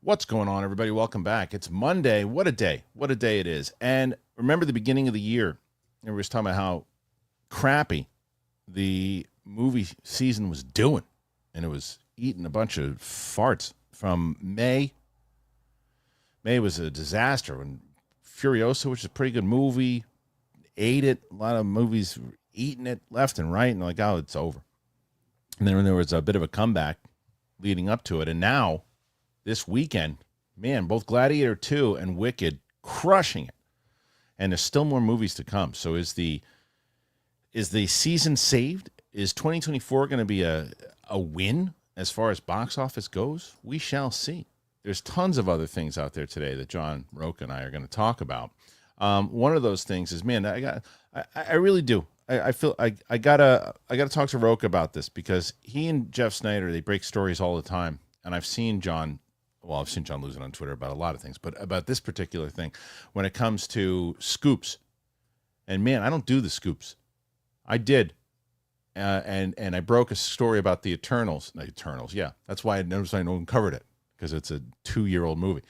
What's going on, everybody? Welcome back. It's Monday. What a day. What a day it is. And remember the beginning of the year, everybody was talking about how crappy the movie season was doing. And it was eating a bunch of farts from May. May was a disaster. When Furiosa, which is a pretty good movie, ate it. A lot of movies were eating it left and right. And like, oh, it's over. And then there was a bit of a comeback leading up to it. And now, this weekend, man, both Gladiator 2 and Wicked crushing it. And there's still more movies to come. So is the season saved? Is 2024 going to be a win as far as box office goes? We shall see. There's tons of other things out there today that John Rocha and I are going to talk about. One of those things is, man, I really do. I feel I gotta talk to Rocha about this because he and Jeff Snyder, they break stories all the time. And I've seen John losing on Twitter about a lot of things, but about this particular thing, when it comes to scoops, and man, I don't do the scoops. I did, and I broke a story about the Eternals. Yeah, that's why I noticed I no one covered it because it's a 2-year-old movie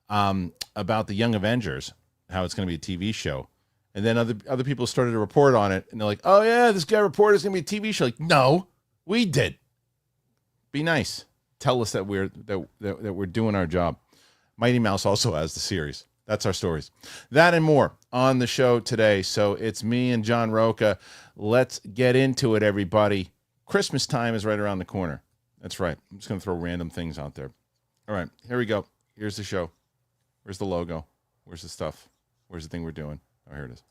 about the Young Avengers, how it's going to be a TV show, and then other people started to report on it, and they're like, "Oh yeah, this guy reported it's going to be a TV show." Like, no, we did. Be nice. Tell us that we're doing our job. Mighty Mouse also has the series. That's our stories. That and more on the show today. So it's me and John Rocha. Let's get into it, everybody. Christmas time is right around the corner. That's right. I'm just going to throw random things out there. All right, here we go. Here's the show. Where's the logo? Where's the stuff? Where's the thing we're doing? Oh, here it is.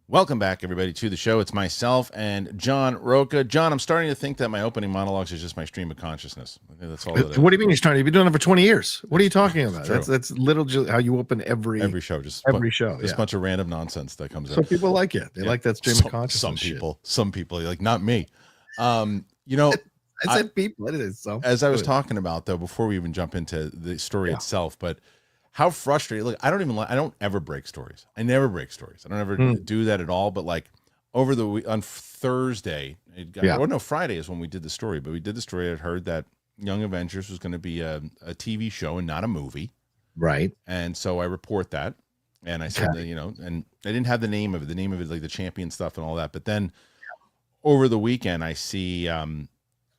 Welcome back, everybody, to the show. It's myself and John Rocha. John, I'm starting to think that my opening monologues is just my stream of consciousness. That's all. What do you mean you're starting? You've been doing it for 20 years. What are you talking about? That's literally how you open every show. Just every show. Just a bunch of random nonsense that comes so in. So people like it. They like that stream of consciousness. Some people, like not me. You know, I said people. It is so. As I was talking about though, before we even jump into the story itself, but. How frustrating! Look, I don't ever break stories. I never break stories. I don't ever do that at all. But like over the week on Thursday, Friday is when we did the story. But we did the story. I'd heard that Young Avengers was going to be a TV show and not a movie, right? And so I report that, and I said that, and I didn't have the name of it, like the champion stuff and all that. But then over the weekend, I see.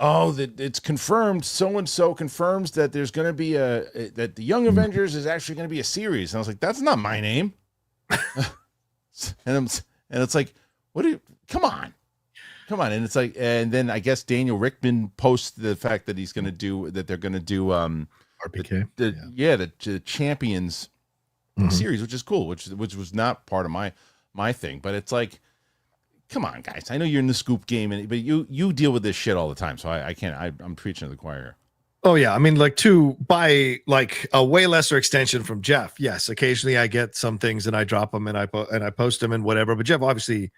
That it's confirmed. So and so confirms that there's going to be that the Young Avengers is actually going to be a series. And I was like, that's not my name. and it's like, come on. And it's like, and then I guess Daniel Rickman posts the fact that they're going to do RPK. The Champions series, which is cool, which was not part of my thing, but it's like. Come on, guys. I know you're in the scoop game, but you deal with this shit all the time, so I can't. I'm preaching to the choir here. Oh yeah, I mean, by a way lesser extension from Jeff. Yes, occasionally I get some things and I drop them and I post them and whatever. But Jeff, obviously,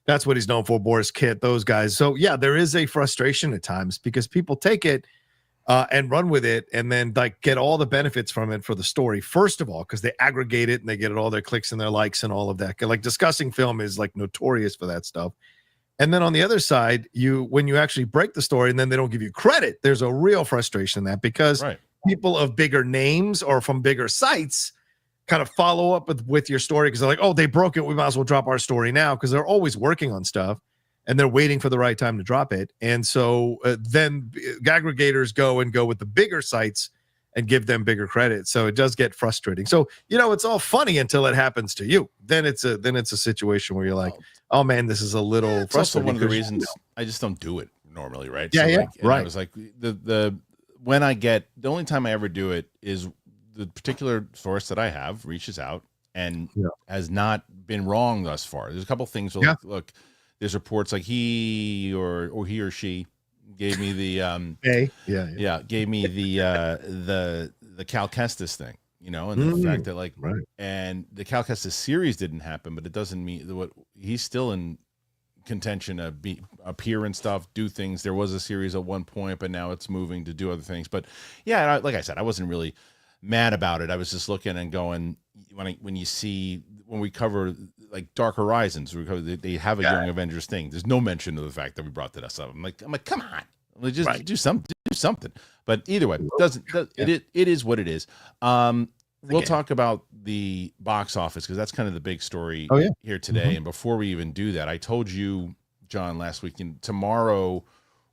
that's what he's known for. Boris Kit, those guys. So yeah, there is a frustration at times because people take it and run with it and then get all the benefits from it for the story. First of all, because they aggregate it and they get all their clicks and their likes and all of that. Like discussing film is notorious for that stuff. And then on the other side, when you actually break the story and then they don't give you credit, there's a real frustration in that because people of bigger names or from bigger sites kind of follow up with your story because they're like, oh, they broke it. We might as well drop our story now because they're always working on stuff. And they're waiting for the right time to drop it. And so then aggregators go with the bigger sites and give them bigger credit. So it does get frustrating. So, it's all funny until it happens to you. Then it's a situation where you're like, oh man, this is a little frustrating. It's also one of the reasons I just don't do it normally, right? Yeah, right. I was like, the only time I ever do it is the particular source that I have reaches out and has not been wrong thus far. There's a couple ththings. Look, there's reports like he or she gave me the gave me the Cal Kestis thing, and the fact that and the Cal Kestis series didn't happen, but it doesn't mean what he's still in contention to appear and stuff, do things. There was a series at one point, but now it's moving to do other things. But yeah, like I said, I wasn't really mad about it. I was just looking and going, when you see when we cover like Dark Horizons, they have a Young Avengers thing. There's no mention of the fact that we brought this up. I'm like, come on, let's just do something. But either way, it is what it is. We'll talk about the box office because that's kind of the big story here today. And before we even do that, I told you, John, last week, tomorrow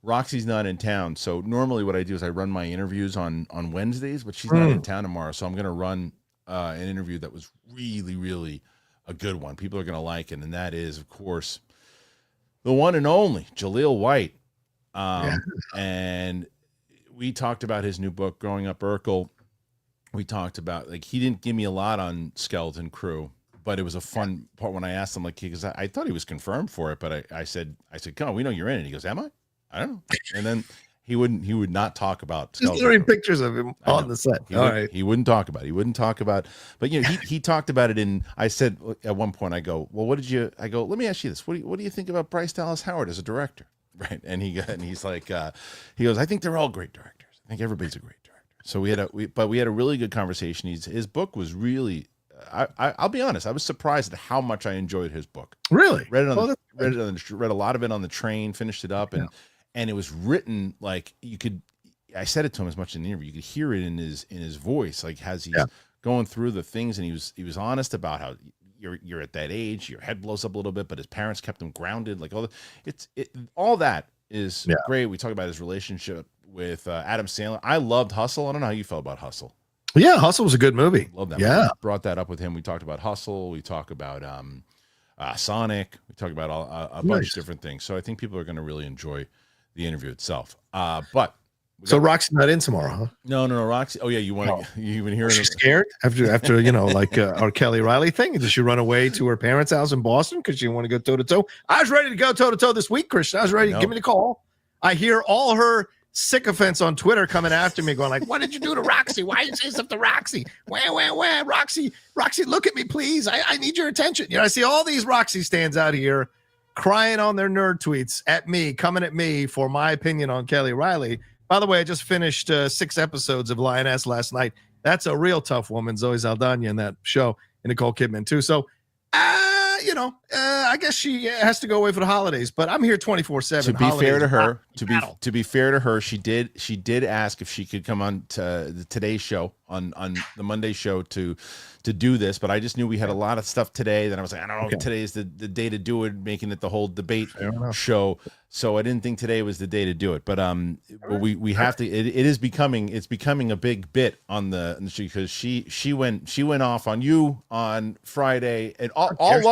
Roxy's not in town. So normally what I do is I run my interviews on Wednesdays, but she's not in town tomorrow. So I'm going to run an interview that was really, really a good one. People are going to like it. And that is, of course, the one and only Jaleel White. And we talked about his new book, Growing Up Urkel. We talked about, like, he didn't give me a lot on Skeleton Crew, but it was a fun part when I asked him, like, because I thought he was confirmed for it, but I said, come on, we know you're in it. He goes, am I? I don't know. And then he would not talk about just literally pictures of him on the set. He wouldn't talk about it. He wouldn't talk about, but he talked about it I said at one point, I go, well, let me ask you this. What do you think about Bryce Dallas Howard as a director? Right. And he's like, he goes, I think they're all great directors. I think everybody's a great director. So we had a really good conversation. His book was really, I'll be honest, I was surprised at how much I enjoyed his book. Really? Read a lot of it on the train, finished it up, and it was written like I said it to him as much in the interview. You could hear it in his voice, like as he's going through the things, and he was honest about how you're at that age, your head blows up a little bit, but his parents kept him grounded. Like all that is great. We talk about his relationship with Adam Sandler. I loved Hustle. I don't know how you felt about Hustle. Yeah, Hustle was a good movie. Love that. Yeah, movie. Brought that up with him. We talked about Hustle. We talk about Sonic. We talk about a bunch of different things. So I think people are going to really enjoy the interview itself. But so Roxy's not in tomorrow, huh? No, Roxy. Oh yeah, you even hear? She's scared after like our Kelly Riley thing. Did she run away to her parents' house in Boston because she didn't want to go toe to toe? I was ready to go toe to toe this week, Kristian. I was ready to give me the call. I hear all her sycophants on Twitter coming after me, going like, "What did you do to Roxy? Why you say stuff to Roxy? Where, Roxy, look at me, please. I need your attention." I see all these Roxy stands out here crying on their nerd tweets at me, coming at me for my opinion on Kelly Riley. By the way, I just finished 6 episodes of Lioness last night. That's a real tough woman, Zoe Saldana, in that show, and Nicole Kidman too. So, I guess she has to go away for the holidays. But I'm here 24/7. To be fair to her, she did ask if she could come on to the Today's show on the Monday show to do this. But I just knew we had a lot of stuff today. Then I was like, I don't know if today is the day to do it, making it the whole debate show. So I didn't think today was the day to do it. But we have to. It's becoming a big bit on the because she went off on you on Friday, and all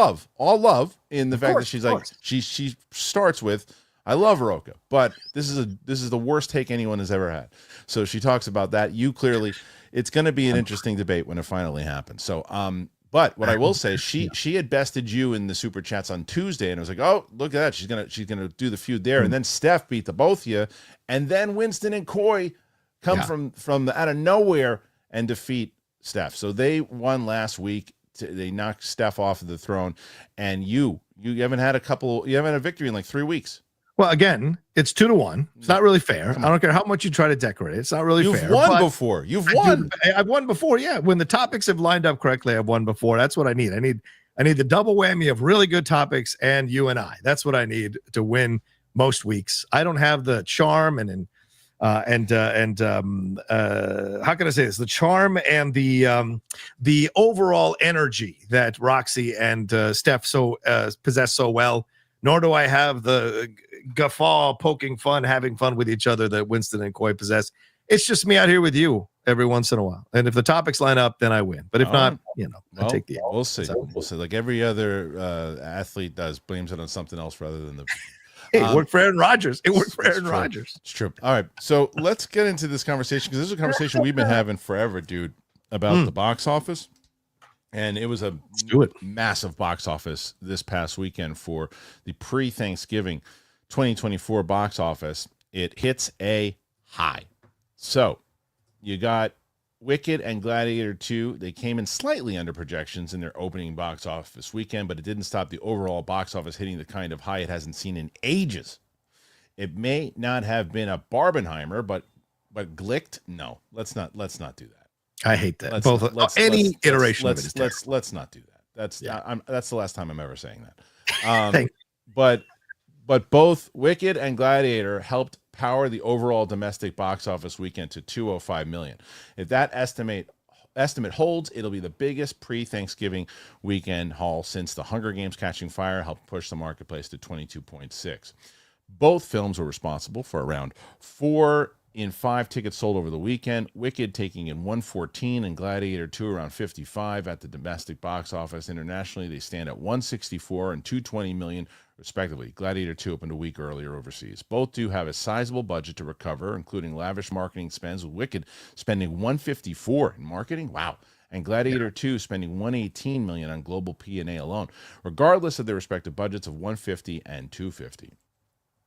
love in the fact that she's like she starts with, I love Rocha, but this is the worst take anyone has ever had. So she talks about that. You clearly, it's going to be an interesting debate when it finally happens. So but what I will say, she had bested you in the super chats on Tuesday, and it was like, oh, look at that, she's gonna do the feud there, and then Steph beat the both of you, and then Winston and Coy come from the out of nowhere and defeat Steph. So they won last week. They knocked Steph off of the throne, and you haven't had a victory in like 3 weeks. Well, again, it's 2-1. It's not really fair. I don't care how much you try to decorate it. It's not really fair. You've won before. You've won. I've won before. Yeah. When the topics have lined up correctly, I've won before. That's what I need. I need the double whammy of really good topics and you and I. That's what I need to win most weeks. I don't have the charm and how can I say this? The charm and the overall energy that Roxy and Steph possess so well. Nor do I have the guffaw, poking fun, having fun with each other that Winston and Coy possess. It's just me out here with you every once in a while. And if the topics line up, then I win. But if not, I take the L. We'll see. We'll see. Like every other athlete does, blames it on something else rather than the. It worked for Aaron Rodgers. Rodgers. It's true. All right. So let's get into this conversation, because this is a conversation we've been having forever, dude, about the box office. And it was a massive box office this past weekend for the pre-Thanksgiving 2024 box office. It hits a high. So you got Wicked and Gladiator 2. They came in slightly under projections in their opening box office weekend, but it didn't stop the overall box office hitting the kind of high it hasn't seen in ages. It may not have been a Barbenheimer, but Glicked? No, let's not do that. I hate that. Any iteration of it is terrible. Let's not do that. That's the last time I'm ever saying that. But both Wicked and Gladiator helped power the overall domestic box office weekend to 205 million. If that estimate holds, it'll be the biggest pre-Thanksgiving weekend haul since The Hunger Games: Catching Fire helped push the marketplace to 22.6. Both films were responsible for around 4 in 5 tickets sold over the weekend, Wicked taking in 114 and Gladiator 2 around 55 at the domestic box office. Internationally, they stand at 164 and 220 million, respectively. Gladiator 2 opened a week earlier overseas. Both do have a sizable budget to recover, including lavish marketing spends, with Wicked spending 154 in marketing. Wow. And Gladiator 2 spending 118 million on global P&A alone, regardless of their respective budgets of 150 and 250.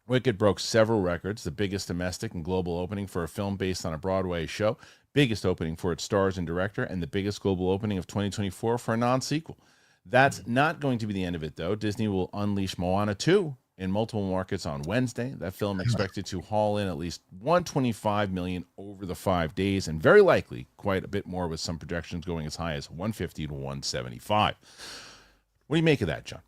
Wicked broke several records, the biggest domestic and global opening for a film based on a Broadway show, biggest opening for its stars and director, and the biggest global opening of 2024 for a non-sequel. That's not going to be the end of it, though. Disney will unleash Moana 2 in multiple markets on Wednesday. That film expected to haul in at least 125 million over the 5 days, and very likely quite a bit more, with some projections going as high as 150 to 175. What do you make of that, John?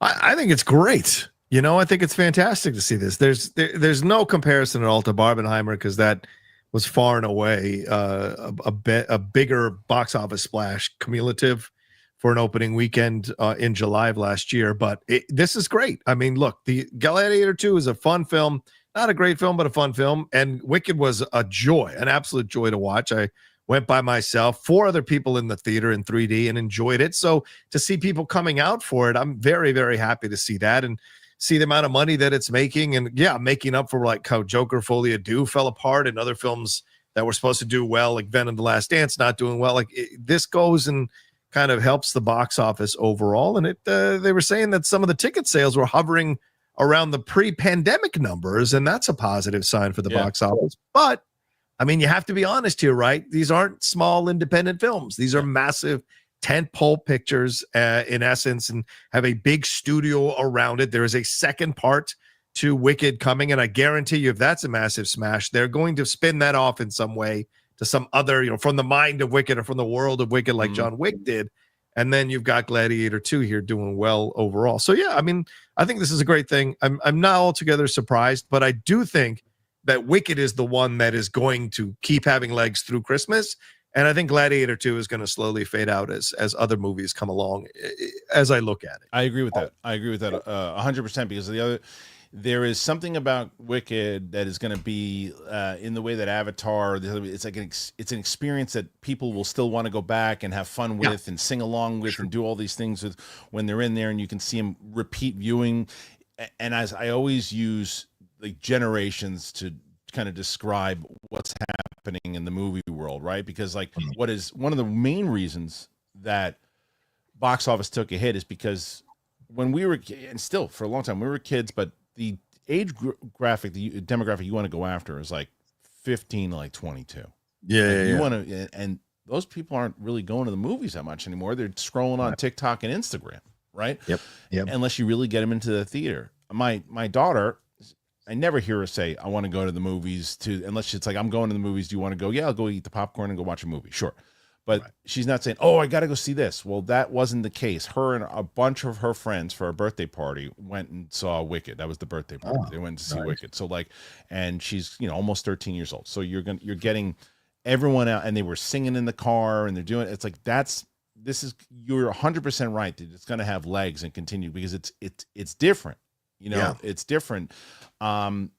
I think it's great. I think it's fantastic to see this. There's no comparison at all to Barbenheimer, because that was far and away a bigger box office splash cumulative for an opening weekend in July of last year. But this is great. I mean, look, the Gladiator 2 is a fun film, not a great film, but a fun film. And Wicked was a joy, an absolute joy to watch. I went by myself, 4 other people in the theater in 3D, and enjoyed it. So to see people coming out for it, I'm very, very happy to see that. And see the amount of money that it's making, and making up for like how Joker Folie à Deux fell apart, and other films that were supposed to do well, like Venom: The Last Dance, not doing well. This goes and kind of helps the box office overall. And they were saying that some of the ticket sales were hovering around the pre-pandemic numbers, and that's a positive sign for the box office. But I mean, you have to be honest here, right? These aren't small independent films. These are massive tentpole pictures in essence, and have a big studio around it. There is a second part to Wicked coming, and I guarantee you, if that's a massive smash, they're going to spin that off in some way to some other, from the mind of Wicked or from the world of Wicked, like John Wick did. And then you've got Gladiator 2 here doing well overall. So I mean, I think this is a great thing. I'm not altogether surprised, but I do think that Wicked is the one that is going to keep having legs through Christmas. And I think Gladiator 2 is going to slowly fade out as other movies come along, as I look at it. I agree with that. 100%, because there is something about Wicked that is going to be in the way that Avatar, it's like it's an experience that people will still want to go back and have fun with and sing along with and do all these things with when they're in there, and you can see them repeat viewing. And as I always use like generations to kind of describe what's happening in the movie world, right? Because like what is one of the main reasons that box office took a hit is because when we were, and still for a long time, we were kids, but the age graphic, the demographic you want to go after is like 15 to like 22. You want to, and those people aren't really going to the movies that much anymore. They're scrolling on TikTok and Instagram, right? Yep. Unless you really get them into the theater. My daughter, I never hear her say, I want to go to the movies unless it's like, I'm going to the movies. Do you want to go? Yeah, I'll go eat the popcorn and go watch a movie. Sure. But she's not saying, oh, I got to go see this. Well, that wasn't the case. Her and a bunch of her friends for a birthday party went and saw Wicked. That was the birthday party. They went to see Wicked. So like, and she's, almost 13 years old. So you're getting everyone out, and they were singing in the car, and they're doing, it's like, you're 100% right. That it's going to have legs and continue, because it's different. It's different. And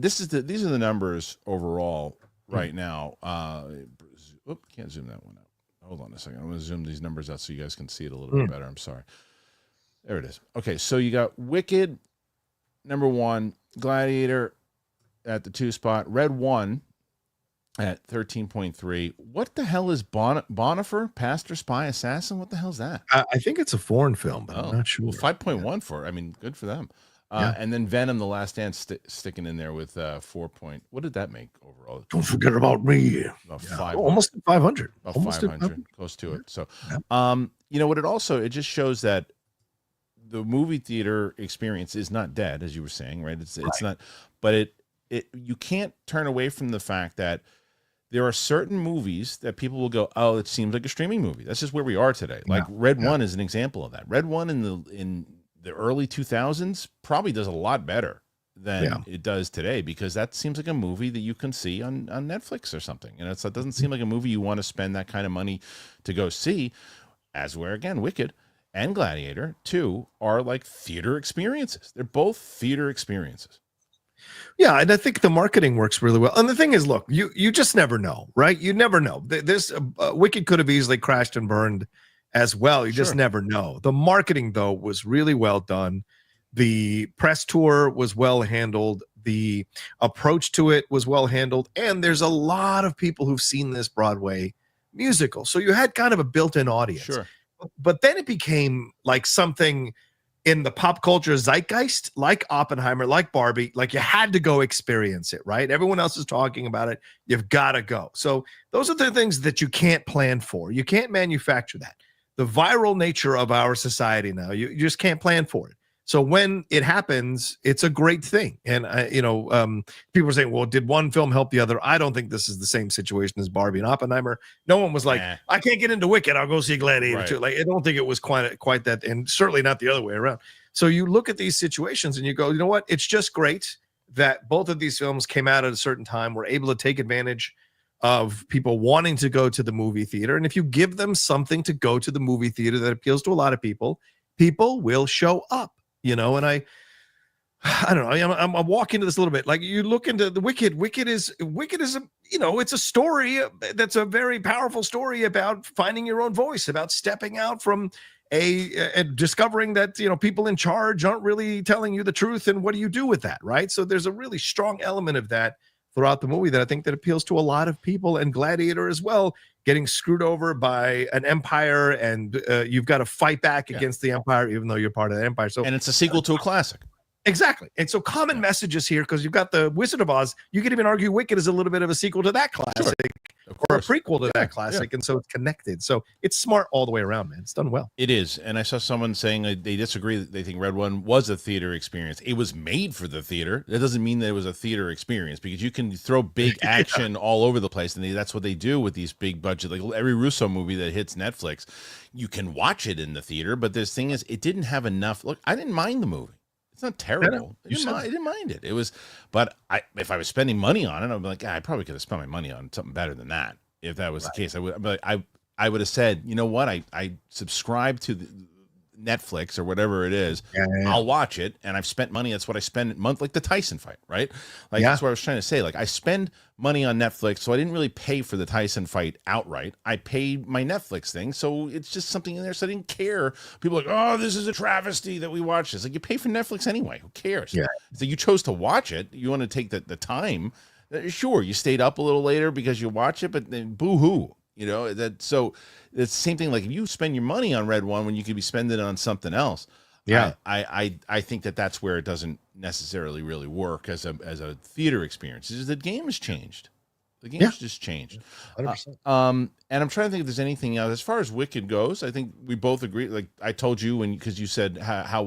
these are the numbers overall right now. Can't zoom that one out. Hold on a second. I'm going to zoom these numbers out so you guys can see it a little bit better. I'm sorry. There it is. Okay, so you got Wicked, number 1, Gladiator at the 2 spot, Red 1 at 13.3. What the hell is Bonifer? Pastor, Spy, Assassin? What the hell is that? I think it's a foreign film, but I'm not sure. Well, 5.1 for it. I mean, good for them. And then Venom: The Last Dance sticking in there with 4 point. What did that make overall? Don't forget about me. Almost 500. About 500, close to it. So, what it just shows that the movie theater experience is not dead, as you were saying, right? It's not, but you can't turn away from the fact that there are certain movies that people will go, oh, it seems like a streaming movie. That's just where we are today. Like Red One is an example of that. Red One in the early 2000s probably does a lot better than it does today, because that seems like a movie that you can see on Netflix or something. And it doesn't seem like a movie you want to spend that kind of money to go see, as where, again, Wicked and Gladiator 2 are like theater experiences. They're both theater experiences. Yeah, and I think the marketing works really well. And the thing is, look, you just never know, right? You never know. This Wicked could have easily crashed and burned as well. You just never know. The marketing, though, was really well done. The press tour was well handled. The approach to it was well handled. And there's a lot of people who've seen this Broadway musical. So you had kind of a built-in audience. Sure. But then it became like something in the pop culture zeitgeist, like Oppenheimer, like Barbie, like you had to go experience it, right? Everyone else is talking about it. You've got to go. So those are the things that you can't plan for. You can't manufacture that. The viral nature of our society now, you just can't plan for it. So when it happens, it's a great thing. And, people are saying, well, did one film help the other? I don't think this is the same situation as Barbie and Oppenheimer. No one was like, I can't get into Wicked, I'll go see Gladiator too. Like, I don't think it was quite that, and certainly not the other way around. So you look at these situations and you go, you know what? It's just great that both of these films came out at a certain time. We're able to take advantage of people wanting to go to the movie theater. And if you give them something to go to the movie theater that appeals to a lot of people, people will show up. And I don't know. I'm walking into this a little bit. Like, you look into the Wicked. Wicked is a, it's a story that's a very powerful story about finding your own voice, about stepping out from and discovering that people in charge aren't really telling you the truth, and what do you do with that, right? So there's a really strong element of that throughout the movie that I think that appeals to a lot of people, and Gladiator as well, getting screwed over by an empire, and you've got to fight back against the empire, even though you're part of the empire. So, and it's a sequel to a classic. Exactly. And so common messages here, because you've got the Wizard of Oz. You could even argue Wicked is a little bit of a sequel to that classic, or a prequel to that classic. And so it's connected. So it's smart all the way around, man. It's done well. It is. And I saw someone saying they disagree. They think Red One was a theater experience. It was made for the theater. That doesn't mean that it was a theater experience, because you can throw big action all over the place. And that's what they do with these big budget, like every Russo movie that hits Netflix. You can watch it in the theater, but this thing is, it didn't have enough. Look, I didn't mind the movie. It's not terrible. I didn't mind it. It was, but if I was spending money on it, I'd be like, I probably could have spent my money on something better than that. If that was the case, I would have said, you know what? I subscribe to Netflix or whatever it is. I'll watch it, and I've spent money. That's what I spend a month, like the Tyson fight, right? Like that's what I was trying to say. Like, I spend money on Netflix, so I didn't really pay for the Tyson fight outright. I paid my Netflix thing, so it's just something in there. So I didn't care. People are like, oh, this is a travesty that we watch this. Like, you pay for Netflix anyway. Who cares? Yeah. So you chose to watch it. You want to take the time. Sure, you stayed up a little later because you watch it, but then boo-hoo. So it's the same thing. Like, if you spend your money on Red One when you could be spending it on something else, I think that's where it doesn't necessarily really work as a theater experience. Is the game has changed. The game's just changed. 100%. And I'm trying to think if there's anything else as far as Wicked goes. I think we both agree. Like I told you because you said I've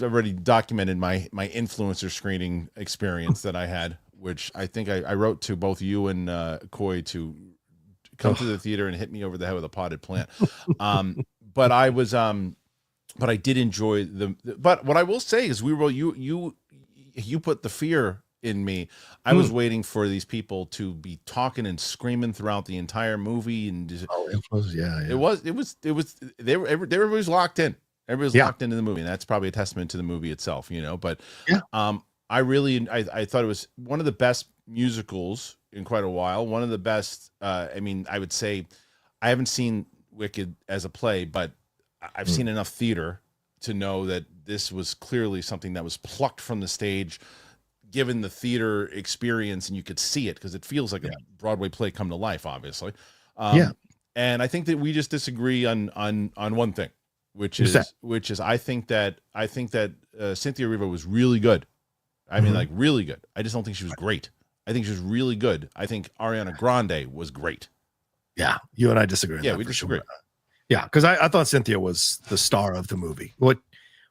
already documented my influencer screening experience that I had, which I think I wrote to both you and Coy to come to the theater and hit me over the head with a potted plant. But I did enjoy but what I will say is you put the fear in me. I was waiting for these people to be talking and screaming throughout the entire movie, and everybody's locked in. Everybody's locked into the movie, and that's probably a testament to the movie itself, But I thought it was one of the best musicals in quite a while. One of the best. I would say I haven't seen Wicked as a play, but I've seen enough theater to know that this was clearly something that was plucked from the stage, given the theater experience, and you could see it because it feels like a Broadway play come to life, obviously. And I think that we just disagree on one thing, which is I think that Cynthia Erivo was really good. I mean, like really good. I just don't think she was great. I think she was really good. I think Ariana Grande was great. Yeah, you and I disagree. Yeah, we disagree. Yeah, because I thought Cynthia was the star of the movie.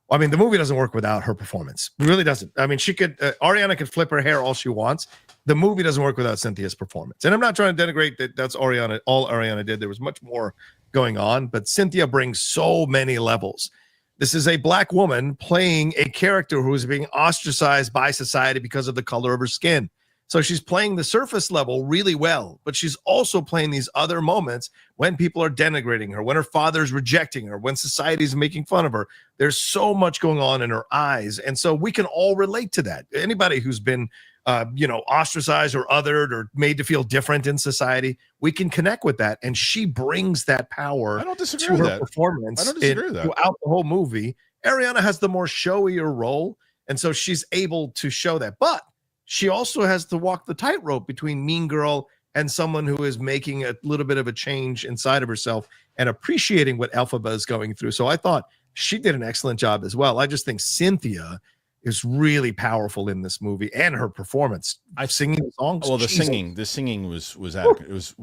I mean, the movie doesn't work without her performance. It really doesn't. I mean, she could Ariana could flip her hair all she wants. The movie doesn't work without Cynthia's performance. And I'm not trying to denigrate that that's Ariana, all Ariana did. There was much more going on, but Cynthia brings so many levels. This is a black woman playing a character who is being ostracized by society because of the color of her skin. So she's playing the surface level really well, but she's also playing these other moments when people are denigrating her, when her father's rejecting her, when society's making fun of her. There's so much going on in her eyes. And so we can all relate to that. Anybody who's been, ostracized or othered or made to feel different in society, we can connect with that. And she brings that power to her performance throughout the whole movie. Ariana has the more showier role. And so she's able to show that. But she also has to walk the tightrope between Mean Girl and someone who is making a little bit of a change inside of herself and appreciating what Elphaba is going through. So I thought she did an excellent job as well. I just think Cynthia is really powerful in this movie, and her performance. I've singing songs. Well, the singing was adequate. It was.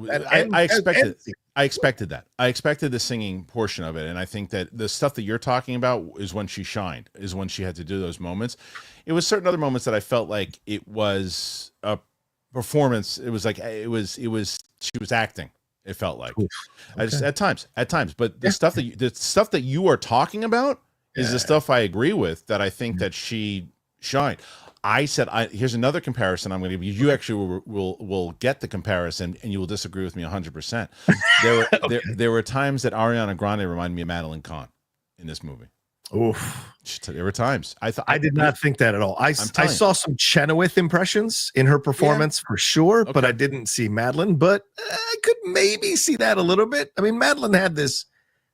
I expected that. I expected the singing portion of it, and I think that the stuff that you're talking about is when she shined. Is when she had to do those moments. It was certain other moments that I felt like it was a performance. It was like it was. She was acting. It felt like. Okay. I just at times. But the stuff that you are talking about is the stuff I agree with, that I think that she shined. I said, here's another comparison I'm going to give you. You actually will get the comparison, and you will disagree with me 100%. There were times that Ariana Grande reminded me of Madeline Kahn in this movie. Oof. There were times. I did not think that at all. I saw some Chenoweth impressions in her performance for sure, but I didn't see Madeline. But I could maybe see that a little bit. I mean, Madeline had this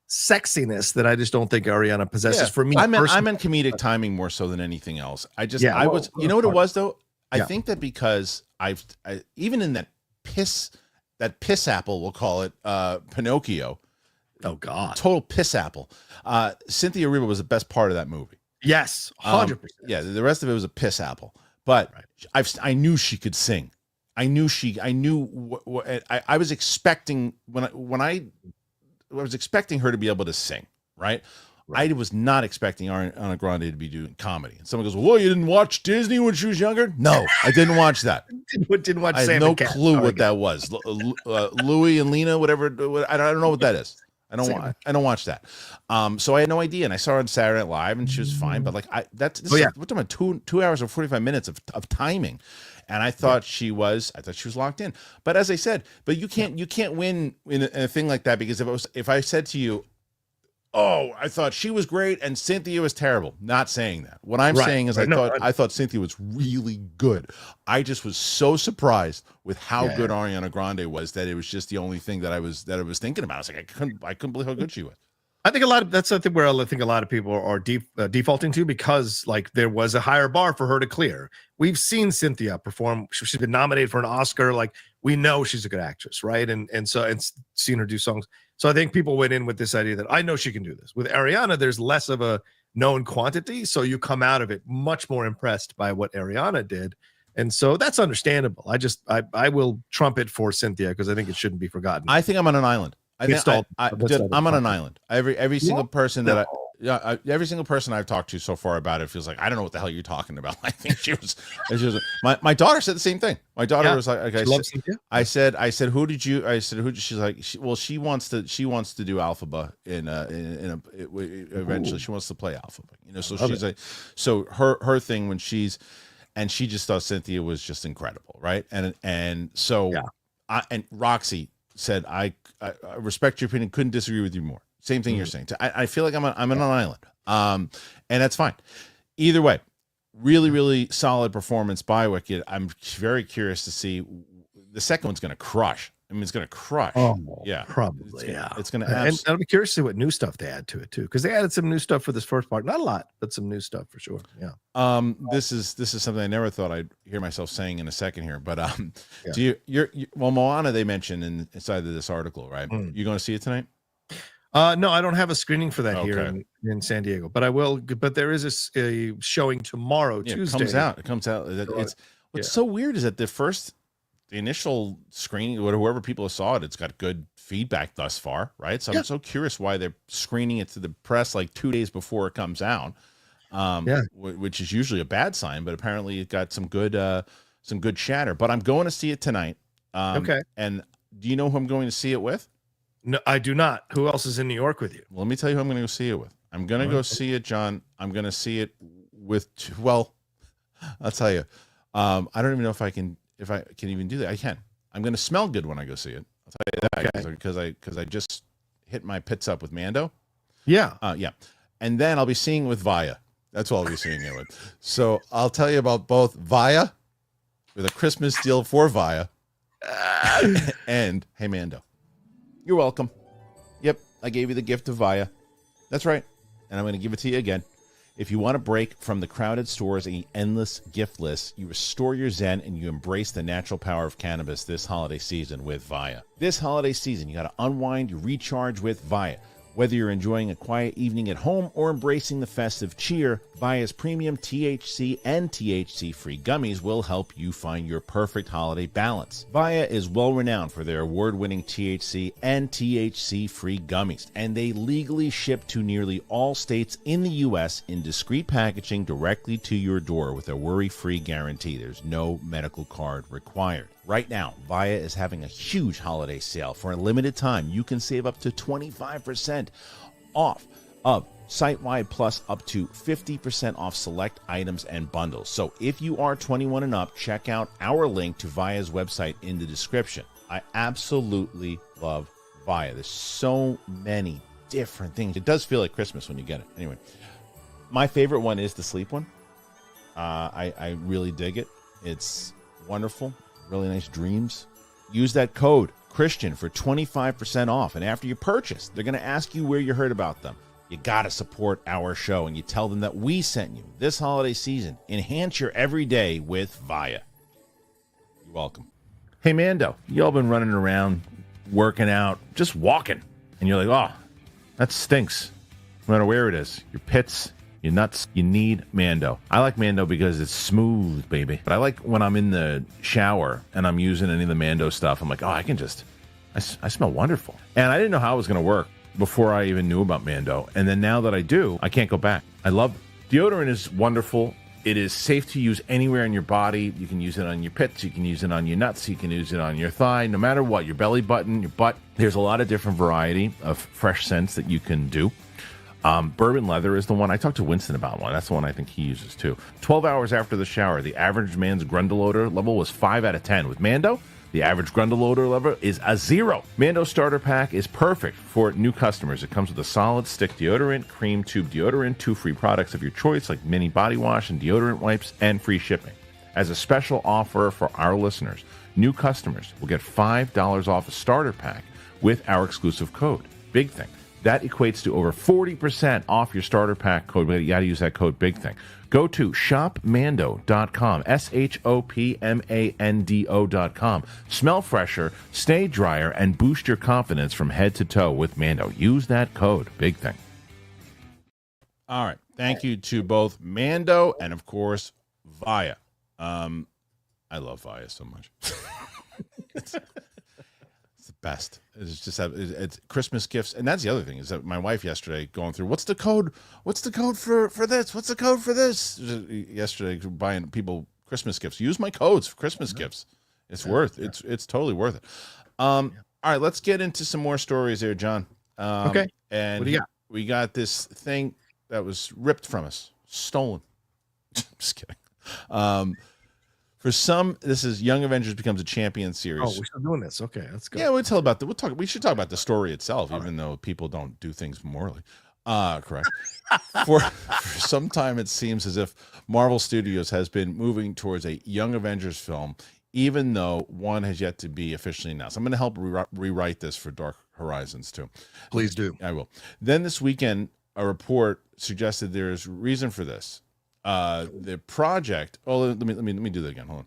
sexiness that I just don't think Ariana possesses. For me, I'm in comedic timing more so than anything else. You know what it was though? I think that because I even in that piss apple, we'll call it Pinocchio. Oh God, total piss apple. Cynthia Erivo was the best part of that movie. Yes, 100%. Yeah, the rest of it was a piss apple. But I knew she could sing. I was expecting I was expecting her to be able to sing, right? I was not expecting Ariana Grande to be doing comedy. And someone goes, well, you didn't watch Disney when she was younger? No, I didn't watch that. didn't watch I had no clue what that was. Louie and Lena, whatever. I don't know what that is. I don't watch that. So I had no idea. And I saw her on Saturday Night Live, and she was fine. But we're talking about 2 hours and 45 minutes of timing. And I thought she was locked in. But as I said, you can't win in a thing like that, because if I said to you, oh, I thought she was great and Cynthia was terrible. Not saying that. What I'm saying is I thought Cynthia was really good. I just was so surprised with how good Ariana Grande was that it was just the only thing that I was thinking about. I was like, I couldn't believe how good she was. I think that's something where I think a lot of people are defaulting to, because like there was a higher bar for her to clear. We've seen Cynthia perform. She's been nominated for an Oscar. Like, we know she's a good actress, right? And seen her do songs. So I think people went in with this idea that I know she can do this. With Ariana, there's less of a known quantity, so you come out of it much more impressed by what Ariana did. And so that's understandable. I will trumpet for Cynthia because I think it shouldn't be forgotten. I think I'm on an island. I'm on an island. Every single person every single person I've talked to so far about it feels like, I don't know what the hell you're talking about. I think she was my daughter said the same thing. My daughter was like, I said, who did you? I said, who? She's like, she wants to do Elphaba eventually. She wants to play Elphaba, So she's like, so her thing when she just thought Cynthia was just incredible, right? And so and Roxy said, I respect your opinion, couldn't disagree with you more. Same thing you're saying. I feel like I'm on an island, and that's fine. Either way, really, really solid performance by Wicked. I'm very curious to see. The second one's going to crush. I mean, it's going to crush. Oh, yeah, probably. It's going to. And I'll be curious to see what new stuff they add to it too, because they added some new stuff for this first part. Not a lot, but some new stuff for sure. Yeah. This is something I never thought I'd hear myself saying in a second here, but well, Moana they mentioned inside of this article, right? You going to see it tonight? No, I don't have a screening for that here in San Diego, but I will. But there is a showing tomorrow, Tuesday. It comes out. What's so weird is that the initial screening, whoever people saw it, it's got good feedback thus far, right? So I'm so curious why they're screening it to the press like 2 days before it comes out. which is usually a bad sign, but apparently it got some good chatter. But I'm going to see it tonight. Okay. And do you know who I'm going to see it with? No, I do not. Who else is in New York with you? Well, let me tell you who I'm going to go see it with. I'm going to go see it, John. I'm going to see it with, well, I'll tell you. I don't even know if I can even do that. I can. I'm going to smell good when I go see it. I'll tell you that because I just hit my pits up with Mando. Yeah. Yeah. And then I'll be seeing it with Via. That's all I'll be seeing it with. So I'll tell you about both Via, with a Christmas deal for Via, and Hey Mando. You're welcome. Yep, I gave you the gift of Via. That's right. And I'm going to give it to you again. If you want to break from the crowded stores and the endless gift lists, you restore your zen and you embrace the natural power of cannabis this holiday season with Via. This holiday season, you got to unwind, you recharge with Via. Whether you're enjoying a quiet evening at home or embracing the festive cheer, Via's premium THC and THC-free gummies will help you find your perfect holiday balance. Via is well renowned for their award-winning THC and THC-free gummies, and they legally ship to nearly all states in the U.S. in discreet packaging directly to your door with a worry-free guarantee. There's no medical card required. Right now, Via is having a huge holiday sale. For a limited time, you can save up to 25% off of site-wide plus up to 50% off select items and bundles. So if you are 21 and up, check out our link to Via's website in the description. I absolutely love Via. There's so many different things. It does feel like Christmas when you get it. Anyway, my favorite one is the sleep one. I really dig it. It's wonderful. Really nice dreams. Use that code Kristian for 25% off. And after you purchase, they're going to ask you where you heard about them. You got to support our show, and you tell them that we sent you this holiday season. Enhance your everyday with Via. You're welcome. Hey, Mando, y'all been running around, working out, just walking. And you're like, oh, that stinks. No matter where it is, your pits, your nuts, you need Mando. I like Mando because it's smooth, baby. But I like when I'm in the shower and I'm using any of the Mando stuff, I'm like, oh, I smell wonderful. And I didn't know how it was going to work before I even knew about Mando. And then now that I do, I can't go back. I love it. Deodorant is wonderful. It is safe to use anywhere in your body. You can use it on your pits. You can use it on your nuts. You can use it on your thigh, no matter what, your belly button, your butt. There's a lot of different variety of fresh scents that you can do. Bourbon leather is the one. I talked to Winston about one. That's the one I think he uses too. 12 hours after the shower, the average man's Grundle odor level was 5 out of 10. With Mando, the average Grundle odor level is a 0. Mando starter pack is perfect for new customers. It comes with a solid stick deodorant, cream tube deodorant, 2 free products of your choice like mini body wash and deodorant wipes, and free shipping. As a special offer for our listeners, new customers will get $5 off a starter pack with our exclusive code, Big Thing. That equates to over 40% off your starter pack code. But you got to use that code Big Thing. Go to shopmando.com, shopmando.com. Smell fresher, stay drier, and boost your confidence from head to toe with Mando. Use that code Big Thing. All right. Thank you to both Mando and, of course, Via. I love Via so much. It's the best. It's Christmas gifts, and that's the other thing is that my wife yesterday going through what's the code for this, what's the code for this yesterday, buying people Christmas gifts. Use my codes for Christmas gifts. It's it's totally worth it. All right, let's get into some more stories here, John. Okay, and what do you got? We got this thing that was ripped from us, stolen. Just kidding. For some, this is Young Avengers becomes a champion series. Oh, we're still doing this. Okay, let's go. Yeah, we should talk about the story itself, even though people don't do things morally. Correct. For some time, it seems as if Marvel Studios has been moving towards a Young Avengers film, even though one has yet to be officially announced. I'm going to help rewrite this for Dark Horizons too. Please do. I will. Then this weekend, a report suggested there's reason for this. The project. Oh, let me do that again. Hold on.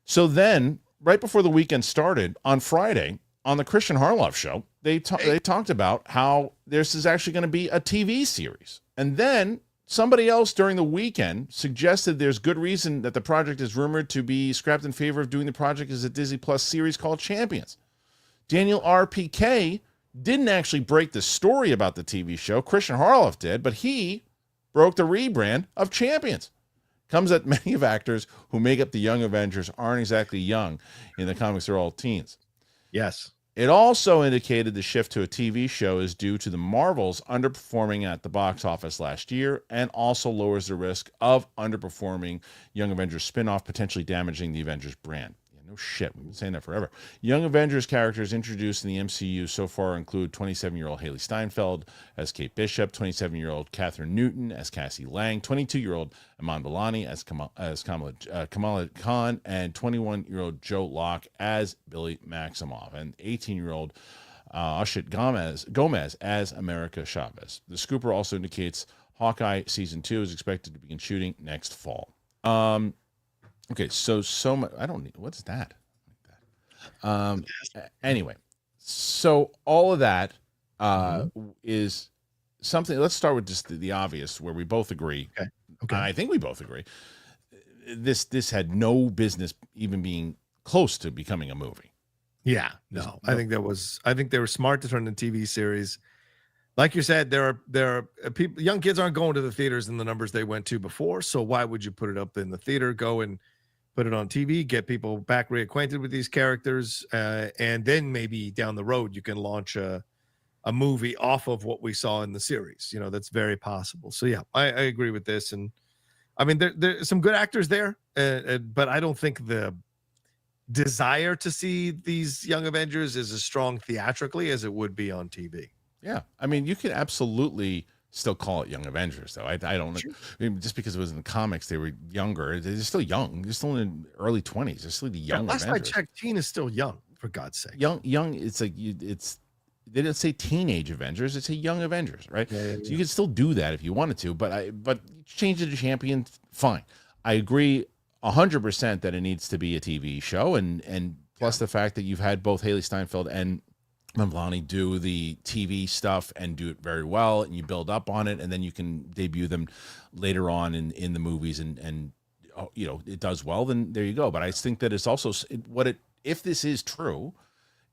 So then, right before the weekend started on Friday on the Kristian Harloff show, they talked about how this is actually going to be a TV series, and then somebody else during the weekend suggested there's good reason that the project is rumored to be scrapped in favor of doing the project as a Disney Plus series called Champions. Daniel RPK didn't actually break the story about the TV show. Kristian Harloff did, but he broke the rebrand of champions. Comes that many of actors who make up the Young Avengers aren't exactly young. In the comics, they're all teens. Yes. It also indicated the shift to a TV show is due to the Marvels underperforming at the box office last year, and also lowers the risk of underperforming Young Avengers spin-off, potentially damaging the Avengers brand. Yeah, no shit, we've been saying that forever. Young Avengers characters introduced in the MCU so far include 27-year-old Haley Steinfeld as Kate Bishop, 27-year-old Catherine Newton as Cassie Lang, 22-year-old Iman Vellani as Kamala Khan, and 21-year-old Joe Locke as Billy Maximoff, and 18-year-old Ashit Gomez as America Chavez. The scooper also indicates Hawkeye Season 2 is expected to begin shooting next fall. Okay, so much. I don't need. What's that? Anyway, so all of that is something. Let's start with just the obvious, where we both agree. Okay. I think we both agree. This had no business even being close to becoming a movie. Yeah, no. I think they were smart to turn the TV series. Like you said, there are people, young kids aren't going to the theaters in the numbers they went to before. So why would you put it up in the theater? Go and put it on TV, get people back reacquainted with these characters, and then maybe down the road you can launch a movie off of what we saw in the series. You know, that's very possible. So yeah, I agree with this. And I mean, there's some good actors there, but I don't think the desire to see these Young Avengers is as strong theatrically as it would be on TV. Yeah, I mean, you could absolutely still call it Young Avengers, though. I don't. Sure. I mean, just because it was in the comics, they were younger. They're still young. They're still in early 20s. They're still the young. Last Avengers. I checked, teen is still young. For God's sake, young. It's like it's. They didn't say teenage Avengers. It's a Young Avengers, right? Yeah. So you could still do that if you wanted to, but change it to champion. Fine, I agree 100% that it needs to be a TV show, and plus the fact that you've had both Haley Steinfeld and Vellani do the TV stuff and do it very well, and you build up on it, and then you can debut them later on in the movies, and you know, it does well, then there you go. But I think that it's also if this is true,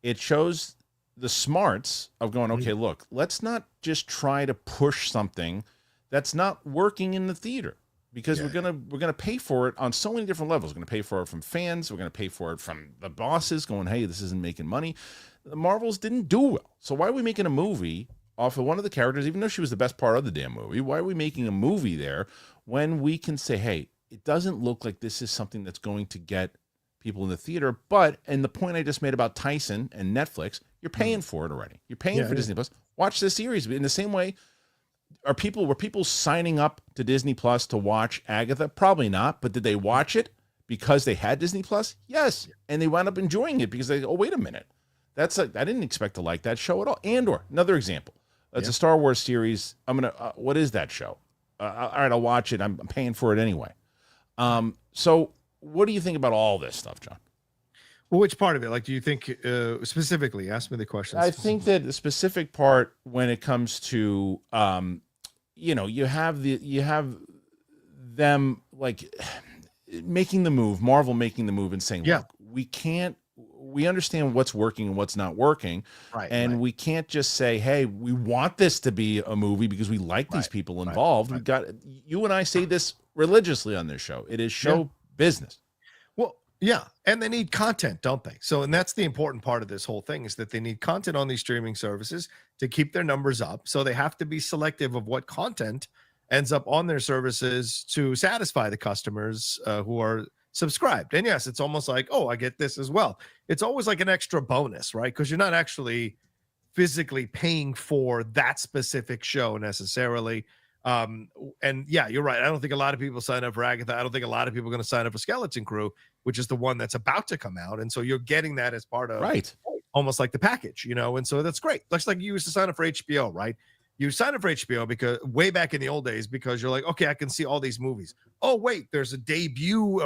it shows the smarts of going, okay, look, let's not just try to push something that's not working in the theater, because we're gonna pay for it on so many different levels. We're gonna pay for it from fans. We're gonna pay for it from the bosses going, hey, this isn't making money. The Marvels didn't do well, so why are we making a movie off of one of the characters, even though she was the best part of the damn movie? Why are we making a movie there when we can say, hey, it doesn't look like this is something that's going to get people in the theater? But, and the point I just made about Tyson and Netflix, you're paying for it already. You're paying for Disney Plus. Watch this series. In the same way, were people signing up to Disney Plus to watch Agatha? Probably not. But did they watch it because they had Disney Plus? Yes. And they wound up enjoying it because they, oh, wait a minute. I didn't expect to like that show at all. Andor, another example. It's a Star Wars series. What is that show? All right, I'll watch it. I'm paying for it anyway. So what do you think about all this stuff, John? Well, which part of it? Like, do you think specifically? Ask me the question. I think that the specific part, when it comes to, you have them like making the move, Marvel making the move and saying, look, we understand what's working and what's not working. Right. And we can't just say, hey, we want this to be a movie because we like these people involved. We got, you and I say this religiously on this show. It is show business. Well, yeah. And they need content, don't they? So, and that's the important part of this whole thing, is that they need content on these streaming services to keep their numbers up. So they have to be selective of what content ends up on their services to satisfy the customers who are subscribed. And yes, it's almost like, oh, I get this as well. It's always like an extra bonus, right? Because you're not actually physically paying for that specific show necessarily. And yeah, you're right. I don't think a lot of people sign up for Agatha. I don't think a lot of people are going to sign up for Skeleton Crew, which is the one that's about to come out. And so you're getting that as part of almost like the package, you know? And so that's great. Looks like you used to sign up for HBO, right? You sign up for HBO because way back in the old days, because you're like, okay, I can see all these movies. Oh, wait, there's a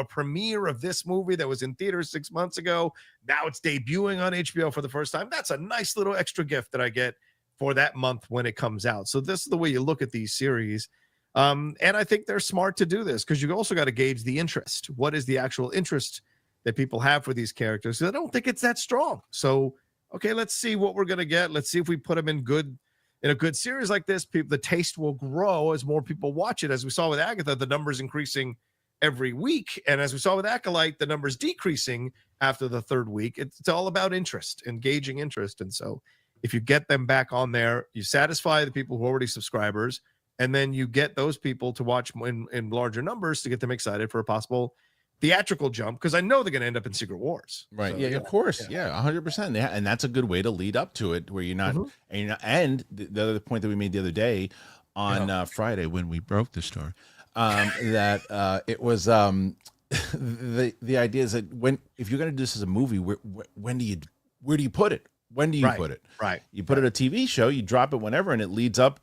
premiere of this movie that was in theaters 6 months ago. Now it's debuting on HBO for the first time. That's a nice little extra gift that I get for that month when it comes out. So this is the way you look at these series. And I think they're smart to do this, because you also got to gauge the interest. What is the actual interest that people have for these characters? I don't think it's that strong. So, okay, let's see what we're going to get. Let's see if we put them in good in a good series like this, the taste will grow as more people watch it. As we saw with Agatha, the numbers increasing every week. And as we saw with Acolyte, the numbers decreasing after the third week. It's all about interest, engaging interest. And so if you get them back on there, you satisfy the people who are already subscribers, and then you get those people to watch in larger numbers to get them excited for a possible theatrical jump, because I know they're going to end up in Secret Wars. Right. So, yeah, of course. Yeah, 100%. And that's a good way to lead up to it, where you're not, and the other point that we made the other day on Friday when we broke the story, that it was the idea is that if you're going to do this as a movie, where do you put it? When do you put it? Right. You put it a TV show, you drop it whenever, and it leads up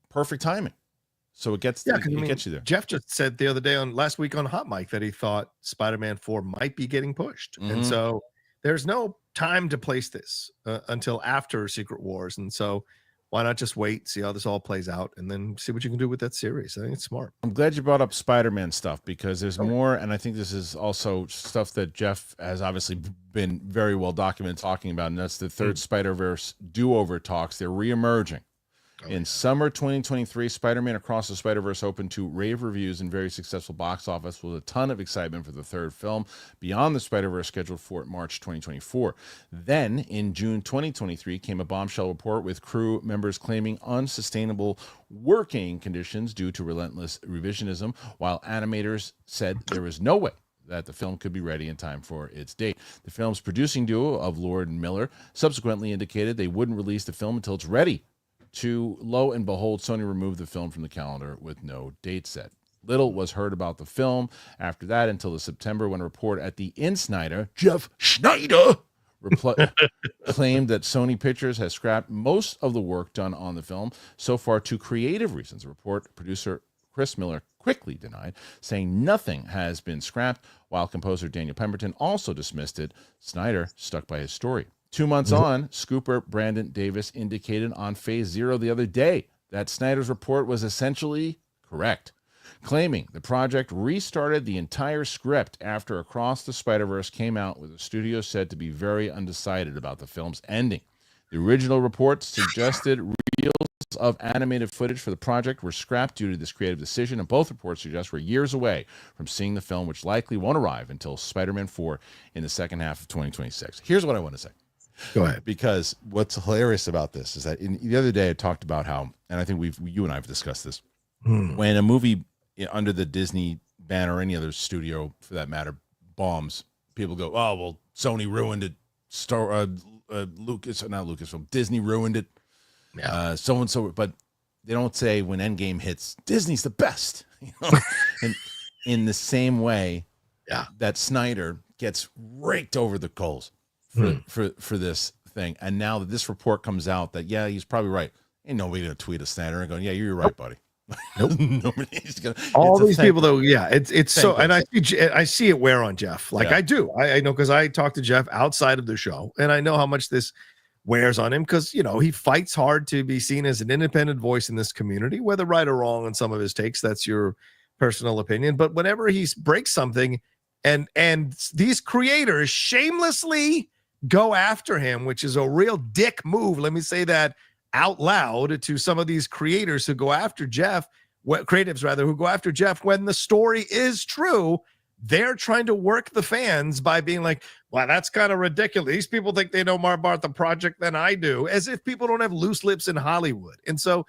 perfect timing. So it gets it gets you there. Jeff just said the other day last week on Hot Mic that he thought Spider-Man 4 might be getting pushed. And so there's no time to place this until after Secret Wars. And so why not just wait, see how this all plays out, and then see what you can do with that series? I think it's smart. I'm glad you brought up Spider-Man stuff, because there's more, and I think this is also stuff that Jeff has obviously been very well documented talking about, and that's the third Spderverse do-over talks. They're reemerging. In summer 2023, Spider-Man Across the Spider-Verse opened to rave reviews and very successful box office, with a ton of excitement for the third film Beyond the Spider-Verse, scheduled for March 2024. Then, in June 2023, came a bombshell report with crew members claiming unsustainable working conditions due to relentless revisionism, while animators said there was no way that the film could be ready in time for its date. The film's producing duo of Lord and Miller subsequently indicated they wouldn't release the film until it's ready. Lo and behold, Sony removed the film from the calendar with no date set. Little was heard about the film after that until the September, when a report at the Insnider, Jeff Schneider, claimed that Sony Pictures has scrapped most of the work done on the film so far to creative reasons. A report producer Chris Miller quickly denied, saying nothing has been scrapped, while composer Daniel Pemberton also dismissed it. Snyder stuck by his story. 2 months on, scooper Brandon Davis indicated on Phase Zero the other day that Snyder's report was essentially correct, claiming the project restarted the entire script after Across the Spider-Verse came out, with the studio said to be very undecided about the film's ending. The original report suggested reels of animated footage for the project were scrapped due to this creative decision, and both reports suggest we're years away from seeing the film, which likely won't arrive until Spider-Man 4 in the second half of 2026. Here's what I want to say. Go ahead. Because what's hilarious about this is that the other day I talked about how, and I think you and I have discussed this, when a movie under the Disney banner or any other studio for that matter bombs, people go, oh, well, Sony ruined it. Disney ruined it. Yeah. So-and-so, but they don't say when Endgame hits, Disney's the best. And in the same way, that Snyder gets raked over the coals for this thing. And now that this report comes out that, he's probably right. Ain't nobody going to tweet a Snyder and going, you're right, buddy. Nope. Nobody's gonna. All these people, though, it's so, and I see it wear on Jeff. Like I do. I know, because I talk to Jeff outside of the show, and I know how much this wears on him, because he fights hard to be seen as an independent voice in this community, whether right or wrong on some of his takes. That's your personal opinion. But whenever he breaks something, and these creators shamelessly go after him, which is a real dick move. Let me say that out loud to some of these creators who go after Jeff, creatives rather, who go after Jeff when the story is true. They're trying to work the fans by being like, well, that's kind of ridiculous. These people think they know more about the project than I do, as if people don't have loose lips in Hollywood. And so,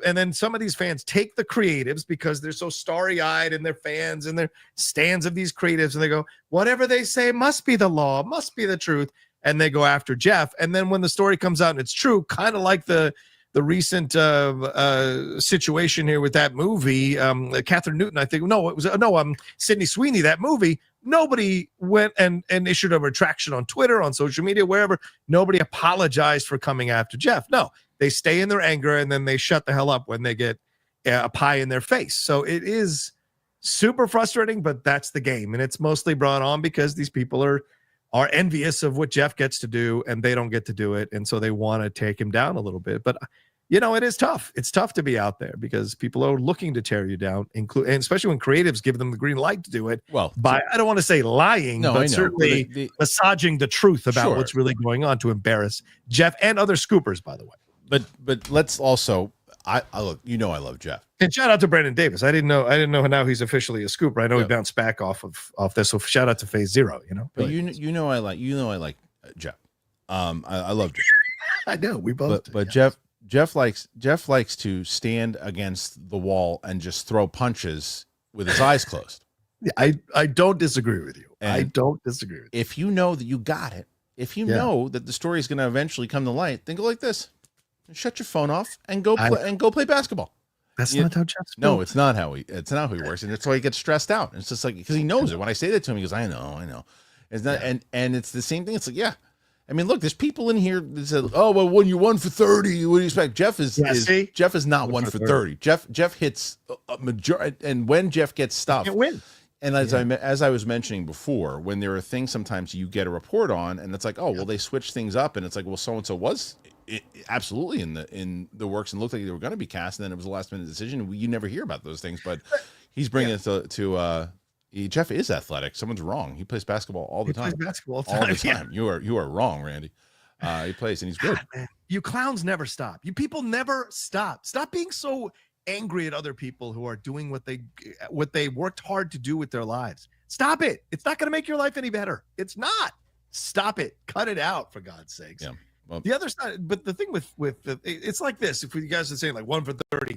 and then some of these fans take the creatives, because they're so starry-eyed and they're fans and they're stands of these creatives, and they go, whatever they say must be the law, must be the truth. And they go after Jeff. And then when the story comes out and it's true, kind of like the recent situation here with that movie, Catherine Newton, I think, Sydney Sweeney, that movie, nobody went and issued a retraction on Twitter, on social media, wherever. Nobody apologized for coming after Jeff. No, they stay in their anger, and then they shut the hell up when they get a pie in their face. So it is super frustrating, but that's the game. And it's mostly brought on because these people are envious of what Jeff gets to do, and they don't get to do it. And so they want to take him down a little bit. But, it is tough. It's tough to be out there, because people are looking to tear you down, and especially when creatives give them the green light to do it. Well, by, I don't want to say lying, but certainly massaging the truth about what's really going on to embarrass Jeff and other scoopers, by the way. But let's also, I look, I love Jeff. And shout out to Brandon Davis. I didn't know now he's officially a scooper. I know he bounced back off this. So shout out to Phase Zero. But I like Jeff. I love Jeff. I know we both. But Jeff likes to stand against the wall and just throw punches with his eyes closed. Yeah, I don't disagree with you. And I don't disagree with you. If you know that you got it, if you know that the story is going to eventually come to light, then go like this. Shut your phone off and go play basketball. That's not how Jeff's built. No, it's not how he works, and that's why he gets stressed out. And it's just like, because he knows it. When I say that to him, he goes, "I know." It's not, and it's the same thing. It's like, yeah. I mean, look, there's people in here that said, "Oh, well, when you 1 for 30, what do you expect?" Jeff is not 1 for 30. Jeff hits a majority, and when Jeff gets stuff, you can't win. And as I was mentioning before, when there are things sometimes you get a report on, and it's like, oh, well, they switched things up, and it's like, well, so and so was absolutely in the works and looked like they were going to be cast, and then it was a last minute decision. You never hear about those things, but he's bringing it to Jeff is athletic. Someone's wrong. He plays basketball all the time. All the time. You are wrong, Randy. He plays and he's good. Man. You clowns never stop. You people never stop. Stop being so angry at other people who are doing what they worked hard to do with their lives. Stop it. It's not going to make your life any better. It's not. Stop it. Cut it out, for God's sakes. Yeah. Well, the other side, but the thing with it's like this. If you guys are saying like 1 for 30.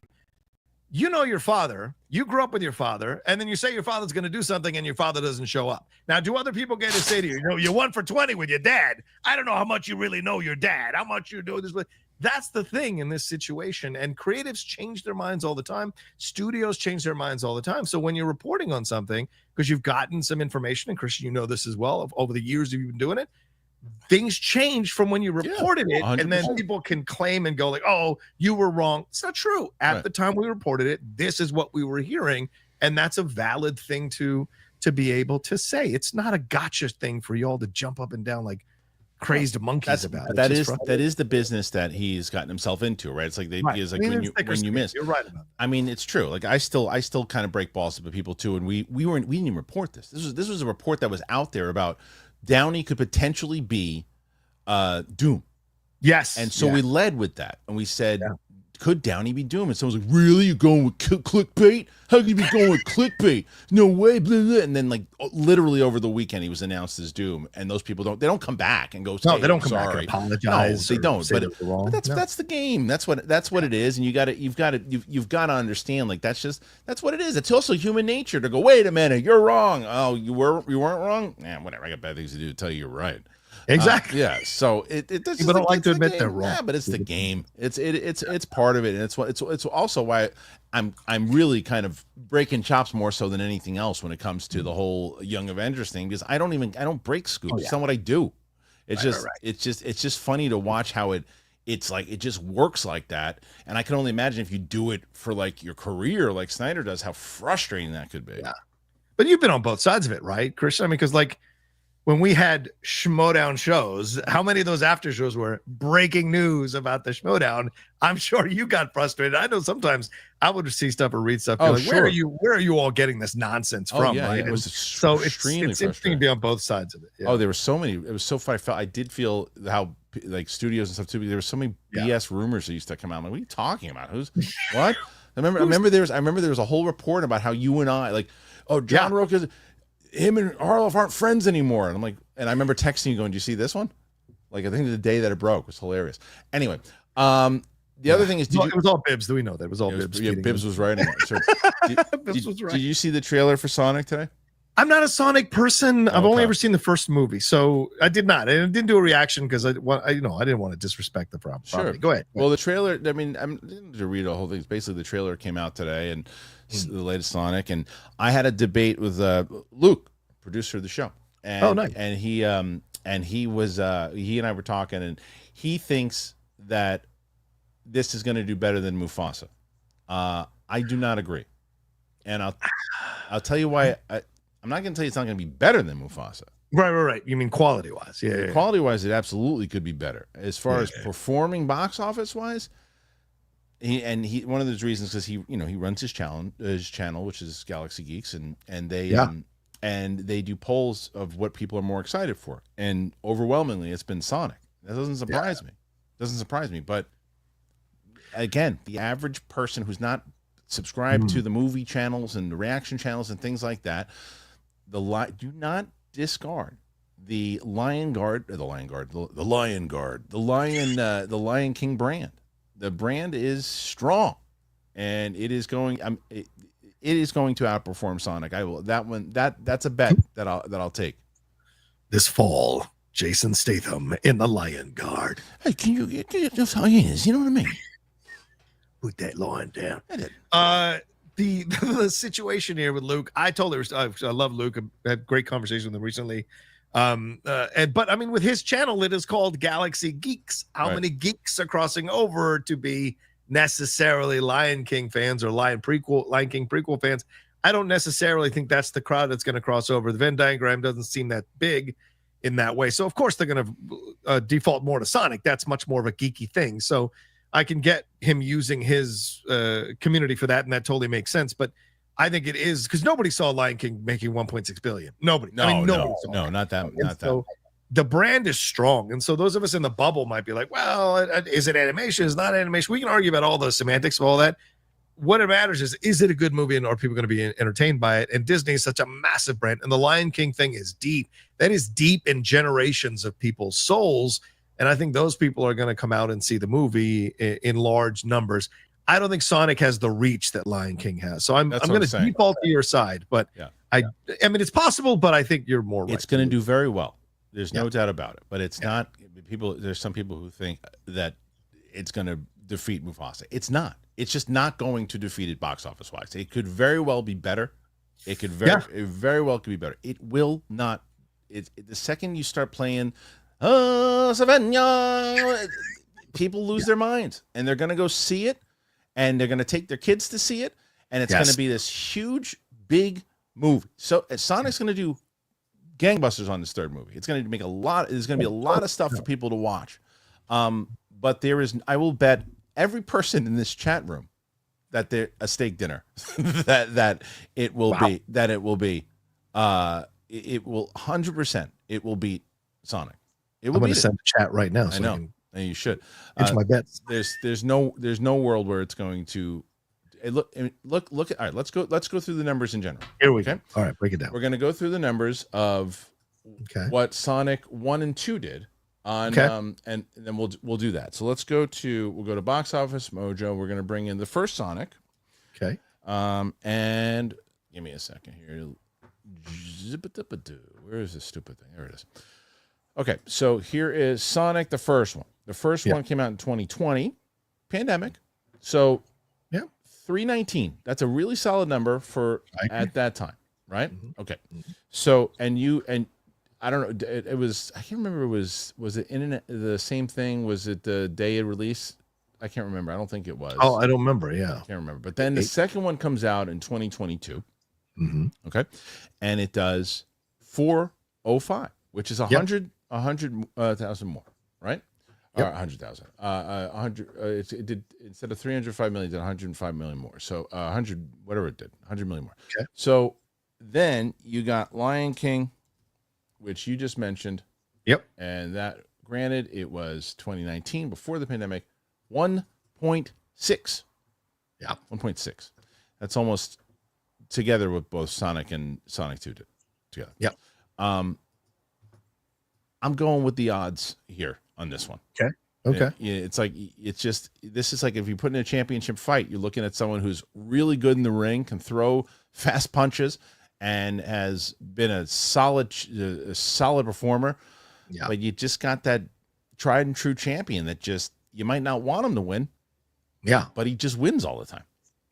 You know your father, you grew up with your father, and then you say your father's going to do something and your father doesn't show up. Now, do other people get to say to you, you're 1 for 20 with your dad? I don't know how much you really know your dad, how much you do this. That's the thing in this situation. And creatives change their minds all the time. Studios change their minds all the time. So when you're reporting on something, because you've gotten some information, and Kristian, you know this as well, over the years you've been doing it, things change from when you reported it, 100%. And then people can claim and go like, oh, you were wrong. It's not true. At the time we reported it, this is what we were hearing, and that's a valid thing to be able to say. It's not a gotcha thing for y'all to jump up and down like crazy monkeys about it. That is the business that he's gotten himself into, right? It's like when you miss. You're right about that. I mean, it's true. Like I still kind of break balls to people too, and we didn't even report this. This was a report that was out there about Downey could potentially be Doom. Yes. And so we led with that. And we said, could Downey be Doom? And someone was like, really? You're going with clickbait? How can you be going with clickbait? No way. Blah, blah. And then like literally over the weekend, he was announced as Doom. And those people don't come back and go, no, they don't come back and apologize. No, they don't. But that's the game. That's what it is. And you've got to understand, like, that's what it is. It's also human nature to go, wait a minute, you're wrong. Oh, you weren't wrong? Whatever. I got bad things to do to tell you you're right. Exactly. Yeah. So it's people don't like to admit they're wrong. Yeah, but it's the game. It's part of it, and it's also why I'm really kind of breaking chops more so than anything else when it comes to the whole Young Avengers thing, because I don't break scoops. It's not what I do. It's just funny to watch how it's like it just works like that, and I can only imagine if you do it for like your career, like Snyder does, how frustrating that could be. Yeah. But you've been on both sides of it, right, Kristian? I mean, because like, when we had Schmodown shows, how many of those after shows were breaking news about the Schmodown? I'm sure you got frustrated. I know sometimes I would see stuff or read stuff. Like, sure. Where are you all getting this nonsense from? Yeah, right? It was so it's interesting to be on both sides of it. Yeah. Oh, there were so many. It was so fun. I did feel how like studios and stuff too. There were so many BS rumors that used to come out. I'm like, what are you talking about? Who's what? I remember there was a whole report about how you and I like, John Rocha. Him and Harloff aren't friends anymore. And I'm like, and I remember texting you going, do you see this one? Like, I think the day that it broke was hilarious. Anyway, the other thing is, it was all Bibbs. Do we know that it was all Bibbs? Yeah, Bibbs was writing it. Sure. Bibbs was right. Did you see the trailer for Sonic today? I'm not a Sonic person. I've only ever seen the first movie, so I did not. I didn't do a reaction because I didn't want to disrespect the problem. Sure. Go ahead. Well, the trailer. I mean, I didn't read the whole thing. Basically, the trailer came out today, and the latest Sonic. And I had a debate with Luke, producer of the show, and nice. And he and I were talking, and he thinks that this is going to do better than Mufasa. I do not agree, and I'll tell you why. I'm not going to tell you it's not going to be better than Mufasa. Right. You mean quality wise? Yeah. Quality wise, it absolutely could be better. As far as performing box office wise, he one of those reasons because he runs his channel, which is Galaxy Geeks, and they do polls of what people are more excited for, and overwhelmingly it's been Sonic. That doesn't surprise me. But again, the average person who's not subscribed to the movie channels and the reaction channels and things like that, do not discard the Lion King brand. The brand is strong, and it is going. It is going to outperform Sonic. I will. That's a bet that I'll take. This fall, Jason Statham in the Lion Guard. Hey, can you get those hyenas? You know what I mean? Put that lion down. The situation here with Luke, I love Luke. I had great conversation with him recently. But I mean, with his channel, it is called Galaxy Geeks. How many geeks are crossing over to be necessarily Lion King fans or Lion King prequel fans? I don't necessarily think that's the crowd that's going to cross over. The Venn diagram doesn't seem that big in that way. So of course they're going to default more to Sonic. That's much more of a geeky thing. So I can get him using his community for that, and that totally makes sense. But I think it is because nobody saw Lion King making 1.6 billion. Nobody. No, not that. The brand is strong, and so those of us in the bubble might be like, "Well, is it animation? Is it not animation?" We can argue about all the semantics of all that. What it matters is it a good movie, and are people going to be entertained by it? And Disney is such a massive brand, and the Lion King thing is deep. That is deep in generations of people's souls, and I think those people are going to come out and see the movie in large numbers. I don't think Sonic has the reach that Lion King has, so I'm going to default to your side. But yeah. I mean, it's possible, but I think you're more right. It's going to do very well. There's no doubt about it. But it's not. There's some people who think that it's going to defeat Mufasa. It's not. It's just not going to defeat it box office wise. It could very well be better. It very well could be better. It will not. The second you start playing, Savannah, people lose their minds, and they're going to go see it, and they're going to take their kids to see it, and it's going to be this huge, big movie. So Sonic's going to do gangbusters on this third movie. It's going to make a lot. There's going to be a lot of stuff for people to watch. But I will bet every person in this chat room that they're a steak dinner that it will be 100% it will beat Sonic. I'm going to send the chat right now. I know. And you should. It's my bets. There's no world where it's going to look at. All right, let's go through the numbers in general. Here we go. All right, break it down. We're going to go through the numbers of what Sonic 1 and 2 did on and then we'll do that. So we'll go to Box Office Mojo. We're going to bring in the first Sonic. Okay. And give me a second here. Where is this stupid thing? There it is. Okay, so here is Sonic, the first one. The first one came out in 2020, pandemic. So 319. That's a really solid number for at that time, right? Mm-hmm. Okay. So and I don't know. It was. I can't remember. Was it internet the same thing? Was it the day of release? I can't remember. I don't think it was. Oh, I don't remember. Yeah, I can't remember. But then the second one comes out in 2022. Mm-hmm. Okay, and it does 405, which is 100,000 more, right? Yep. 100,000. 100. It did, instead of 305 million, it did 105 million more. So 100, whatever it did, 100 million more. Okay. So then you got Lion King, which you just mentioned. Yep. And that, granted, it was 2019 before the pandemic. 1.6. Yeah. 1.6. That's almost together with both Sonic and Sonic 2 did together. Yep. I'm going with the odds here on this one. Okay. It's like, this is like if you put in a championship fight, you're looking at someone who's really good in the ring, can throw fast punches, and has been a solid performer. Yeah. But you just got that tried and true champion that just, you might not want him to win. Yeah. But he just wins all the time.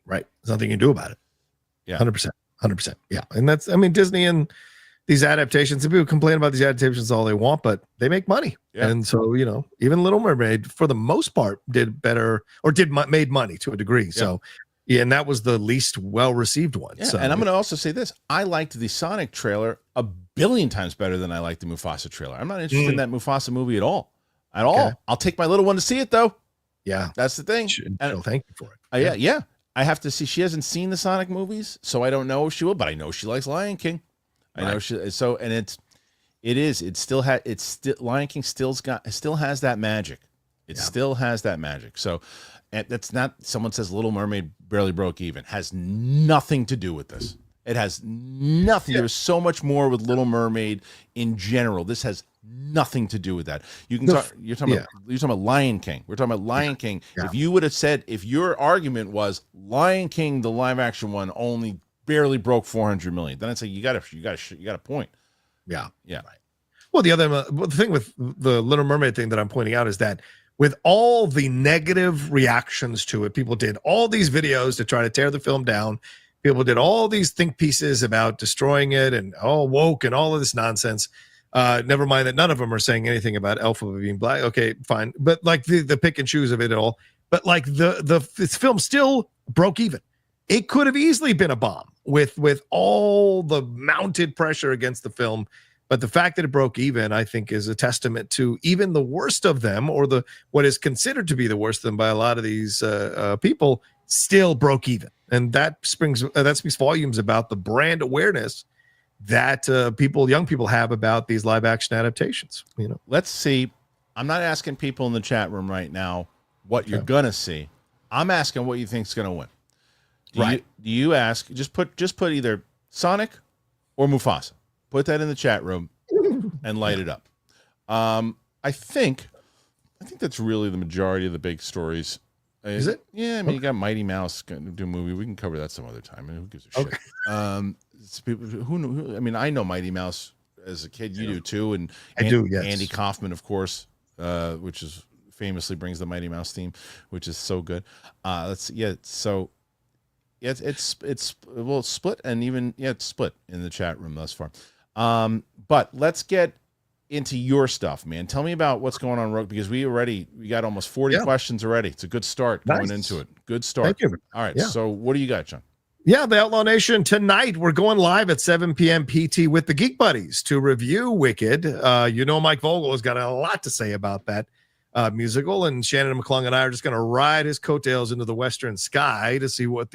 Right. There's nothing you can do about it. Yeah. 100%. 100%. Yeah. And that's, I mean, Disney and these adaptations, people complain about these adaptations all they want, but they make money. Yeah. And so, even Little Mermaid, for the most part, did better or made money to a degree. Yeah. So, and that was the least well-received one. Yeah. So, and I'm going to also say this. I liked the Sonic trailer a billion times better than I liked the Mufasa trailer. I'm not interested in that Mufasa movie at all. Okay. I'll take my little one to see it, though. Yeah. That's the thing. And thank you for it. Yeah. I have to see. She hasn't seen the Sonic movies, so I don't know if she will, but I know she likes Lion King. I know she. So, and Lion King still has that magic. It still has that magic. So, And that's not, someone says Little Mermaid barely broke even. Has nothing to do with this. It has nothing. There's so much more with Little Mermaid in general. This has nothing to do with that. You can talk, you're talking about Lion King. We're talking about Lion King. Yeah. If you would have said, if your argument was Lion King, the live action one, only barely broke 400 million, then I'd say you got a point. Yeah. Yeah. Right. Well, the thing with the Little Mermaid thing that I'm pointing out is that with all the negative reactions to it, people did all these videos to try to tear the film down. People did all these think pieces about destroying it and all woke and all of this nonsense. Never mind that none of them are saying anything about Elphaba being black. Okay, fine. But like the pick and choose of it all. But like this film still broke even. It could have easily been a bomb with all the mounted pressure against the film. But the fact that it broke even, I think, is a testament to even the worst of them, or what is considered to be the worst of them by a lot of these people, still broke even, and that speaks volumes about the brand awareness that young people have about these live action adaptations. Let's see. I'm not asking people in the chat room right now what you're gonna see. I'm asking what you think's gonna win. Do you ask? Just put either Sonic or Mufasa. Put that in the chat room and light it up. I think that's really the majority of the big stories. Is it? Yeah, I mean, you got Mighty Mouse going to do a movie. We can cover that some other time. I mean, who gives a shit? It's people who know. I mean, I know Mighty Mouse as a kid. You do too, and I do. Yes. Andy Kaufman, of course, which is famously brings the Mighty Mouse theme, which is so good. Let's see. Yeah. So. Yeah, it's split, and even it's split in the chat room thus far. But let's get into your stuff, man. Tell me about what's going on, Rogue, because we got almost 40 questions already. It's a good start going into it. Good start. Thank you. All right. So what do you got, John? Yeah, the Outlaw Nation tonight. We're going live at 7 p.m. PT with the Geek Buddies to review Wicked. Mike Vogel has got a lot to say about that musical, and Shannon McClung and I are just going to ride his coattails into the western sky to see what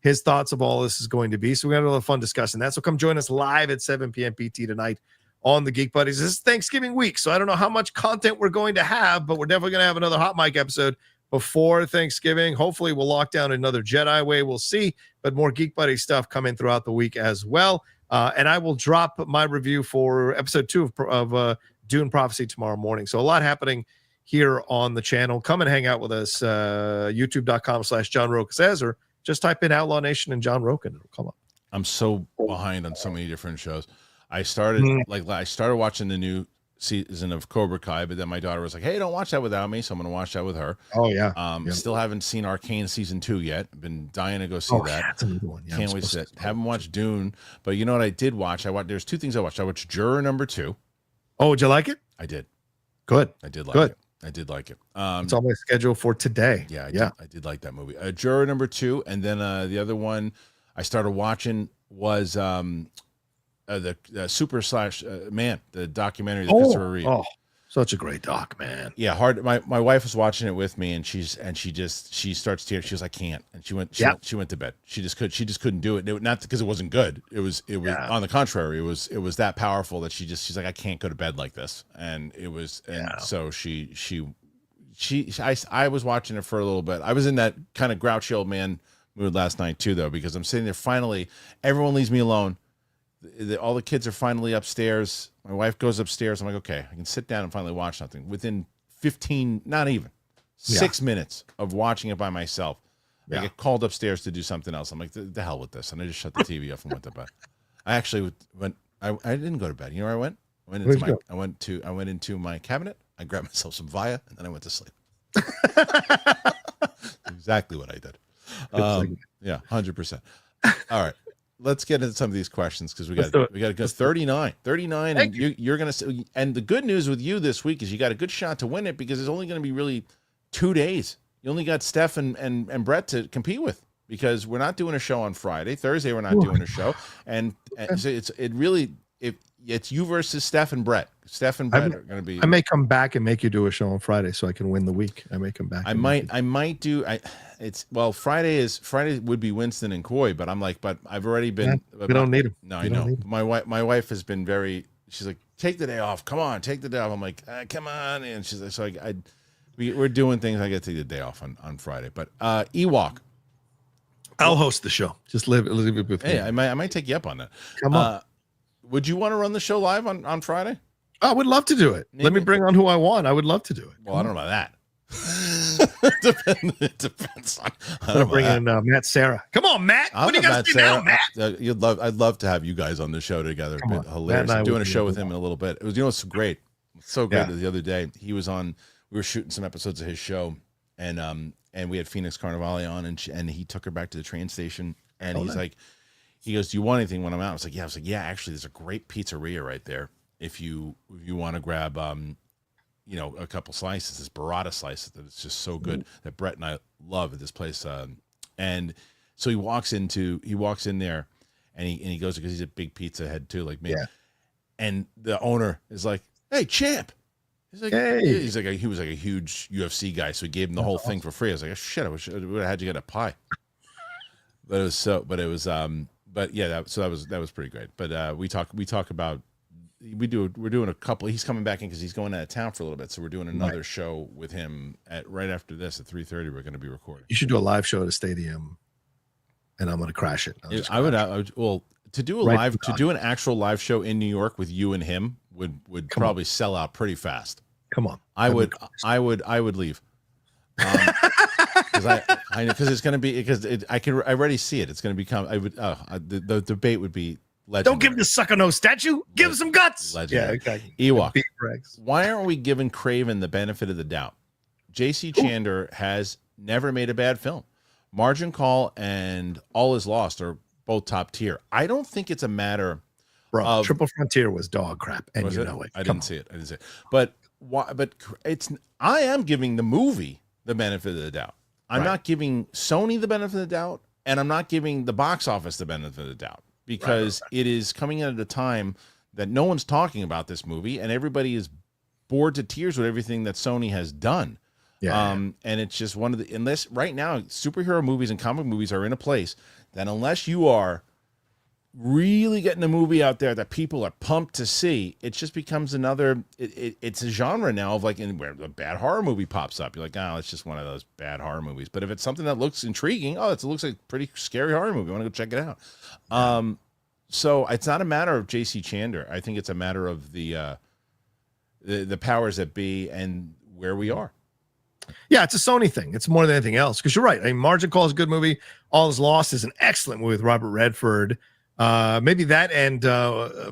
his thoughts of all this is going to be. So we had a lot of fun discussing that. So come join us live at 7 p.m. PT tonight on the Geek Buddies. This is Thanksgiving week, so I don't know how much content we're going to have, but we're definitely going to have another Hot Mic episode before Thanksgiving. Hopefully we'll lock down another Jedi Way. We'll see, but more Geek Buddy stuff coming throughout the week as well. And I will drop my review for episode 2 of Dune Prophecy tomorrow morning. So a lot happening here on the channel. Come and hang out with us, youtube.com/John Rocha Says, or just type in Outlaw Nation and John Rocha and it'll come up. I'm so behind on so many different shows. I started watching the new season of Cobra Kai, but then my daughter was like, "Hey, don't watch that without me," so I'm going to watch that with her. Oh yeah. Still haven't seen Arcane season 2 yet. I've been dying to go see that. That's another one. Yeah, can't wait to see it. Haven't watched Dune, but you know what I did watch? There's 2 things I watched. I watched Juror number 2. Oh, did you like it? I did. Good. I did like it. I did like it. It's on my schedule for today. Yeah, I did like that movie. Juror number 2, and then the other one I started watching was the Super Slash Man, the documentary that Christopher Reeve. Oh, such a great doc, man. Yeah, hard. My wife was watching it with me, and she starts tearing. She was, "I can't," and she went to bed. She just couldn't do it. Not because it wasn't good. It was on the contrary. It was that powerful that she's like, "I can't go to bed like this." And it was, so I was watching it for a little bit. I was in that kind of grouchy old man mood last night too, though, because I'm sitting there. Finally, everyone leaves me alone. All the kids are finally upstairs. My wife goes upstairs. I'm like, okay, I can sit down and finally watch something. Within 15, not even 6 minutes of watching it by myself, I get called upstairs to do something else. I'm like, the hell with this, and I just shut the TV off and went to bed. I actually went. I didn't go to bed. You know where I went? I went into my cabinet. I grabbed myself some Via, and then I went to sleep. Exactly what I did. 100%. All right. Let's get into some of these questions, because we got to go 39, and you're going to. And the good news with you this week is you got a good shot to win it, because it's only going to be really 2 days. You only got Steph and Brett to compete with, because we're not doing a show on Friday. Thursday we're not doing a show, and so it's you versus Steph and Brett. Steph and Brett are going to be. I may come back and make you do a show on Friday so I can win the week. I may come back. I might do. Friday would be Winston and Coy, but I'm like, but I've already been. We don't need them. No, I know. My wife has been very. She's like, take the day off. Come on, take the day off. I'm like, come on, and she's like, so we're doing things. I get to take the day off on Friday, but Ewok. I'll host the show. Just leave it with me. Hey, I might take you up on that. Come on. Would you want to run the show live on Friday? I would love to do it. Maybe. Let me bring on who I want. I would love to do it. Well, I don't know about that. It depends on. I'm gonna bring in Matt Sarah. Come on, Matt. What do you got to do now, Matt? I'd love to have you guys on the show together. Hilarious. I'm doing a show with him in a little bit. It was, it's great. It's so great. The other day he was on. We were shooting some episodes of his show, and we had Phoenix Carnivale on, and he took her back to the train station, and he's like, he goes, "Do you want anything when I'm out?" I was like, "Yeah." Actually, there's a great pizzeria right there. If you want to grab a couple slices, this burrata slices that it's just so good that Brett and I love at this place. And so he walks in there, and he goes, because he's a big pizza head too, like me. Yeah. And the owner is like, "Hey, champ." He's like, "Hey." He was like a huge UFC guy, so he gave him the whole thing for free. I was like, "Oh, shit, I would have had you get a pie." But that was pretty great. But we talk about. We're doing a couple. He's coming back in because he's going out of town for a little bit. So we're doing another show with him right after this at 3:30. We're going to be recording. You should do a live show at a stadium, and I'm going to crash it. To do an actual live show in New York with you and him would probably sell out pretty fast. Come on, I would leave. Because it's going to be I already see it. It's going to become the debate would be. Legendary. Don't give the sucker no statue. Give him some guts. Legendary. Yeah, exactly. Ewok. Why aren't we giving Kraven the benefit of the doubt? J.C. Chandor has never made a bad film. Margin Call and All Is Lost are both top tier. I don't think it's a matter of Triple Frontier was dog crap, and you know it. I didn't see it. But why? But I am giving the movie the benefit of the doubt. I'm not giving Sony the benefit of the doubt, and I'm not giving the box office the benefit of the doubt. Because it is coming in at a time that no one's talking about this movie, and everybody is bored to tears with everything that Sony has done. And it's just one of the, unless right now superhero movies and comic movies are in a place that unless you are really getting a movie out there that people are pumped to see, it just becomes another, it's a genre now of like where a bad horror movie pops up. You're like, oh, it's just one of those bad horror movies. But if it's something that looks intriguing, it looks like a pretty scary horror movie, I want to go check it out. So it's not a matter of J.C. Chandor. I think it's a matter of the powers that be and where we are. Yeah, it's a Sony thing. It's more than anything else. Because you're right. I mean, Margin Call is a good movie. All Is Lost is an excellent movie with Robert Redford. Maybe that and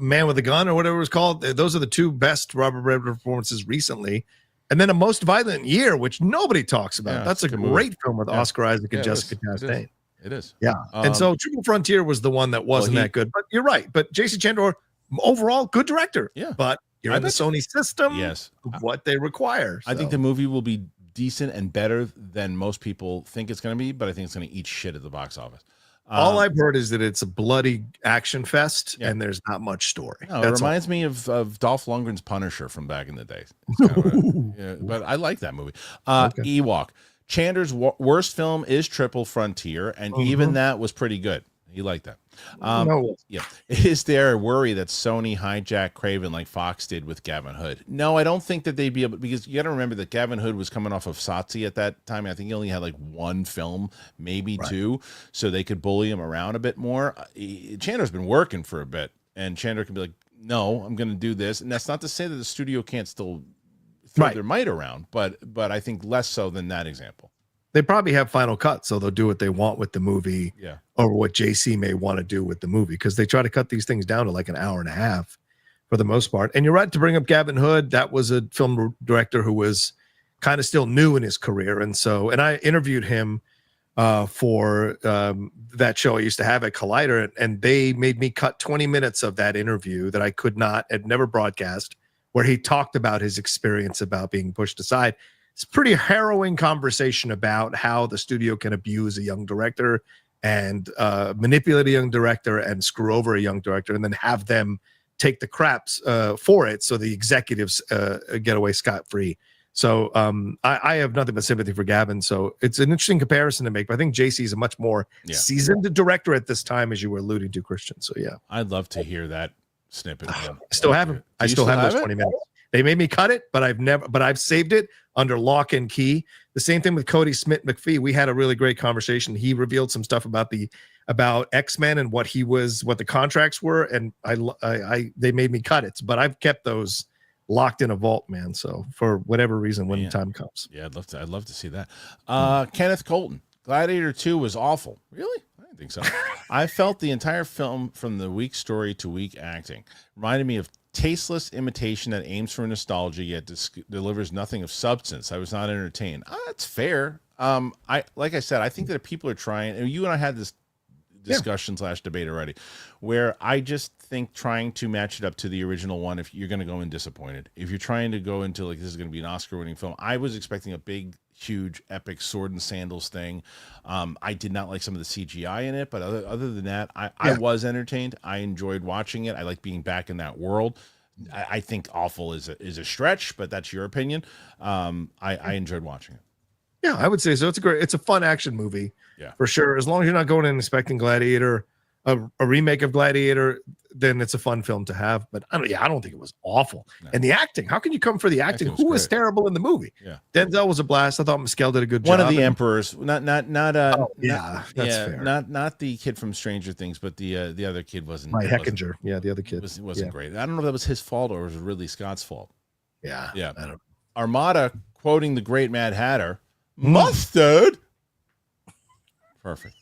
Man with a Gun or whatever it was called. Those are the two best Robert Redford performances recently. And then A Most Violent Year, which nobody talks about. Yeah, that's a great film with Oscar Isaac and Jessica Chastain. It is. Yeah. And so Triple Frontier was the one that wasn't that good. But you're right. But J.C. Chandor, overall, good director. Yeah. But you're in the Sony system. Yes. What they require. I think the movie will be decent and better than most people think it's going to be, but I think it's going to eat shit at the box office. All I've heard is that it's a bloody action fest and there's not much story. No, it reminds me of Dolph Lundgren's Punisher from back in the day. But I like that movie. Ewok. Chandor's worst film is Triple Frontier, and even that was pretty good. He liked that. Yeah. Is there a worry that Sony hijacked Kraven like Fox did with Gavin Hood? No, I don't think that they'd be able, because you got to remember that Gavin Hood was coming off of Satsi at that time. I think he only had like one film, maybe two, so they could bully him around a bit more. Chandor's been working for a bit, and Chandor can be like, no, I'm going to do this. And that's not to say that the studio can't still throw their might around, but I think less so than that example. They probably have final cut, so they'll do what they want with the movie, or what JC may want to do with the movie, because they try to cut these things down to like an hour and a half for the most part. And you're right to bring up Gavin Hood. That was a film director who was kind of still new in his career, and I interviewed him for that show I used to have at Collider, and they made me cut 20 minutes of that interview that I had never broadcast, where he talked about his experience about being pushed aside. It's a pretty harrowing conversation about how the studio can abuse a young director and manipulate a young director and screw over a young director, and then have them take the craps for it, so the executives get away scot-free. So I have nothing but sympathy for Gavin. So it's an interesting comparison to make. But I think JC is a much more seasoned director at this time, as you were alluding to, Kristian. So yeah, I'd love to hear that snippet. I still have them. I still have those 20 minutes. They made me cut it, but I've saved it under lock and key. The same thing with Cody Smith McPhee. We had a really great conversation. He revealed some stuff about X-Men and what the contracts were, and they made me cut it, but I've kept those locked in a vault, man. So for whatever reason, when the time comes. Yeah, I'd love to see that. Kenneth Colton, Gladiator 2 was awful. Really? I didn't think so. I felt the entire film, from the weak story to weak acting, reminded me of tasteless imitation that aims for nostalgia yet delivers nothing of substance. I was not entertained. That's fair. Like I said, I think that if people are trying, and you and I had this discussion / debate already, where I just think trying to match it up to the original one, if you're going to go in disappointed, if you're trying to go into like this is going to be an Oscar-winning film, I was expecting a big, huge, epic sword and sandals thing. I did not like some of the CGI in it, but other than that, I was entertained. I enjoyed watching it. I like being back in that world. I think awful is a stretch, but that's your opinion. I enjoyed watching it. Yeah, I would say so. It's a fun action movie. Yeah, for sure. As long as you're not going in expecting Gladiator, a remake of Gladiator, then it's a fun film to have. But I don't think it was awful. No. And the acting, how can you come for the acting? Who was terrible in the movie? Yeah, Denzel was a blast. I thought Mescal did a good job. One of the emperors, not that's fair. Not the kid from Stranger Things, but the other kid wasn't. Right, Heckinger. The other kid wasn't great. I don't know if that was his fault or it was Ridley Scott's fault. Yeah. I don't know. Armada quoting the great Mad Hatter. Mustard. Perfect.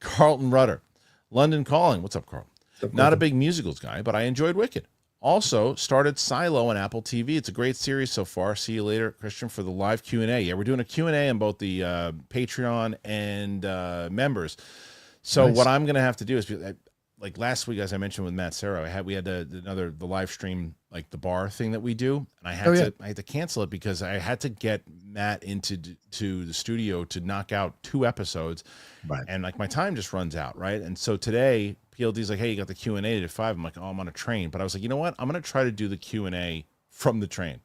Carlton Rudder. London Calling. What's up, Carlton? Not a big musicals guy, but I enjoyed Wicked. Also started Silo on Apple TV. It's a great series so far. See you later, Kristian, for the live Q&A. Yeah, we're doing a Q&A on both the Patreon and members. So nice. What I'm going to have to do is, like last week, as I mentioned with Matt Serra, we had the live stream, like the bar thing that we do, and I had to cancel it because I had to get Matt into the studio to knock out 2 episodes, right? And like my time just runs out, right? And so today PLD's like, hey, you got the Q&A at 5. I'm like, oh, I'm on a train, but I was like, you know what? I'm gonna try to do the Q&A from the train.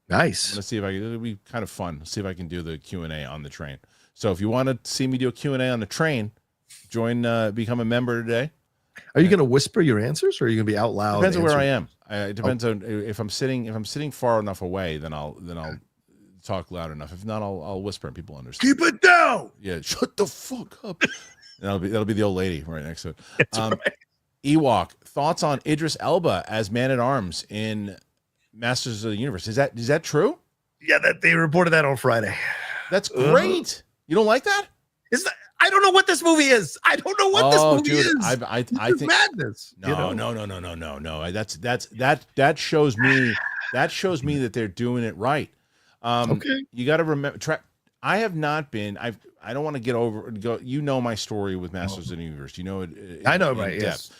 Nice. Let's see if it'll be kind of fun. See if I can do the Q&A on the train. So if you want to see me do a Q&A on the train, become a member today. Are you going to whisper your answers, or are you going to be out loud? Depends on where I am. It depends on if I'm sitting far enough away, then I'll talk loud enough. If not, I'll whisper and people understand. Keep it down. Yeah, shut the fuck up. That'll be the old lady right next to it. Right. Ewok, thoughts on Idris Elba as Man-at-Arms in Masters of the Universe? Is that true? Yeah, that they reported that on Friday. That's great. You don't like that? I don't know what this movie is. I don't know what this movie is. I think madness. No. That shows me that they're doing it right. Okay. You got to remember. I have not been. I don't want to go. You know my story with Masters of the Universe. You know it. I know, right? Yes.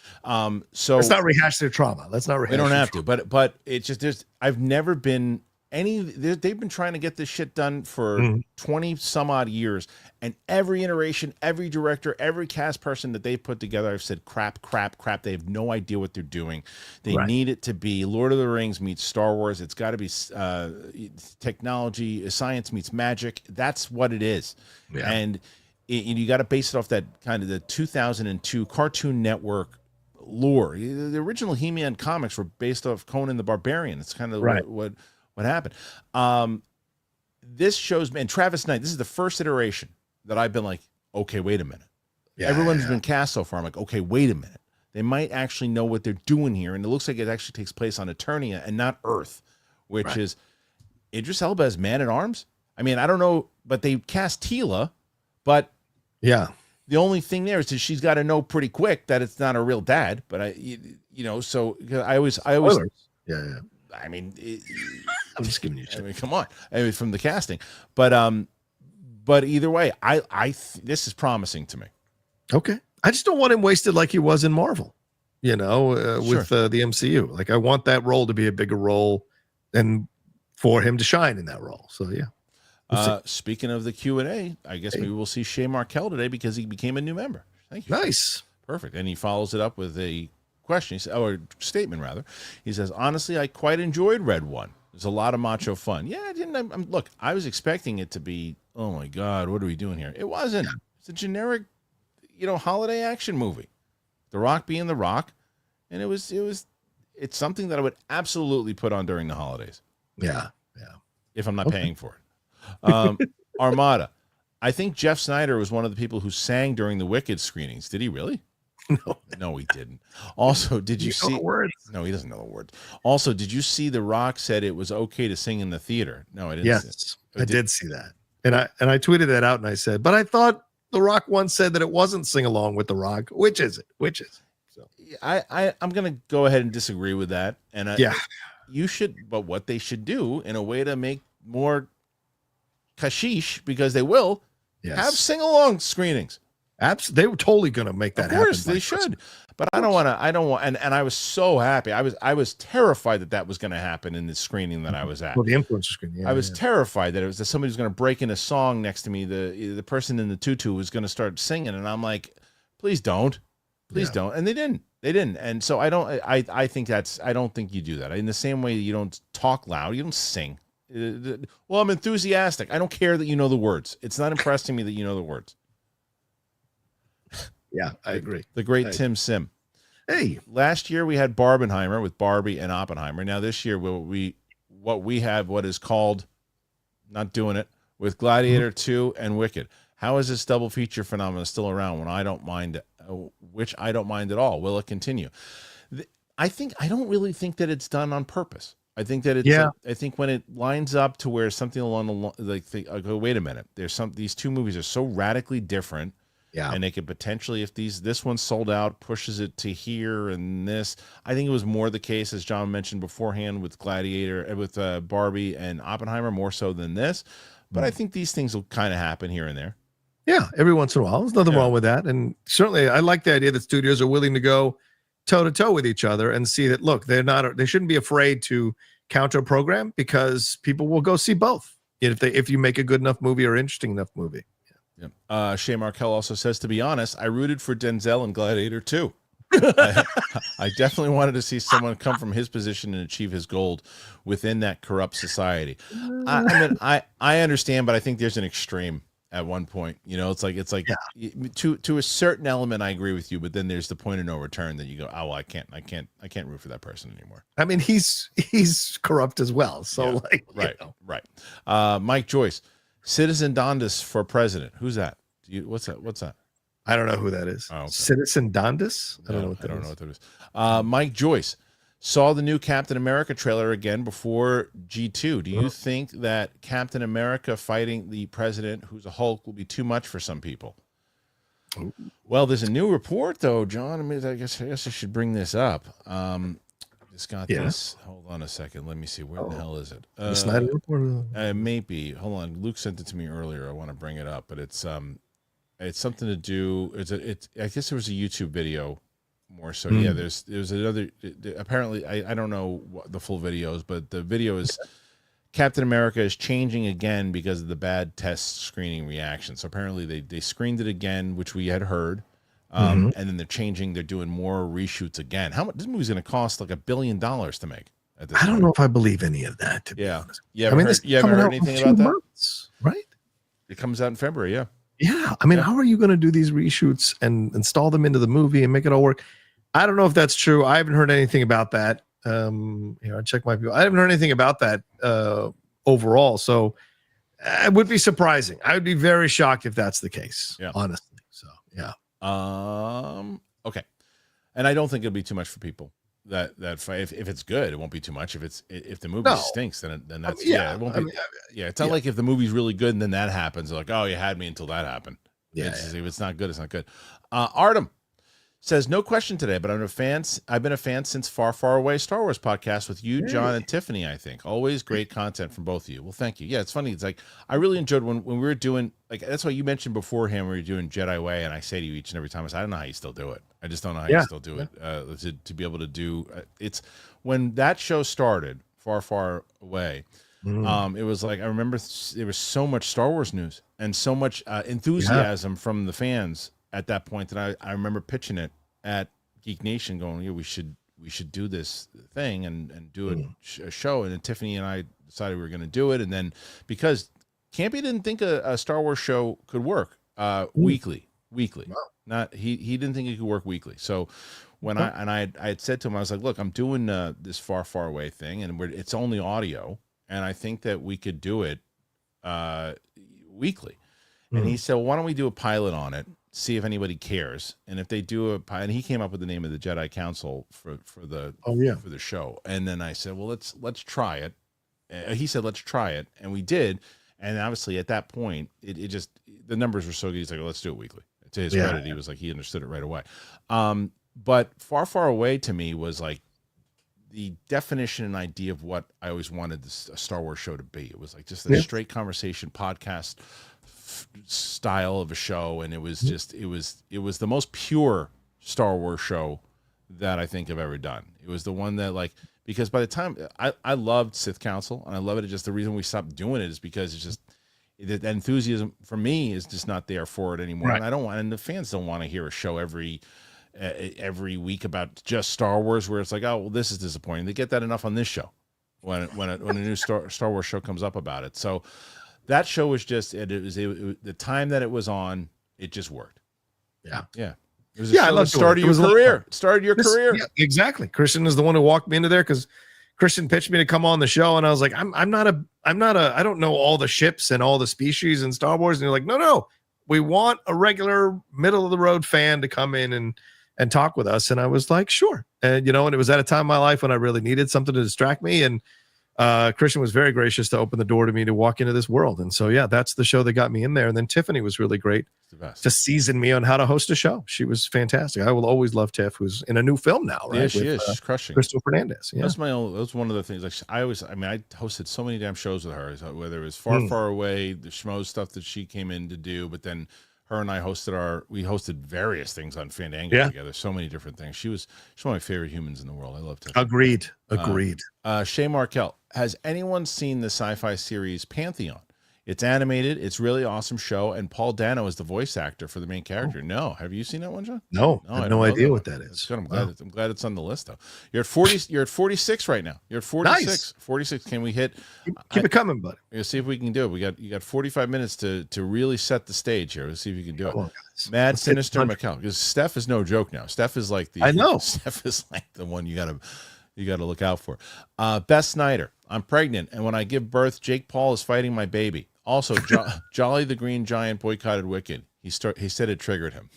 So let's not rehash their trauma. Let's not rehash. We don't have to. But it's just I've never been. They've been trying to get this shit done for 20 some odd years, and every iteration, every director, every cast person that they've put together, I've said crap. They have no idea what they're doing. They need it to be Lord of the Rings meets Star Wars. It's got to be technology, science meets magic. That's what it is. Yeah. And you got to base it off that kind of the 2002 Cartoon Network lore. The original He-Man comics were based off Conan the Barbarian. It's kind of what happened. This shows me, and Travis Knight, this is the first iteration that I've been like, okay, wait a minute. Yeah, everyone's been cast so far. I'm like, okay, wait a minute. They might actually know what they're doing here. And it looks like it actually takes place on Eternia and not Earth, which is Idris Elba as Man-at-Arms. I mean, I don't know, but they cast Tila, but the only thing there is that she's got to know pretty quick that it's not her real dad. But so I always, I mean, I'm just giving you shit. I mean, come on. I mean, from the casting, but either way, this is promising to me. Okay, I just don't want him wasted like he was in Marvel, with the MCU. Like, I want that role to be a bigger role, and for him to shine in that role. So yeah. Speaking of the Q&A, I guess maybe we'll see Shay Markel today because he became a new member. Thank you. Nice, perfect, and he follows it up with a question, or statement rather. He says, honestly, I quite enjoyed Red One. There's a lot of macho fun. Yeah, I didn't. Look, I was expecting it to be, oh my God, what are we doing here? It wasn't. It's a generic, holiday action movie. The Rock being The Rock, and it's something that I would absolutely put on during the holidays. Yeah. if I'm not paying for it. Armada. I think Jeff Snyder was one of the people who sang during the Wicked screenings. Did he really? No, he didn't. Also, did you see the words? No, he doesn't know the words. Also, did you see The Rock said it was okay to sing in the theater? No, I didn't. Yes, I did see that, and I tweeted that out, and I said, but I thought The Rock once said that it wasn't sing along with The Rock. Which is it? Which is it? So I'm gonna go ahead and disagree with that. And yeah, you should. But what they should do in a way to make more kashish, because they will have sing along screenings. Absolutely, they were totally going to make that happen. Of course, they should. But I don't want to. I don't want. And I was so happy. I was terrified that was going to happen in the screening that I was at. Well, the influencer screening. Yeah, I was terrified that it was that somebody was going to break in a song next to me. The person in the tutu was going to start singing, and I'm like, please don't. Please don't. And they didn't. They didn't. And so I don't. I think that's. I don't think you do that. In the same way you don't talk loud, you don't sing. Well, I'm enthusiastic. I don't care that you know the words. It's not impressing me that you know the words. Yeah, I agree. The great Tim Sim. Hey, last year we had Barbenheimer with Barbie and Oppenheimer. Now this year we have what is called, not doing it, with Gladiator 2 and Wicked. How is this double feature phenomenon still around when I don't mind, which I don't mind at all? Will it continue? I don't really think that it's done on purpose. I think that it's, I think when it lines up to where something along the I go, wait a minute, these two movies are so radically different. Yeah. And they could potentially, if this one's sold out, pushes it to here and this. I think it was more the case, as John mentioned beforehand, with Gladiator, with Barbie and Oppenheimer, more so than this. But I think these things will kind of happen here and there. Yeah, every once in a while. There's nothing wrong with that. And certainly I like the idea that studios are willing to go toe to toe with each other and see that, look, they shouldn't be afraid to counter program, because people will go see both if you make a good enough movie or interesting enough movie. Yeah. Shay Markel also says, to be honest, I rooted for Denzel in Gladiator too. I definitely wanted to see someone come from his position and achieve his goal within that corrupt society. I mean, I understand, but I think there's an extreme at one point. You know, it's like to a certain element, I agree with you, but then there's the point of no return that you go, oh, well, I can't root for that person anymore. I mean, he's corrupt as well. So right. Mike Joyce. Citizen Dondas for president. Who's that? What's that? I don't know who that is. Oh, okay. Citizen Dondas? I don't know what that is. Mike Joyce saw the new Captain America trailer again before G2. Do you think that Captain America fighting the president, who's a Hulk, will be too much for some people? Well, there's a new report, though, John. I mean, I guess I should bring this up. Just got this. Hold on a second. Let me see. Where the hell is it? The Snyder report? It may be. Hold on. Luke sent it to me earlier. I want to bring it up, but it's something to do. I guess there was a YouTube video more so. Yeah, there's another. Apparently, I don't know what the full video is, but the video is Captain America is changing again because of the bad test screening reaction. So apparently they screened it again, which we had heard. And then they're doing more reshoots again. How much? This movie's going to cost like $1 billion to make. At this I don't point. know if I believe any of that. To be honest. You haven't heard anything about that? Months, right? It comes out in February. Yeah. Yeah. I mean, how are you going to do these reshoots and install them into the movie and make it all work? I don't know if that's true. I haven't heard anything about that. I check my people. I haven't heard anything about that overall. So it would be surprising. I would be very shocked if that's the case. Yeah. Honestly. So yeah. Okay. And I don't think it'll be too much for people that fight. If it's good, it won't be too much. If the movie stinks, then that's it won't be. It's not like if the movie's really good and then that happens, like, oh, you had me until that happened. If it's not good, it's not good. Artem says, no question today, but I've been a fan since Far, Far Away Star Wars podcast with you, John, and Tiffany, I think. Always great content from both of you. Well, thank you. Yeah, it's funny. It's like, I really enjoyed when we were doing, like, that's what you mentioned beforehand, we were doing Jedi Way, and I say to you each and every time, I don't know how you still do it. I just don't know how you still do it. To be able to do, it's, when that show started, Far, Far Away, it was like, I remember there was so much Star Wars news and so much enthusiasm from the fans at that point that I remember pitching it at Geek Nation going, yeah, we should do this thing and do a show. And then Tiffany and I decided we were going to do it. And then because Campy didn't think a Star Wars show could work weekly. Wow. Not he didn't think it could work weekly. So when I had said to him, I was like, look, I'm doing this Far, Far Away thing, and it's only audio. and I think that we could do it weekly. And he said, well, why don't we do a pilot on it, see if anybody cares, and if they do a pilot. And he came up with the name of the Jedi Council for the show. And then I said, well, let's try it. He said, let's try it, and we did. And obviously, at that point, it just the numbers were so good. He's like, well, let's do it weekly. To his credit, he was like, he understood it right away. But far away to me was like the definition and idea of what I always wanted a Star Wars show to be. It was like just a straight conversation podcast style of a show, and it was just it was the most pure Star Wars show that I think I've ever done. It was the one that, like, because by the time I loved Sith Council, and I love it. Just the reason we stopped doing it is because it's just the enthusiasm for me is just not there for it anymore. Right. And I don't want, and the fans don't want to hear a show every week about just Star Wars, where it's like, oh, well, this is disappointing. They get that enough on this show when a new Star Wars show comes up about it. So that show was just the time that it was on, it just worked. Yeah. It was I loved started your career. Started your career. Yeah, exactly. Kristian is the one who walked me into there, because Kristian pitched me to come on the show, and I was like, I don't know all the ships and all the species in Star Wars. And you're like, no, we want a regular middle of the road fan to come in and talk with us. And I was like, sure. And and it was at a time in my life when I really needed something to distract me. And Kristian was very gracious to open the door to me to walk into this world. And so, that's the show that got me in there. And then Tiffany was really great to season me on how to host a show. She was fantastic. I will always love Tiff, who's in a new film now, right? Yeah, she is. She's crushing. Crystal Fernandez. Yeah. That's one of the things. Like, I hosted so many damn shows with her, whether it was Far Away, the schmo stuff that she came in to do, but then her and I hosted various things on Fandango together. So many different things. She's one of my favorite humans in the world. I love Tiff. Agreed. Shay Markel, has anyone seen the sci-fi series Pantheon? It's animated. It's really awesome show, and Paul Dano is the voice actor for the main character. No, have you seen that one, John? No, I have no idea what that is. Good. I'm glad it's on the list, though. You're at 40. You're at 46 right now. You're at 46. Nice. 46. Can we hit? Keep it coming, buddy. Let's see if we can do it. You got 45 minutes to really set the stage here. Let's see if you can do it. Mad Sinister Mikkel, because Steph is no joke now. Steph is like I know. Steph is like the one you gotta look out for. Beth Snyder, I'm pregnant, and when I give birth, Jake Paul is fighting my baby. Also, Jolly the Green Giant boycotted Wicked. He said it triggered him.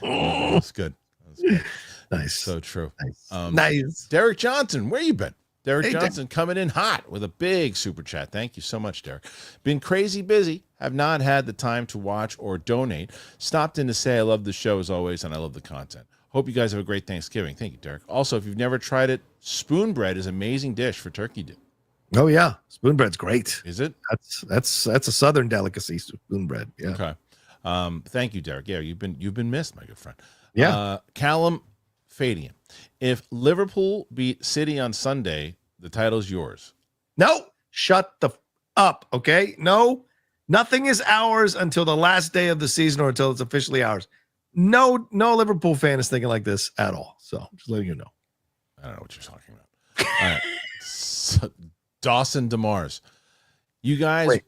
That's good. Nice. So true. Nice. Derek Johnson, where you been? Derek Johnson coming in hot with a big super chat. Thank you so much, Derek. Been crazy busy. Have not had the time to watch or donate. Stopped in to say I love the show as always, and I love the content. Hope you guys have a great Thanksgiving. Thank you, Derek. Also, if you've never tried it, spoon bread is an amazing dish for turkey dip. Oh yeah, spoon bread's great. Is it? That's a southern delicacy, spoon bread. Yeah. Okay. Thank you, Derek. Yeah, you've been missed, my good friend. Yeah. Callum Fadian. If Liverpool beat City on Sunday, the title's yours. No, shut the up. Okay. No, nothing is ours until the last day of the season or until it's officially ours. No Liverpool fan is thinking like this at all. So just letting you know. I don't know what you're talking about. All right. So, Dawson DeMars, you guys. Wait,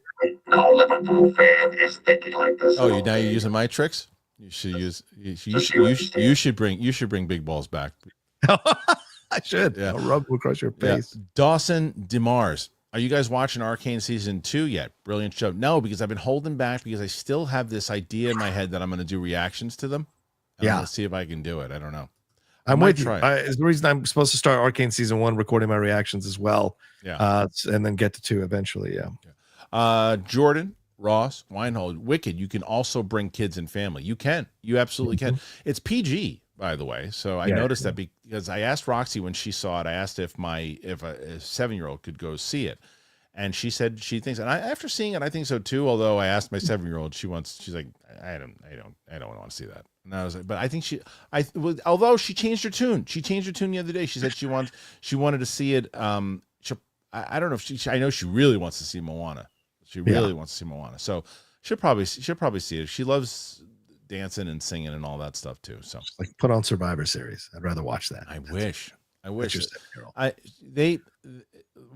no Liverpool fan is thinking like this. Oh, you're using my tricks. You should use. You should bring big balls back. I should. Yeah. I'll rub will crush your face. Yeah. Dawson DeMars, are you guys watching Arcane season 2 yet? Brilliant show. No, because I've been holding back because I still have this idea in my head that I'm going to do reactions to them. I'm going to see if I can do it. I don't know. I'm with you. It's the reason I'm supposed to start Arcane season 1, recording my reactions as well. Yeah. And then get to 2 eventually. Yeah. Jordan, Ross, Weinhold, Wicked. You can also bring kids and family. You can. You absolutely can. It's PG, by the way. So I noticed that because I asked Roxy when she saw it. I asked if a 7-year-old could go see it, and she said she thinks. And after seeing it, I think so too. Although I asked my 7-year-old, she's like, I don't want to see that. And I was like, but I think although she changed her tune. She changed her tune the other day. She said she wanted to see it. I don't know if I know she really wants to see Moana. She really wants to see Moana. So she'll probably see it. She loves dancing and singing and all that stuff too. So like put on Survivor Series. I'd rather watch that. I wish.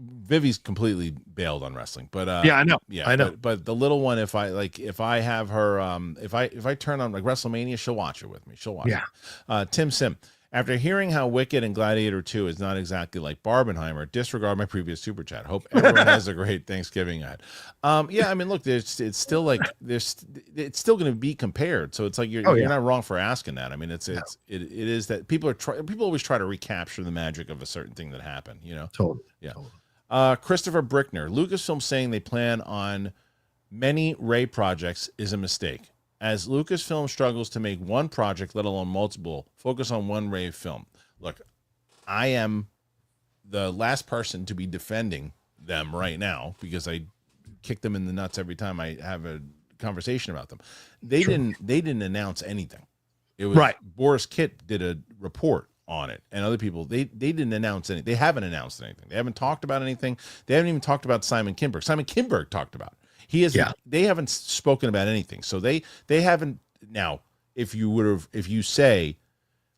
Vivi's completely bailed on wrestling, but I know. Yeah, I know. But the little one, if I have her, if I turn on like WrestleMania, she'll watch it with me. She'll watch it. Tim Sim, After hearing how Wicked and Gladiator 2 is not exactly like Barbenheimer, disregard my previous super chat. Hope everyone has a great Thanksgiving ahead. Yeah, I mean, look, it's still like it's still going to be compared. So it's like you're not wrong for asking that. I mean, it is that people always try to recapture the magic of a certain thing that happened. You know, Totally. Yeah. Totally. Christopher Brickner, Lucasfilm saying they plan on many Rey projects is a mistake. As Lucasfilm struggles to make one project, let alone multiple, focus on one Rey film. Look, I am the last person to be defending them right now because I kick them in the nuts every time I have a conversation about them. They didn't announce anything. It was Boris Kitt did a report on it, and other people they didn't announce anything. They haven't announced anything. They haven't talked about anything. They haven't even talked about Simon Kinberg. Simon Kinberg talked about it. They haven't spoken about anything. So they haven't. Now, if you say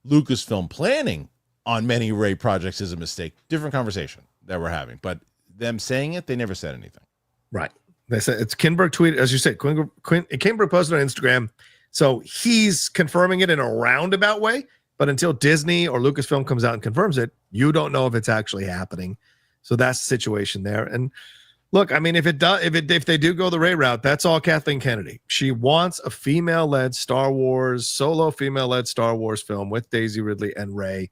Lucasfilm planning on many Rey projects is a mistake, different conversation that we're having. But them saying it, they never said anything. Right. They said it's Kinberg tweeted, as you said, Kinberg posted on Instagram. So he's confirming it in a roundabout way. But until Disney or Lucasfilm comes out and confirms it, you don't know if it's actually happening. So that's the situation there. And look, I mean, if they do go the Rey route, that's all Kathleen Kennedy. She wants a female-led solo female-led Star Wars film with Daisy Ridley and Rey.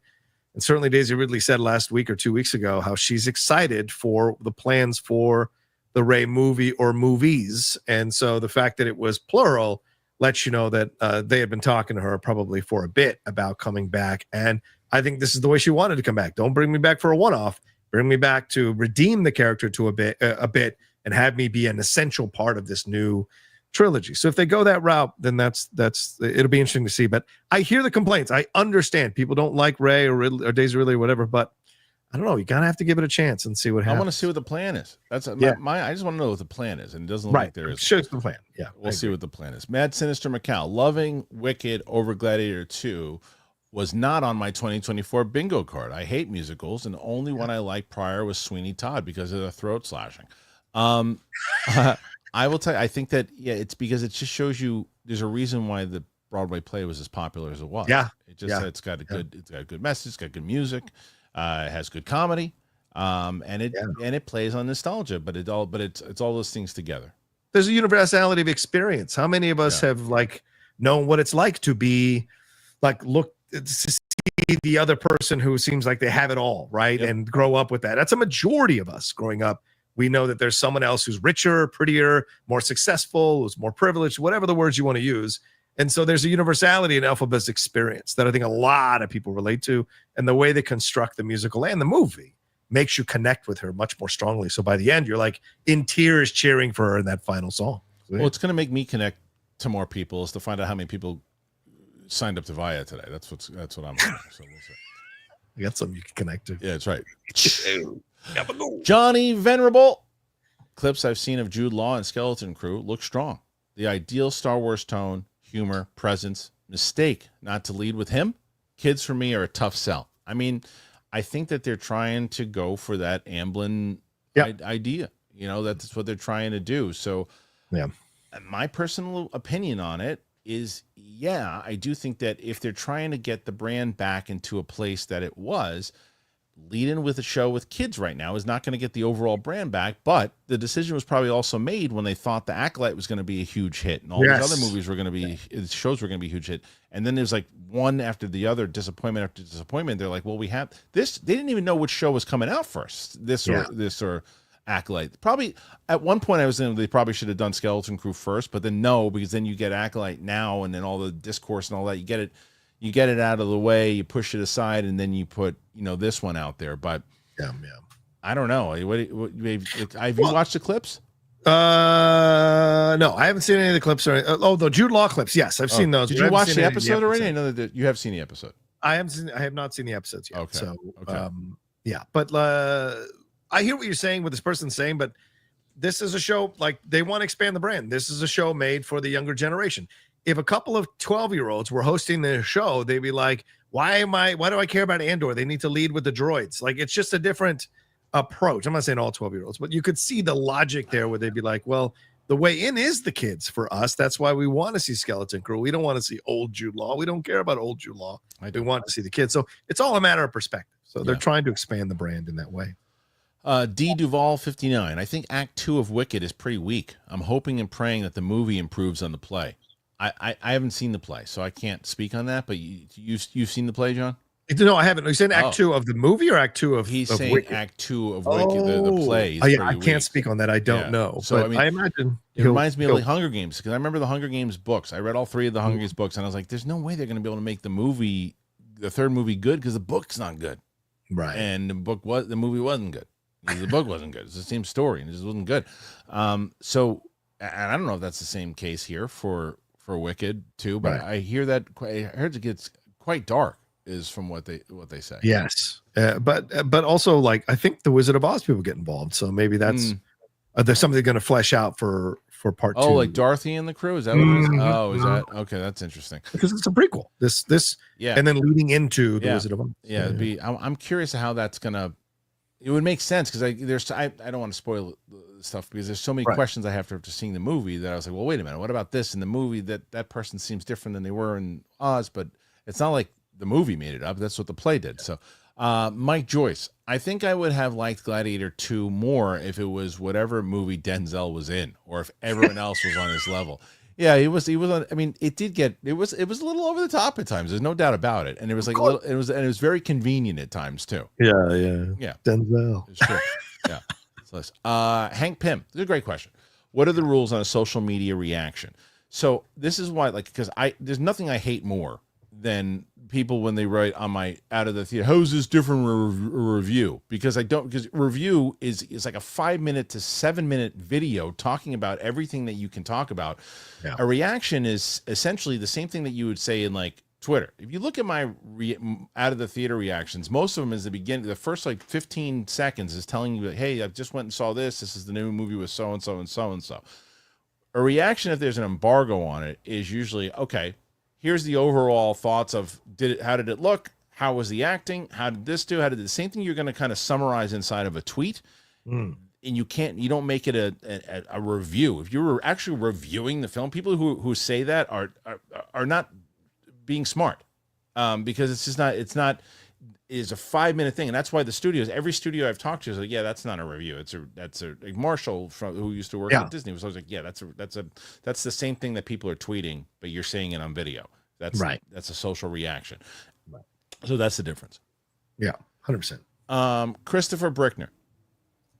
And certainly Daisy Ridley said last week or 2 weeks ago how she's excited for the plans for the Rey movie or movies. And so the fact that it was plural lets you know that they had been talking to her probably for a bit about coming back. And I think this is the way she wanted to come back. Don't bring me back for a one-off. Bring me back to redeem the character to a bit, and have me be an essential part of this new trilogy. So if they go that route, then that's it'll be interesting to see. But I hear the complaints. I understand people don't like Rey or Daisy Ridley or whatever, but I don't know. You gotta have to give it a chance and see what happens. I want to see what the plan is. I just want to know what the plan is, and it doesn't look like there is. Shows the plan. Yeah, we'll see what the plan is. Mad Sinister Macau, loving Wicked over Gladiator 2. Was not on my 2024 bingo card. I hate musicals, and the only one I liked prior was Sweeney Todd because of the throat slashing. I will tell you, I think that it's because it just shows you there's a reason why the Broadway play was as popular as it was. It's got a good message, it's got good music, it has good comedy, and it plays on nostalgia, but it's all those things together. There's a universality of experience. How many of us have known what it's like to be to see the other person who seems like they have it all, right? And grow up with that. That's a majority of us growing up. We know that there's someone else who's richer, prettier, more successful, who's more privileged, whatever the words you want to use. And so there's a universality in Elphaba's experience that I think a lot of people relate to. And the way they construct the musical and the movie makes you connect with her much more strongly. So by the end, you're like in tears cheering for her in that final song. Well, it's going to make me connect to more people is to find out how many people signed up to Via today. That's what I'm wondering. So we'll see. You got something you can connect to. Yeah, that's right. Johnny Venerable. Clips I've seen of Jude Law and Skeleton Crew look strong. The ideal Star Wars tone, humor, presence. Mistake not to lead with him. Kids for me are a tough sell. I mean, I think that they're trying to go for that Amblin idea. You know, that's what they're trying to do. So my personal opinion on it is, I do think that if they're trying to get the brand back into a place that it was, lead in with a show with kids right now is not going to get the overall brand back. But the decision was probably also made when they thought The Acolyte was going to be a huge hit and all these other movies were going to be, shows were going to be a huge hit. And then there's like one after the other, disappointment after disappointment. They're like, well, we have this. They didn't even know which show was coming out first, this or Acolyte. Probably at one point I was thinking they probably should have done Skeleton Crew first, but then no, because then you get Acolyte now and then all the discourse and all that. You get it out of the way, you push it aside, and then you put this one out there. But I don't know. Have you watched the clips? No, I haven't seen any of the clips. The Jude Law clips. Yes, I've seen those. Did you watch the episode already? I know that you have seen the episode. I have not seen the episodes yet. Okay. So but I hear what you're saying, what this person's saying, but this is a show, like, they want to expand the brand. This is a show made for the younger generation. If a couple of 12-year-olds were hosting their show, they'd be like, why do I care about Andor? They need to lead with the droids. Like, it's just a different approach. I'm not saying all 12-year-olds, but you could see the logic there where they'd be like, well, the way in is the kids for us. That's why we want to see Skeleton Crew. We don't want to see old Jude Law. We don't care about old Jude Law. We want to see the kids. So it's all a matter of perspective. So they're trying to expand the brand in that way. D. Duval 59. I think Act 2 of Wicked is pretty weak. I'm hoping and praying that the movie improves on the play. I haven't seen the play, so I can't speak on that. But you've seen the play, John? No, I haven't. He's saying Act 2 of the movie or Act 2 of He's of saying Wicked? Act 2 of Wicked. The play is I pretty can't weak. speak on that. I don't know. So but I mean, I imagine it reminds me of like Hunger Games, because I remember the Hunger Games books. I read all 3 of the Hunger Games books, and I was like, "There's no way they're going to be able to make the third movie, good, because the book's not good." Right. And the movie wasn't good. The book wasn't good. It's the same story, and it just wasn't good. So, and I don't know if that's the same case here for Wicked too, but I hear that I heard it gets quite dark, is from what they say. Yes, but also, like, I think the Wizard of Oz people get involved, so maybe that's there's something going to flesh out for part 2. Oh, like Dorothy and the crew? Is that what it is? Oh, is that okay? That's interesting, because it's a prequel. This and then leading into the Wizard of Oz. Yeah, I'm curious how that's gonna. It would make sense, because I don't want to spoil stuff, because there's so many questions I have after seeing the movie that I was like, well, wait a minute, what about this in the movie? That person seems different than they were in Oz, but it's not like the movie made it up. That's what the play did. So, Mike Joyce, I think I would have liked Gladiator 2 more if it was whatever movie Denzel was in, or if everyone else was on his level. Yeah, he was on. I mean, it was a little over the top at times. There's no doubt about it, and it was like it was very convenient at times too. Yeah. Denzel. It's true. Yeah. So, Hank Pym. This is a great question. What are the rules on a social media reaction? So this is why, because there's nothing I hate more than people when they write on my Out of the Theater, how is this different review? Because review is like a 5-minute to 7-minute video talking about everything that you can talk about. Yeah. A reaction is essentially the same thing that you would say in like Twitter. If you look at my Out of the Theater reactions, most of them is the beginning. The first like 15 seconds is telling you, hey, I just went and saw this. This is the new movie with so and so and so and so. A reaction, if there's an embargo on it, is usually, okay, here's the overall thoughts of how did it look? How was the acting? How did this do? The same thing you're going to kind of summarize inside of a tweet. And you don't make it a review. If you're actually reviewing the film, people who say that are not being smart, because it's just not, it's a 5-minute thing. And that's why every studio I've talked to is like, yeah, that's not a review. That's a Marshall who used to work at Disney was always like, yeah, that's the same thing that people are tweeting, but you're saying it on video. That's right. That's a social reaction. Right. So that's the difference. Yeah. 100%. Christopher Brickner.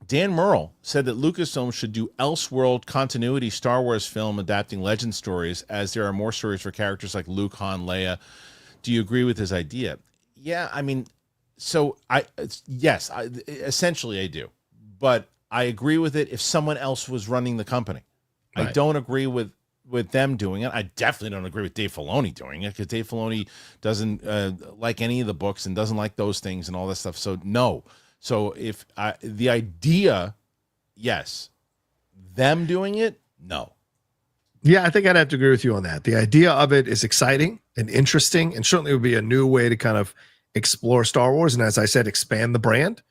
Dan Murrell said that Lucasfilm should do Elseworld continuity Star Wars film adapting legend stories, as there are more stories for characters like Luke, Han, Leia. Do you agree with his idea? Yeah, I mean, so essentially I do, but I agree with it if someone else was running the company. Right. I don't agree with them doing it. I definitely don't agree with Dave Filoni doing it, because Dave Filoni doesn't like any of the books and doesn't like those things and all that stuff. So no. So if the idea, yes, them doing it, no. Yeah, I think I'd have to agree with you on that. The idea of it is exciting and interesting, and certainly would be a new way to kind of explore Star Wars, and as I said, expand the brand.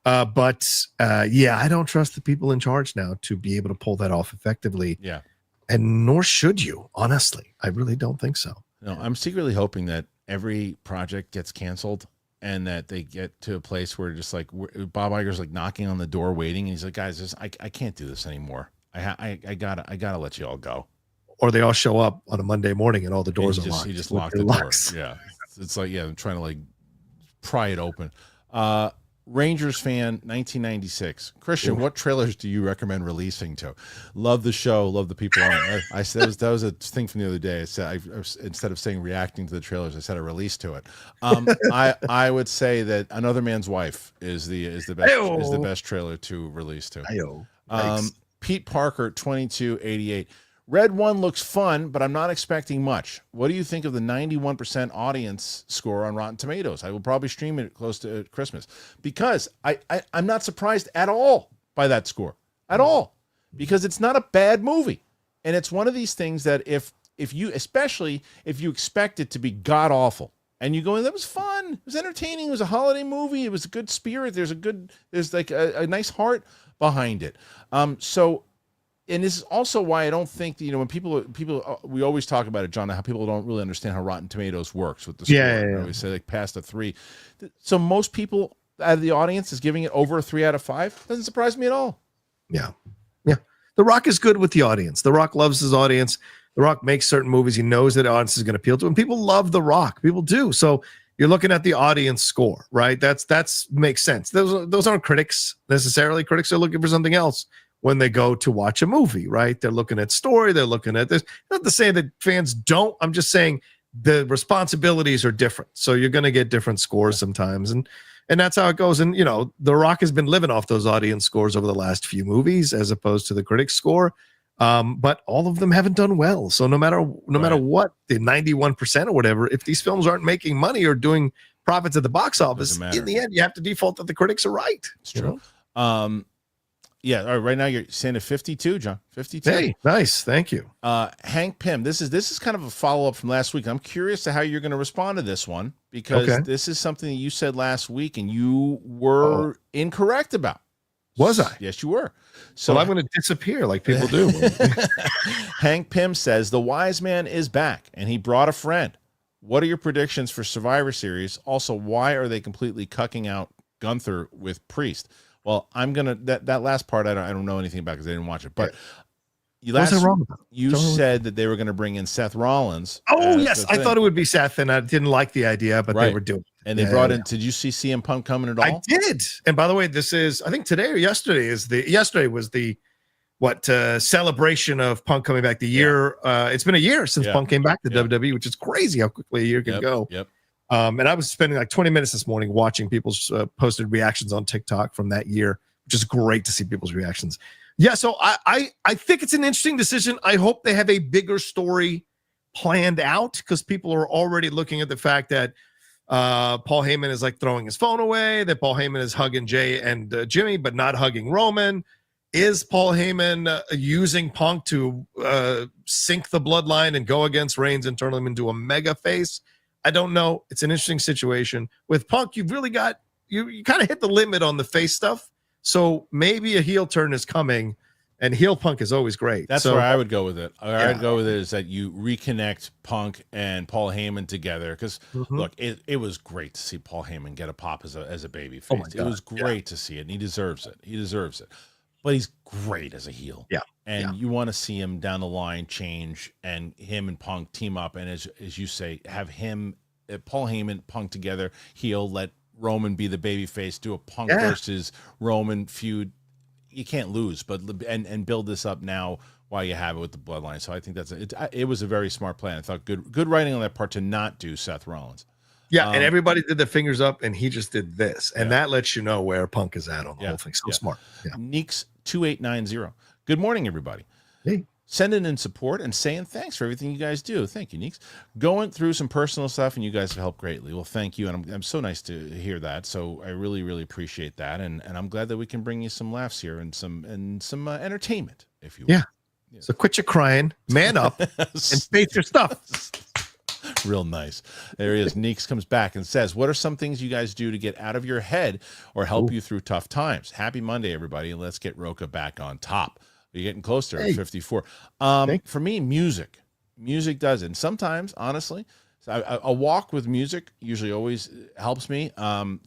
But I don't trust the people in charge now to be able to pull that off effectively. Yeah. And nor should you, honestly. I really don't think so. No, I'm secretly hoping that every project gets canceled, and that they get to a place where just like Bob Iger's like knocking on the door waiting, and he's like, guys, I can't do this anymore. I gotta let you all go. Or they all show up on a Monday morning and all the doors are locked. He just locked the door. Yeah. It's like, I'm trying to like pry it open. Rangers fan 1996. Kristian, what trailers do you recommend releasing to? Love the show, love the people on it. I said that was a thing from the other day. I said instead of saying reacting to the trailers, I said a release to it. I would say that Another Man's Wife is the best trailer to release to. Pete Parker 2288. Red One looks fun, but I'm not expecting much. What do you think of the 91% audience score on Rotten Tomatoes? I will probably stream it close to Christmas, because I'm not surprised at all by that score at all, because it's not a bad movie. And it's one of these things that especially if you expect it to be god awful and you go, that was fun, it was entertaining, it was a holiday movie, it was a good spirit, there's like a nice heart behind it. So and this is also why I don't think that, when people we always talk about it, John, how people don't really understand how Rotten Tomatoes works with the score. Yeah. We say like past a 3. So most people out of the audience is giving it over a 3 out of 5. Doesn't surprise me at all. Yeah. The Rock is good with the audience. The Rock loves his audience. The Rock makes certain movies he knows that the audience is going to appeal to, and people love The Rock. People do. So you're looking at the audience score, right? That's makes sense. Those aren't critics necessarily. Critics are looking for something else when they go to watch a movie, right? They're looking at story. They're looking at this. Not to say that fans don't. I'm just saying the responsibilities are different. So you're going to get different scores sometimes, and that's how it goes. And The Rock has been living off those audience scores over the last few movies, as opposed to the critics' score. But all of them haven't done well. So no matter what, the 91% or whatever, if these films aren't making money or doing profits at the box office, in the end, you have to default that the critics are right. It's true. Yeah. All right. Right now you're saying a 52, John. 52. Hey, nice. Thank you. Hank Pym. This is kind of a follow-up from last week. I'm curious to how you're going to respond to this one, because this is something that you said last week and you were incorrect about. Was I? Yes, you were. So I'm going to disappear like people do. Hank Pym says the wise man is back and he brought a friend. What are your predictions for Survivor Series? Also, why are they completely cucking out Gunther with Priest? Well, I'm gonna that last part I don't know anything about because I didn't watch it. But you said that they were going to bring in Seth Rollins. Oh yes, I thought it would be Seth, and I didn't like the idea, but they were doing it. And they brought in. Did you see CM Punk coming at all? I did. And by the way, this is, I think today or yesterday was the celebration of Punk coming back. The year it's been a year since Punk came back to WWE, which is crazy how quickly a year can go. Yep. And I was spending like 20 minutes this morning watching people's posted reactions on TikTok from that year, which is great to see people's reactions. Yeah, so I think it's an interesting decision. I hope they have a bigger story planned out, because people are already looking at the fact that Paul Heyman is like throwing his phone away, that Paul Heyman is hugging Jay and Jimmy, but not hugging Roman. Is Paul Heyman using Punk to sink the bloodline and go against Reigns and turn him into a mega face? I don't know. It's an interesting situation. With Punk, you've really got, you kind of hit the limit on the face stuff. So maybe a heel turn is coming, and heel Punk is always great. That's where I would go with it. I would go with it is that you reconnect Punk and Paul Heyman together, because look, it was great to see Paul Heyman get a pop as a baby face. It was great to see it, and he deserves it. He deserves it. But he's great as a heel. Yeah. And you want to see him down the line change, and him and Punk team up, and as you say, have him, Paul Heyman, Punk together, heel, let Roman be the baby face, do a Punk versus Roman feud. You can't lose, but and build this up now while you have it with the bloodline. So I think it was a very smart plan. I thought good writing on that part to not do Seth Rollins. Yeah, and everybody did the fingers up, and he just did this, and that lets you know where Punk is at on the whole thing. So smart. Yeah. Neeks 2890. Good morning, everybody. Hey. Sending in support and saying thanks for everything you guys do. Thank you, Neeks. Going through some personal stuff, and you guys have helped greatly. Well, thank you, and I'm so nice to hear that. So I really, really appreciate that, and I'm glad that we can bring you some laughs here and some entertainment, if you will. Yeah. So quit your crying, man up, and face your stuff. Real nice. There he is. Neeks comes back and says, what are some things you guys do to get out of your head or help you through tough times? Happy Monday, everybody, and let's get Rocha back on top. You're getting closer at 54. For me, music does it. And sometimes, honestly, a walk with music usually always helps me.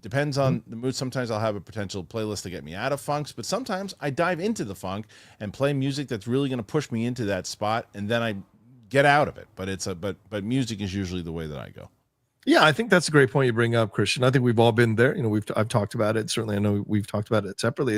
Depends on the mood. Sometimes I'll have a potential playlist to get me out of funks, but sometimes I dive into the funk and play music that's really going to push me into that spot, and then I get out of it. But music is usually the way that I go. Yeah, I think that's a great point you bring up, Kristian. I think we've all been there. I've talked about it. Certainly, I know we've talked about it separately.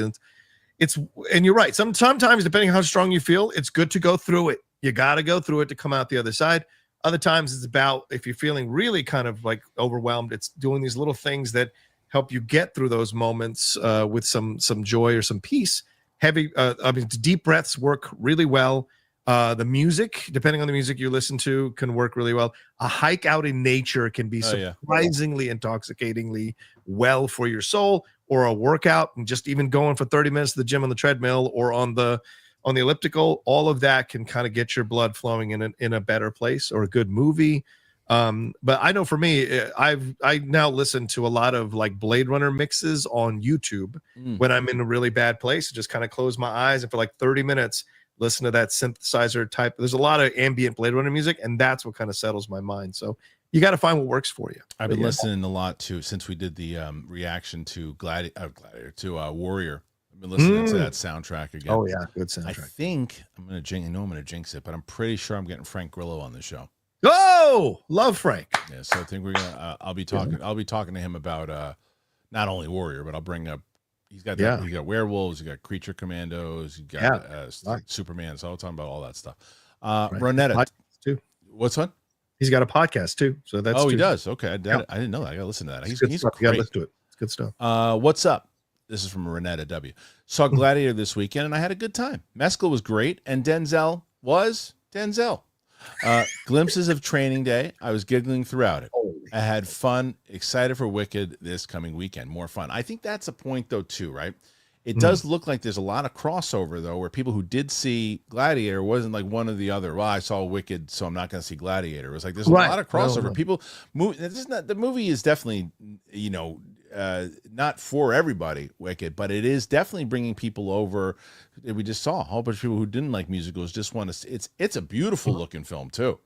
And you're right. Sometimes, depending on how strong you feel, it's good to go through it. You got to go through it to come out the other side. Other times, it's about, if you're feeling really kind of like overwhelmed, it's doing these little things that help you get through those moments with some joy or some peace. Deep breaths work really well. The music, depending on the music you listen to, can work really well. A hike out in nature can be surprisingly intoxicatingly well for your soul, or a workout, and just even going for 30 minutes to the gym on the treadmill or on the elliptical. All of that can kind of get your blood flowing in a better place, or a good movie. But I know for me, I now listen to a lot of like Blade Runner mixes on YouTube when I'm in a really bad place. Just kind of close my eyes, and for like 30 minutes, listen to that synthesizer type. There's a lot of ambient Blade Runner music, and that's what kind of settles my mind. So you got to find what works for you. I've been listening a lot to, since we did the reaction to Gladiator to Warrior. I've been listening to that soundtrack again. Oh yeah, good soundtrack. I think I'm gonna jinx it, but I'm pretty sure I'm getting Frank Grillo on the show. Oh, love Frank. Yeah, so I think we're gonna. I'll be talking to him about not only Warrior, but I'll bring up. He's got werewolves. He's got creature commandos. He's got Superman. So I'll talk about all that stuff. Ronetta too. What's on? He's got a podcast too. So that's he does. Okay, I didn't know that. I gotta listen to that. He's great. You gotta listen to it. It's good stuff. What's up? This is from Renetta W. Saw Gladiator this weekend and I had a good time. Mescal was great and Denzel was Denzel. Glimpses of Training Day. I was giggling throughout it. I had fun. Excited for Wicked this coming weekend. More fun. I think that's a point though too, right? It does look like there's a lot of crossover though, where people who did see Gladiator wasn't like one or the other. Well, I saw Wicked, so I'm not going to see Gladiator. It was like there's a lot of crossover. People move. This is not the movie is definitely not for everybody. Wicked, but it is definitely bringing people over. We just saw a whole bunch of people who didn't like musicals just want to. It's a beautiful looking film too.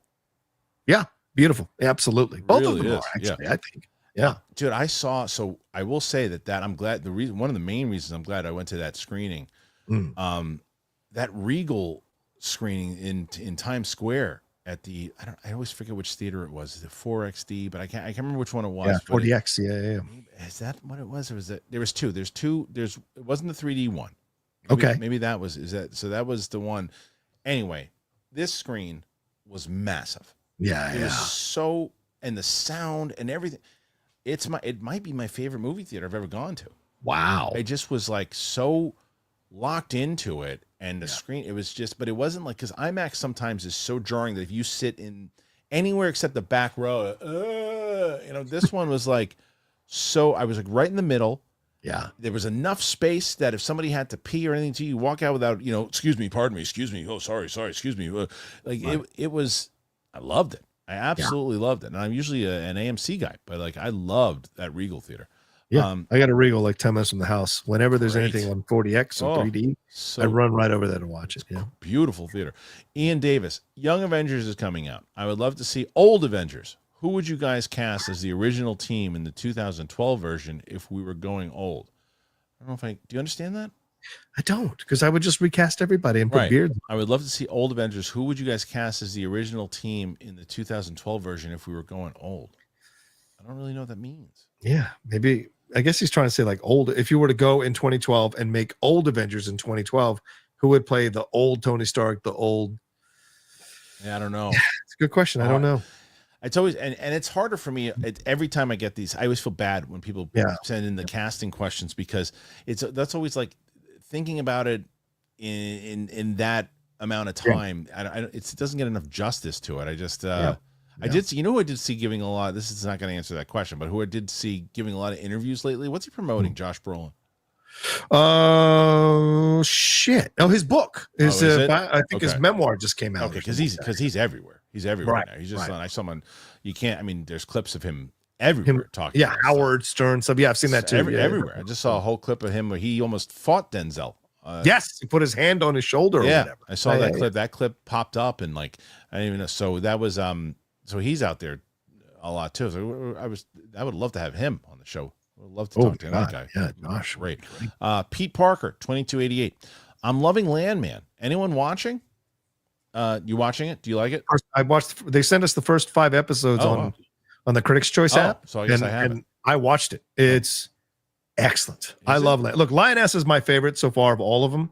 Yeah, beautiful. Absolutely, both really of them is. are actually. I think. Yeah, dude, so I will say that I'm glad one of the main reasons I'm glad I went to that screening, that Regal screening in Times Square at the, I always forget which theater it was, the 4XD, but I can't remember which one it was. Yeah, 4DX. Yeah. Is that what it was? Or was it, there was two, it wasn't the 3D one. Maybe that was, so that was the one. Anyway, this screen was massive. Yeah. It was so, and the sound and everything. It might be my favorite movie theater I've ever gone to. Wow. I just was like so locked into it, and the screen, it was just, but it wasn't like, because IMAX sometimes is so jarring that if you sit in anywhere except the back row, this one was like, so I was like right in the middle. Yeah. There was enough space that if somebody had to pee or anything, you walk out without, excuse me, pardon me, excuse me. Oh, sorry, excuse me. It was, I loved it. I absolutely loved it. And I'm usually an AMC guy, but like I loved that Regal theater. Yeah, I got a Regal like 10 minutes from the house. Whenever there's anything on 40X or 3D, I run right over there to watch it. Yeah, beautiful theater. Ian Davis, Young Avengers is coming out. I would love to see old Avengers. Who would you guys cast as the original team in the 2012 version if we were going old? I don't know if do you understand that? I don't, because I would just recast everybody and put beards. I would love to see old Avengers. Who would you guys cast as the original team in the 2012 version if we were going old? I don't really know what that means. Yeah, maybe. I guess he's trying to say like old. If you were to go in 2012 and make old Avengers in 2012, who would play the old Tony Stark, the old? Yeah, I don't know. It's a good question. I don't know. It's always and it's harder for me. Every time I get these, I always feel bad when people send in the casting questions, because that's always like thinking about it in that amount of time. It doesn't get enough justice to it. I just I did see, who I did see giving a lot. This is not going to answer that question, but who I did see giving a lot of interviews lately. What's he promoting? Josh Brolin. Oh shit! No, his book is. I think his memoir just came out. Okay, because he's everywhere. He's everywhere now. He's just like someone you can't. I mean, there's clips of him everywhere talking. Yeah, Howard Stern. So I've seen that too. Everywhere. I just saw a whole clip of him where he almost fought Denzel. Yes, he put his hand on his shoulder. Or whatever. I saw that clip. That clip popped up and like I didn't even know. So that was so he's out there a lot too. So I would love to have him on the show. I would love to talk to that guy. Yeah, gosh, great. Pete Parker, 2288. I'm loving Landman. Anyone watching? You watching it? Do you like it? I watched. They sent us the first 5 episodes on the Critics' Choice app. So I guess I have it. I watched it. It's excellent. I love Land. Look, Lioness is my favorite so far of all of them,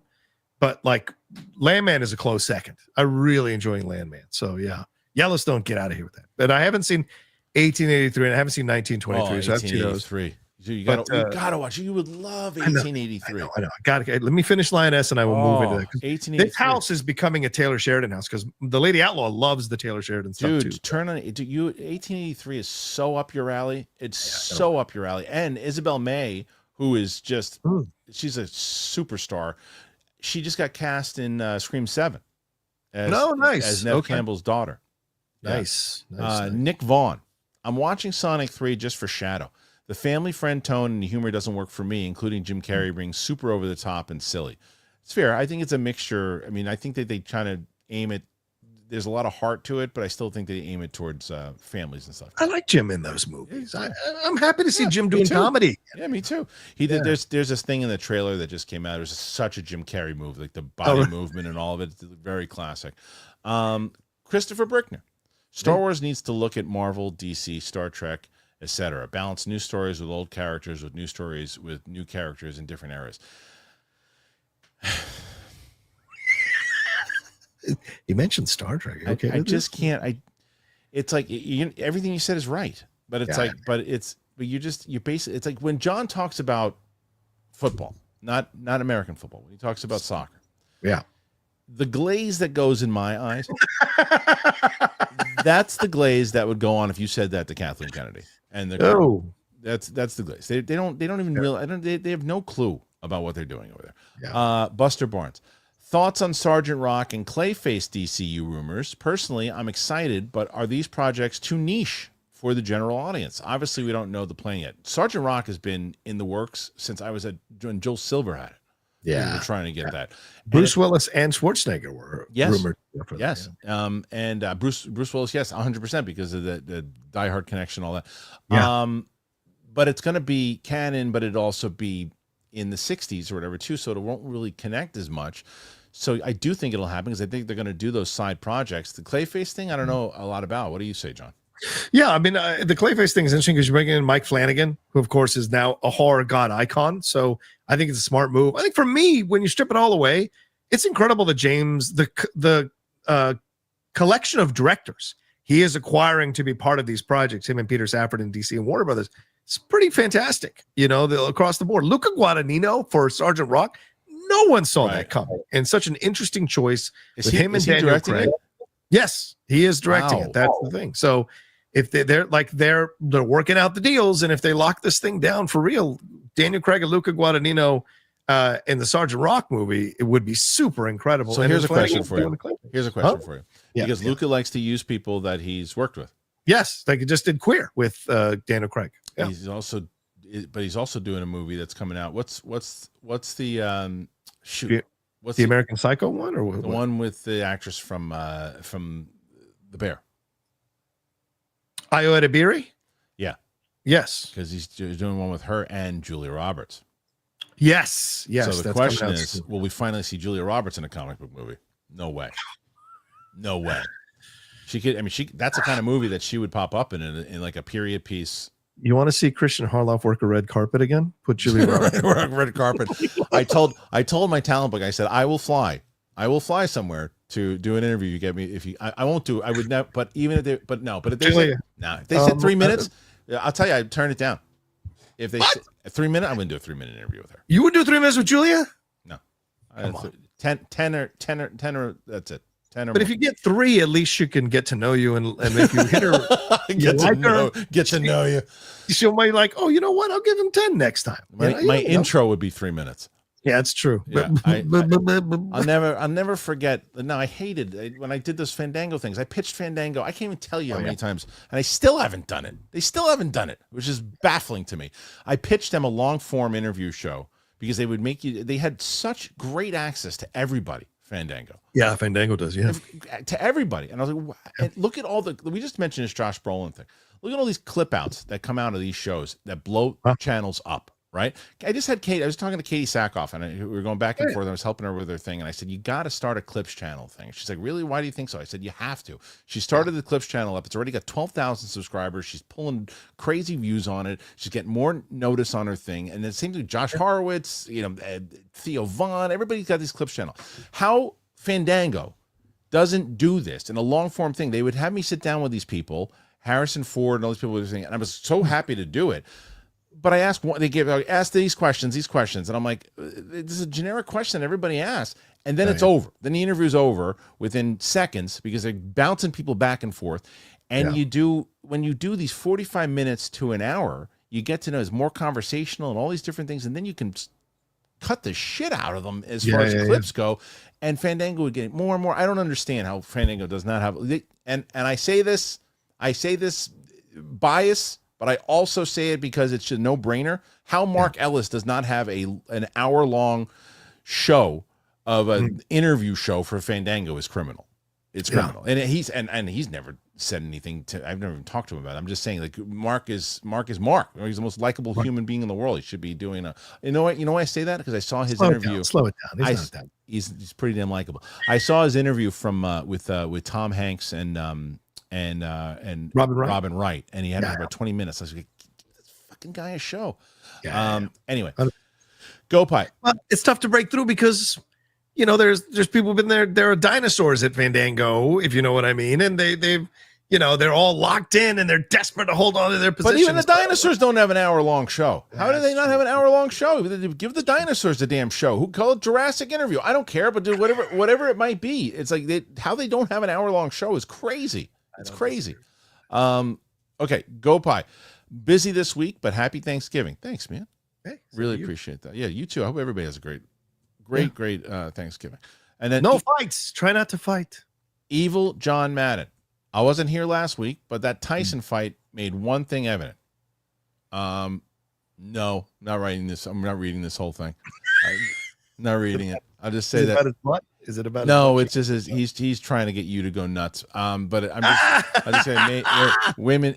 but like Landman is a close second. I really enjoying Landman. So yeah, Yellowstone, get out of here with that. But I haven't seen 1883 and I haven't seen 1923. So that's 1883. You gotta watch. You would love 1883. I know. Let me finish Lioness and I will move into that. 1883. This house is becoming a Taylor Sheridan house because the Lady Outlaw loves the Taylor Sheridan stuff too. Turn on it. 1883 is so up your alley. It's so up your alley. And Isabel May, who is just she's a superstar. She just got cast in Scream 7. As Neve Campbell's daughter. Nice. Nick Vaughn. I'm watching Sonic 3 just for Shadow. The family friend tone and the humor doesn't work for me, including Jim Carrey being super over the top and silly. It's fair. I think it's a mixture. I mean, I think that they try to aim it. There's a lot of heart to it, but I still think they aim it towards families and stuff. I like Jim in those movies. I'm happy to see Jim me doing too. comedy. Yeah, me too. He did. There's this thing in the trailer that just came out. There's such a Jim Carrey movie, like the body movement and all of it. It's very classic. Christopher Brickner. Star Wars needs to look at Marvel, DC, Star Trek, etc. Balance new stories with old characters, with new stories with new characters in different eras. You mentioned Star Trek. Okay, I just can't. It's like everything you said is right, but it's but you basically, it's like when John talks about football, not American football, when he talks about soccer. Yeah. The glaze that goes in my eyes, that's the glaze that would go on if you said that to Kathleen Kennedy. And that's the glaze. They don't even realize. They have no clue about what they're doing over there. Yeah. Buster Barnes. Thoughts on Sergeant Rock and Clayface DCU rumors? Personally, I'm excited, but are these projects too niche for the general audience? Obviously, we don't know the plan yet. Sergeant Rock has been in the works since when Joel Silver had it. Yeah. We were trying to get that. Bruce Willis and Schwarzenegger were rumored. Yes. And Bruce Willis, yes, 100% because of the Die Hard connection, all that. Yeah. But it's going to be canon, but it'd also be in the 60s or whatever, too, so it won't really connect as much. So I do think it'll happen because I think they're going to do those side projects. The Clayface thing, I don't know a lot about. What do you say, John? Yeah, I mean, the Clayface thing is interesting because you're bringing in Mike Flanagan, who, of course, is now a horror god icon. So I think it's a smart move. I think for me, when you strip it all away, it's incredible that James, the collection of directors he is acquiring to be part of these projects, him and Peter Safran and DC and Warner Brothers, it's pretty fantastic, across the board. Luca Guadagnino for Sergeant Rock, no one saw that coming. And such an interesting choice with him and Daniel Craig. Yes, he is directing it. That's the thing. So if they're working out the deals, and if they lock this thing down for real, Daniel Craig and Luca Guadagnino in the Sergeant Rock movie, it would be super incredible. So here's a question for you. Yeah, because Luca likes to use people that he's worked with. Yes, like he just did Queer with Daniel Craig. Yeah. He's also doing a movie that's coming out. What's the shoot? What's the American Psycho one, or what? The one with the actress from The Bear? Ayo Edebiri? Yeah. Yes. Because he's doing one with her and Julia Roberts. Yes. Yes. So the question is, will we finally see Julia Roberts in a comic book movie? No way. No way. She could. I mean, that's the kind of movie that she would pop up in like a period piece. You want to see Christian Harloff work a red carpet again? Put Julia Roberts red carpet. I told my talent book, I said, I will fly somewhere to do an interview. You get me? If you, I won't do. I would never. But even if they, but no. But if they said, if they said 3 minutes, I'll tell you, I'd turn it down. If they said 3 minutes, I wouldn't do a 3-minute interview with her. You would do 3 minutes with Julia? No. 10 or that's it. 10 or but more. if you get 3, at least she can get to know you, and if you hit her, get to know you. She'll be like, oh, you know what? I'll give him 10 next time. My intro would be 3 minutes. Yeah, it's true. Yeah, I'll never forget. No, I hated when I did those Fandango things. I pitched Fandango. I can't even tell you how many times, and I still haven't done it. They still haven't done it, which is baffling to me. I pitched them a long form interview show because they would make you. They had such great access to everybody. Fandango. Yeah, Fandango does. Yeah, to everybody. And I was like, and look at all we just mentioned this Josh Brolin thing. Look at all these clip outs that come out of these shows that blow channels up. Right. I just had Kate. I was talking to Katie Sackhoff, and we were going back and forth. I was helping her with her thing, and I said, "You got to start a clips channel thing." She's like, "Really? Why do you think so?" I said, "You have to." She started the clips channel up. It's already got 12,000 subscribers. She's pulling crazy views on it. She's getting more notice on her thing, and it seems like Josh Horowitz, Theo Vaughn, everybody's got this clips channel. How Fandango doesn't do this in a long form thing? They would have me sit down with these people, Harrison Ford, and all these people were saying, and I was so happy to do it. But I asked asked these questions, and I'm like, this is a generic question everybody asks, and then it's over. Then the interview's over within seconds because they're bouncing people back and forth. And when you do these 45 minutes to an hour, you get to know it's more conversational and all these different things, and then you can cut the shit out of them as far as clips go. And Fandango would get more and more. I don't understand how Fandango does not have. And I say this bias. But I also say it because it's a no-brainer. How Mark Ellis does not have an hour-long show of an interview show for Fandango is criminal. It's criminal, and he's never said anything to. I've never even talked to him about it. I'm just saying, like Mark is Mark. He's the most likable human being in the world. He should be doing a. You know what? You know why I say that? Because I saw his interview. Slow it down. He's pretty damn likable. I saw his interview from with Tom Hanks and Robin Wright, and he had about 20 minutes. I was like, give this fucking guy a show. Anyway, go Pie. Well, it's tough to break through because. You know, there's people been there. There are dinosaurs at Fandango, if you know what I mean, and they've they're all locked in and they're desperate to hold on to their positions. But even the dinosaurs don't have an hour-long show. How do they not have an hour-long show? Give the dinosaurs a damn show. Who call it Jurassic Interview? I don't care, but do whatever it might be. It's like how they don't have an hour-long show is crazy. It's crazy. Okay, go Pie. Busy this week, but happy Thanksgiving. Thanks, man. Hey, really appreciate that. Yeah, you too. I hope everybody has a great Thanksgiving. And then no fights. Try not to fight. Evil John Madden. I wasn't here last week, but that Tyson fight made one thing evident. No, not writing this. I'm not reading this whole thing. Not reading it. I'll just say that. Is it about? No, it's just he's trying to get you to go nuts. But I just say women.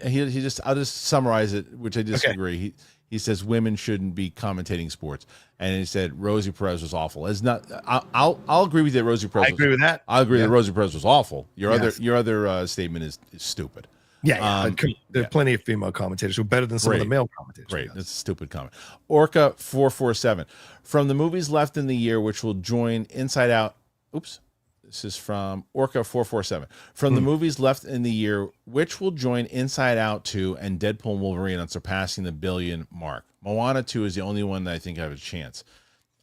I'll just summarize it, which I disagree. He says women shouldn't be commentating sports, and he said Rosie Perez was awful. It's not. I'll agree with you. Rosie Perez. I agree with that. I agree that Rosie Perez was awful. Your other statement is stupid. Yeah. There are plenty of female commentators who are better than some of the male commentators. Great. That's a stupid comment. Orca 447 from the movies left in the year, which will join Inside Out. Oops. This is from Orca 447. From the movies left in the year, which will join Inside Out 2 and Deadpool and Wolverine on surpassing the billion mark. Moana 2 is the only one that I think I have a chance.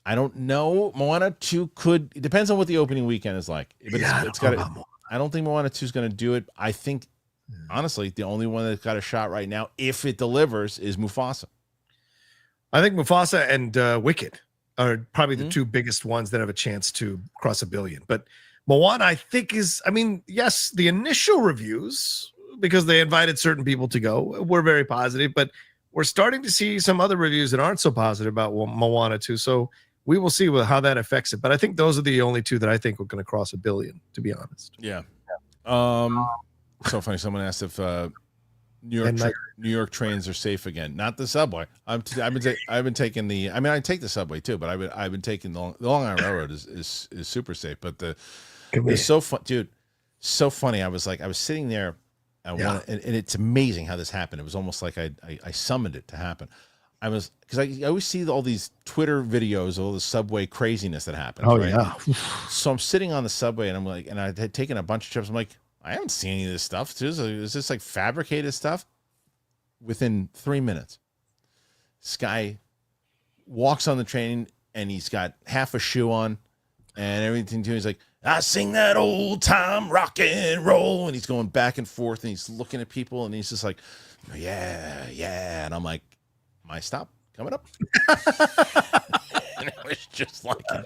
I don't know. Moana 2 could. It depends on what the opening weekend is like. But it's got. I don't think Moana 2 is going to do it. I think, honestly, the only one that's got a shot right now, if it delivers, is Mufasa. I think Mufasa and Wicked are probably the two biggest ones that have a chance to cross a billion. But Moana, I think, yes, the initial reviews, because they invited certain people to go, were very positive, but we're starting to see some other reviews that aren't so positive about Moana 2. So we will see how that affects it. But I think those are the only two that I think are going to cross a billion, to be honest. Yeah. So funny. Someone asked if New York trains are safe again. Not the subway. I've been taking the. I mean, I take the subway too, but I've been taking the Long Island Railroad is super safe. But it's so fun, dude. So funny. I was sitting there, and it's amazing how this happened. It was almost like I summoned it to happen. Because I always see all these Twitter videos of all the subway craziness that happens. Oh right? yeah. So I'm sitting on the subway, and I'm like, and I had taken a bunch of trips. I'm like, I haven't seen any of this stuff. Is this like fabricated stuff? Within 3 minutes, this guy walks on the train and he's got half a shoe on and everything too. He's like, I sing that old time rock and roll. And he's going back and forth and he's looking at people and he's just like, yeah. And I'm like, my stop coming up. And it was just like it.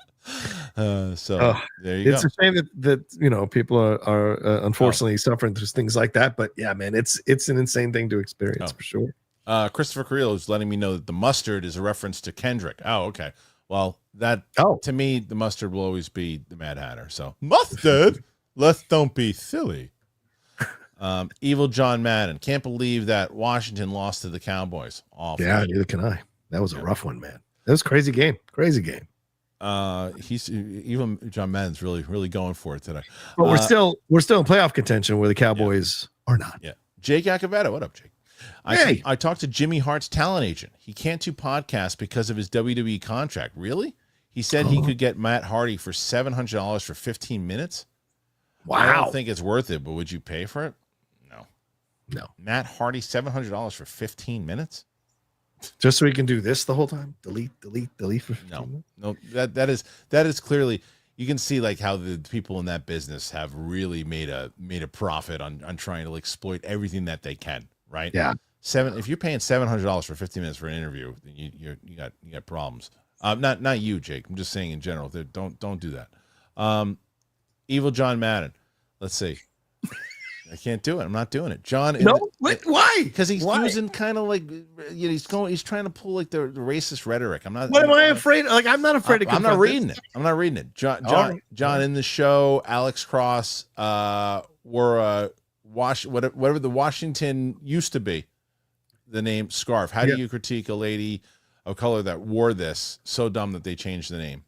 There you go. It's a shame that people are unfortunately suffering through things like that. But yeah, man, it's an insane thing to experience for sure. Christopher Carrillo is letting me know that the mustard is a reference to Kendrick. Oh, okay. Well, to me, the mustard will always be the Mad Hatter. So mustard, don't be silly. Evil John Madden. Can't believe that Washington lost to the Cowboys. Awful. Yeah, neither can I. That was a rough one, man. That was a crazy game. Crazy game. Even John Madden's really going for it today. But we're still in playoff contention where the Cowboys are not. Yeah. Jake Acavetta. What up, Jake? I talked to Jimmy Hart's talent agent. He can't do podcasts because of his WWE contract. Really? He said he could get Matt Hardy for $700 for 15 minutes. Wow. I don't think it's worth it, but would you pay for it? No. Matt Hardy, $700 for 15 minutes? Just so he can do this the whole time? Delete for 15 minutes? No. That is clearly, you can see like how the people in that business have really made a profit on trying to exploit everything that they can, right? Yeah. If you're paying $700 for 15 minutes for an interview, then you got problems. Not you, Jake. I'm just saying in general. Don't do that. Evil John Madden. Let's see. I can't do it. I'm not doing it. John. No, why? Because he's Why? using kind of like, he's trying to pull like the racist rhetoric. I'm not. What am I afraid? Like, I'm not afraid to. I'm not reading it. I'm not reading it. John, in the show, Alex Cross wore a whatever the Washington used to be, the name scarf. How do you critique a lady of color that wore this? So dumb that they changed the name.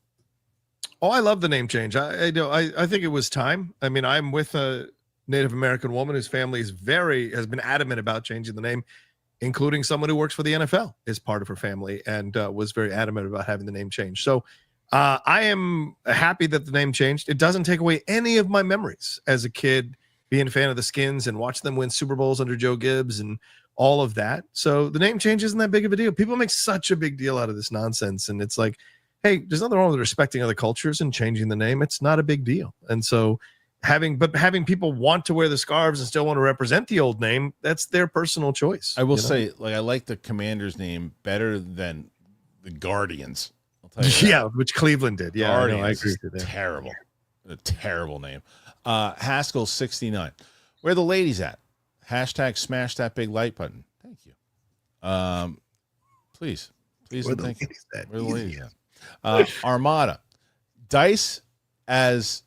Oh, I love the name change. I think it was time. I mean, I'm with a Native American woman whose family has been adamant about changing the name, including someone who works for the NFL is part of her family and was very adamant about having the name changed. So I am happy that the name changed. It doesn't take away any of my memories as a kid, being a fan of the Skins and watch them win Super Bowls under Joe Gibbs and all of that. So the name change isn't that big of a deal. People make such a big deal out of this nonsense. And it's like, hey, there's nothing wrong with respecting other cultures and changing the name. It's not a big deal. And so having people want to wear the scarves and still want to represent the old name, that's their personal choice. I will say, like, I like the Commander's name better than the Guardians. I'll tell you yeah, which Cleveland did. Yeah, Guardians, I agree with that. Terrible. A terrible name. Haskell 69. Where are the ladies at? Hashtag smash that big like button. Thank you. Please and thank you. Where are the ladies at? Armada. Dice as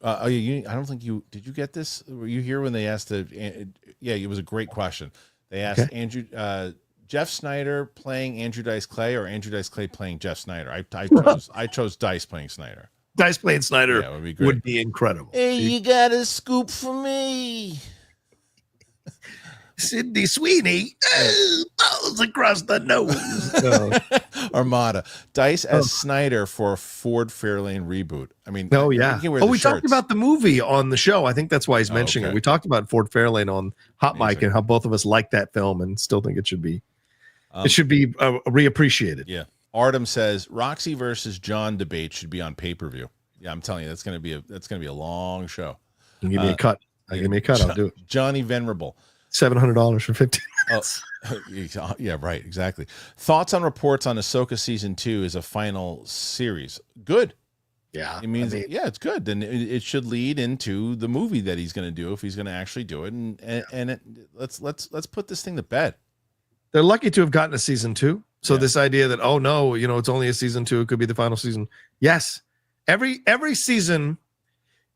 I don't think did you get this? Were you here when they asked yeah, it was a great question. They asked Andrew Jeff Snyder playing Andrew Dice Clay or Andrew Dice Clay playing Jeff Snyder. I chose Dice playing Snyder. Dice playing Snyder would be incredible. Hey, you got a scoop for me. Sydney Sweeney, balls across the nose. Armada. Dice as Snyder for a Ford Fairlane reboot. I mean, we talked about the movie on the show. I think that's why he's mentioning it. We talked about Ford Fairlane on Hot Mic and how both of us like that film and still think it should be reappreciated. Yeah. Artem says Roxy versus John debate should be on pay-per-view. Yeah, I'm telling you, that's gonna be a long show. Give me a cut. Give me a cut. I'll do it. Johnny Venerable. $700 for 15 minutes. Yeah, right, exactly. Thoughts on reports on Ahsoka season 2 is a final series. Good. Yeah, it means it's good. Then it should lead into the movie that he's going to do if he's going to actually do it. Let's put this thing to bed. They're lucky to have gotten a season 2. So this idea that it's only a season 2, it could be the final season. Yes, every season.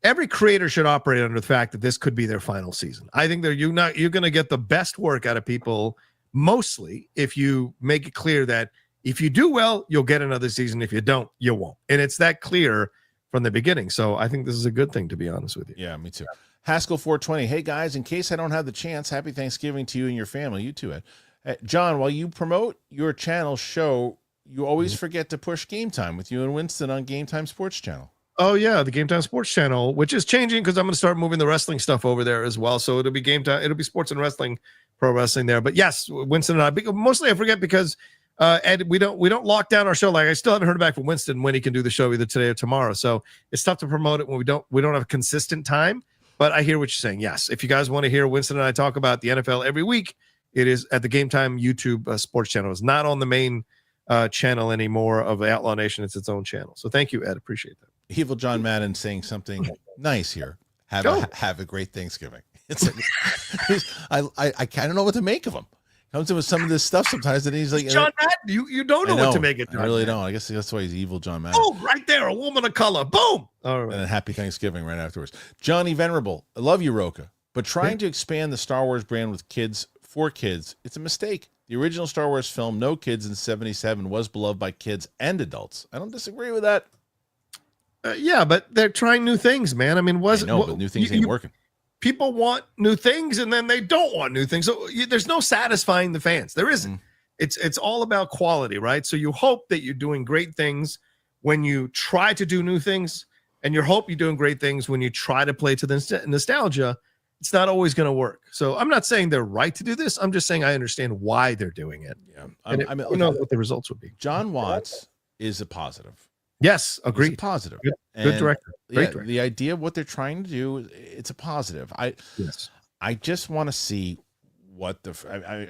Every creator should operate under the fact that this could be their final season. I think you're going to get the best work out of people mostly if you make it clear that if you do well, you'll get another season. If you don't, you won't. And it's that clear from the beginning. So I think this is a good thing, to be honest with you. Yeah, me too. Haskell 420. Hey guys, in case I don't have the chance, happy Thanksgiving to you and your family. You too, Ed. John, while you promote your channel show, you always forget to push Game Time with you and Winston on Game Time Sports Channel. Oh yeah, the Game Time Sports Channel, which is changing because I'm going to start moving the wrestling stuff over there as well. So it'll be Game Time, it'll be sports and wrestling, pro wrestling there. But yes, Winston and I, mostly I forget because Ed, we don't lock down our show. Like I still haven't heard back from Winston when he can do the show either today or tomorrow. So it's tough to promote it when we don't have a consistent time. But I hear what you're saying. Yes, if you guys want to hear Winston and I talk about the NFL every week, it is at the Game Time YouTube Sports Channel. It's not on the main channel anymore of Outlaw Nation. It's its own channel. So thank you, Ed. Appreciate that. Evil John Madden saying something nice here. Have a great Thanksgiving. It's like, I don't know what to make of him. Comes in with some of this stuff sometimes, and he's like, John Madden, you don't know what to make it. I really don't. I guess that's why he's Evil John Madden. Oh, right there, a woman of color. Boom. All right. And then happy Thanksgiving right afterwards. Johnny Venerable, I love you, Rocha, but trying to expand the Star Wars brand with kids for kids, it's a mistake. The original Star Wars film, No Kids in '77, was beloved by kids and adults. I don't disagree with that. Yeah, but they're trying new things, man. I mean, but new things ain't working. People want new things, and then they don't want new things. So there's no satisfying the fans. There isn't. It's all about quality, right? So you hope that you're doing great things when you try to do new things, and you hope you're doing great things when you try to play to the nostalgia. It's not always going to work. So I'm not saying they're right to do this. I'm just saying I understand why they're doing it. Yeah, I mean, you know what the results would be. John Watts is a positive. Yes, agreed. It's a positive. Good director. Great director. The idea of what they're trying to do, it's a positive. I just want to see what I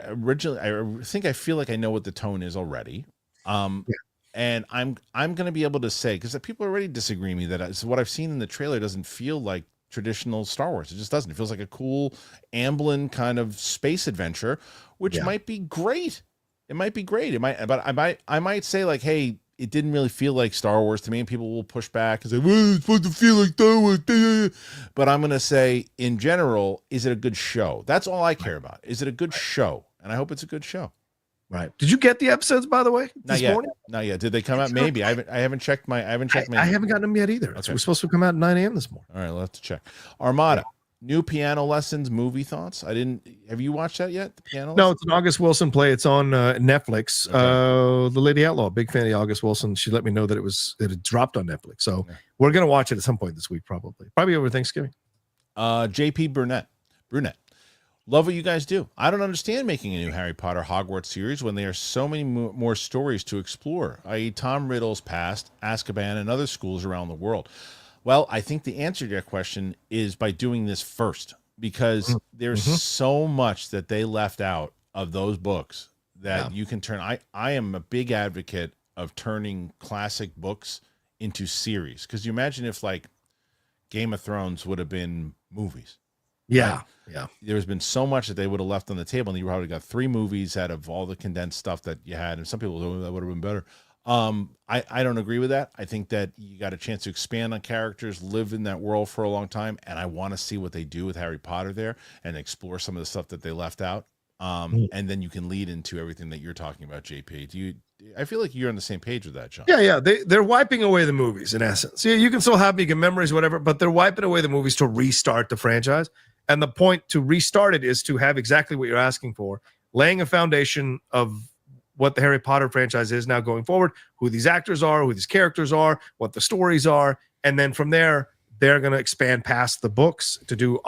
feel like I know what the tone is already. And I'm going to be able to say, because people already disagree with me, that what I've seen in the trailer doesn't feel like traditional Star Wars. It just doesn't. It feels like a cool Amblin kind of space adventure, which might be great. It might be great. It might, but I might say like, hey, it didn't really feel like Star Wars to me, and people will push back and say, well, it's supposed to feel like Star Wars. But I'm going to say, in general, is it a good show? That's all I care about. Is it a good show? And I hope it's a good show. Right. Did you get the episodes, by the way, this morning? Not yet. Did they come out? Maybe. I haven't checked my. I haven't gotten them yet either. Okay. We're supposed to come out at 9 a.m. this morning. All right, we'll have to check. Armada. New piano lessons, movie thoughts. Have you watched that yet? The piano No, lessons? it's an August Wilson play. It's on Netflix. Okay. The Lady Outlaw, big fan of August Wilson. She let me know that it had dropped on Netflix. So we're going to watch it at some point this week, probably over Thanksgiving. JP Brunette. Love what you guys do. I don't understand making a new Harry Potter Hogwarts series when there are so many more stories to explore, i.e. Tom Riddle's past, Azkaban, and other schools around the world. Well, I think the answer to that question is by doing this first, because there's so much that they left out of those books that you can turn. I am a big advocate of turning classic books into series, because you imagine if like Game of Thrones would have been movies. Yeah. Right? Yeah. There's been so much that they would have left on the table, and you probably got 3 movies out of all the condensed stuff that you had. And some people go, that would have been better. I don't agree with that. I think that you got a chance to expand on characters, live in that world for a long time, and I want to see what they do with Harry Potter there and explore some of the stuff that they left out. And then you can lead into everything that you're talking about, JP. I feel like you're on the same page with that, John. Yeah. They're wiping away the movies in essence. Yeah, you can still have big memories, whatever, but they're wiping away the movies to restart the franchise. And the point to restart it is to have exactly what you're asking for, laying a foundation of what the Harry Potter franchise is now going forward, who these actors are, who these characters are, what the stories are. And then from there, they're going to expand past the books to do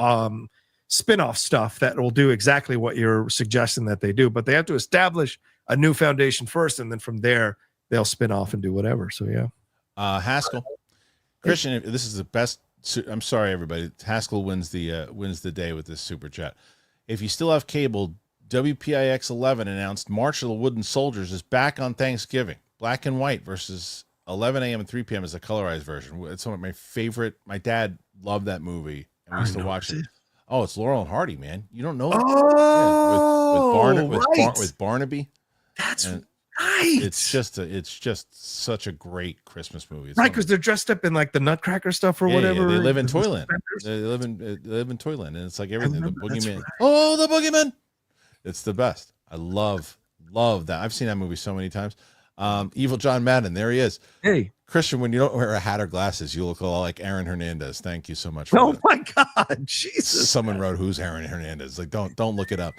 spin-off stuff that will do exactly what you're suggesting that they do. But they have to establish a new foundation first, and then from there, they'll spin off and do whatever. So, yeah. Haskell. Kristian, this is the best. I'm sorry, everybody. Haskell wins the day with this super chat. If you still have cable, WPIX 11 announced March of the Wooden Soldiers is back on Thanksgiving. Black and white versus 11 a.m. and 3 p.m. is a colorized version. It's one of my favorite. My dad loved that movie, and we used to watch it. Oh, it's Laurel and Hardy, man. You don't know it? With Barnaby. That's right. It's just such a great Christmas movie. It's right, because they're dressed up in like the Nutcracker stuff or whatever. Yeah, they live in Toyland. They live in Toyland, and it's like everything. The boogeyman. Right. Oh, the boogeyman. It's the best. I love that. I've seen that movie so many times. Evil John Madden, there he is. Hey, Kristian, when you don't wear a hat or glasses, you look all like Aaron Hernandez. Thank you so much. Oh my God, Jesus! Someone wrote, "Who's Aaron Hernandez?" Like, don't look it up.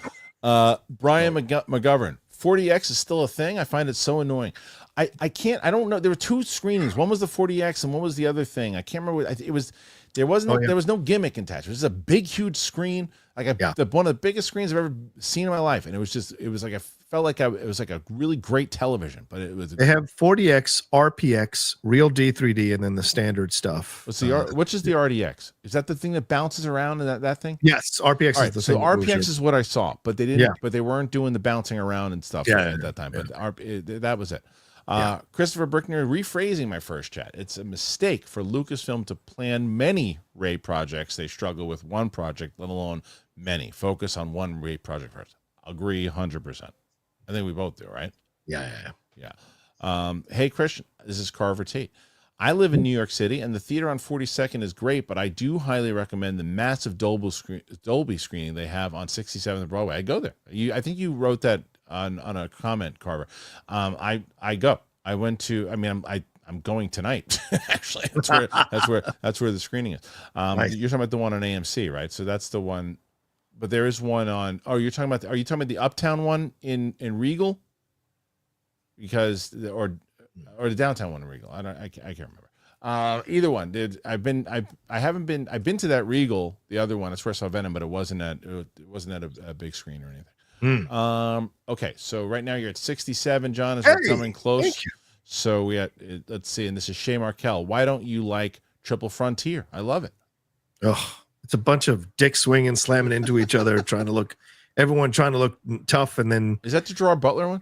Brian McGovern, 40X is still a thing. I find it so annoying. I don't know. There were 2 screenings. One was the 40X, and one was the other thing. I can't remember. It was. There was no gimmick attached. It was a big, huge screen, like one of the biggest screens I've ever seen in my life. And it was like it was like a really great television. But they have 40X, RPX, Real D3D, and then the standard stuff. Which is the RDX? Is that the thing that bounces around and that thing? Yes, RPX is the thing. So RPX is what I saw, but they didn't. Yeah. But they weren't doing the bouncing around and stuff at that time. But that was it. Christopher Brickner, rephrasing my first chat. It's a mistake for Lucasfilm to plan many Ray projects. They struggle with one project, let alone many. Focus on one Ray project first. Agree 100%. I think we both do, right? Yeah. Hey, Kristian, this is Carver Tate. I live in New York City, and the theater on 42nd is great, but I do highly recommend the massive Dolby screening they have on 67th Broadway. I go there. I think you wrote that on a comment, Carver. I go. I went to. I mean, I'm going tonight. Actually, that's where the screening is. Nice. You're talking about the one on AMC, right? So that's the one. But there is one on. Oh, you're talking about. Are you talking about the Uptown one in Regal? Because or the downtown one in Regal. I can't remember. Either one. I've been to that Regal. The other one. That's where I saw Venom, but it wasn't at a big screen or anything. Okay, so right now you're at 67, John, as we're coming close. So let's see, and this is Shay Markel. Why don't you like Triple Frontier? I love it. Oh, it's a bunch of dick swinging, slamming into each other, everyone trying to look tough, and then is that the Gerard Butler one?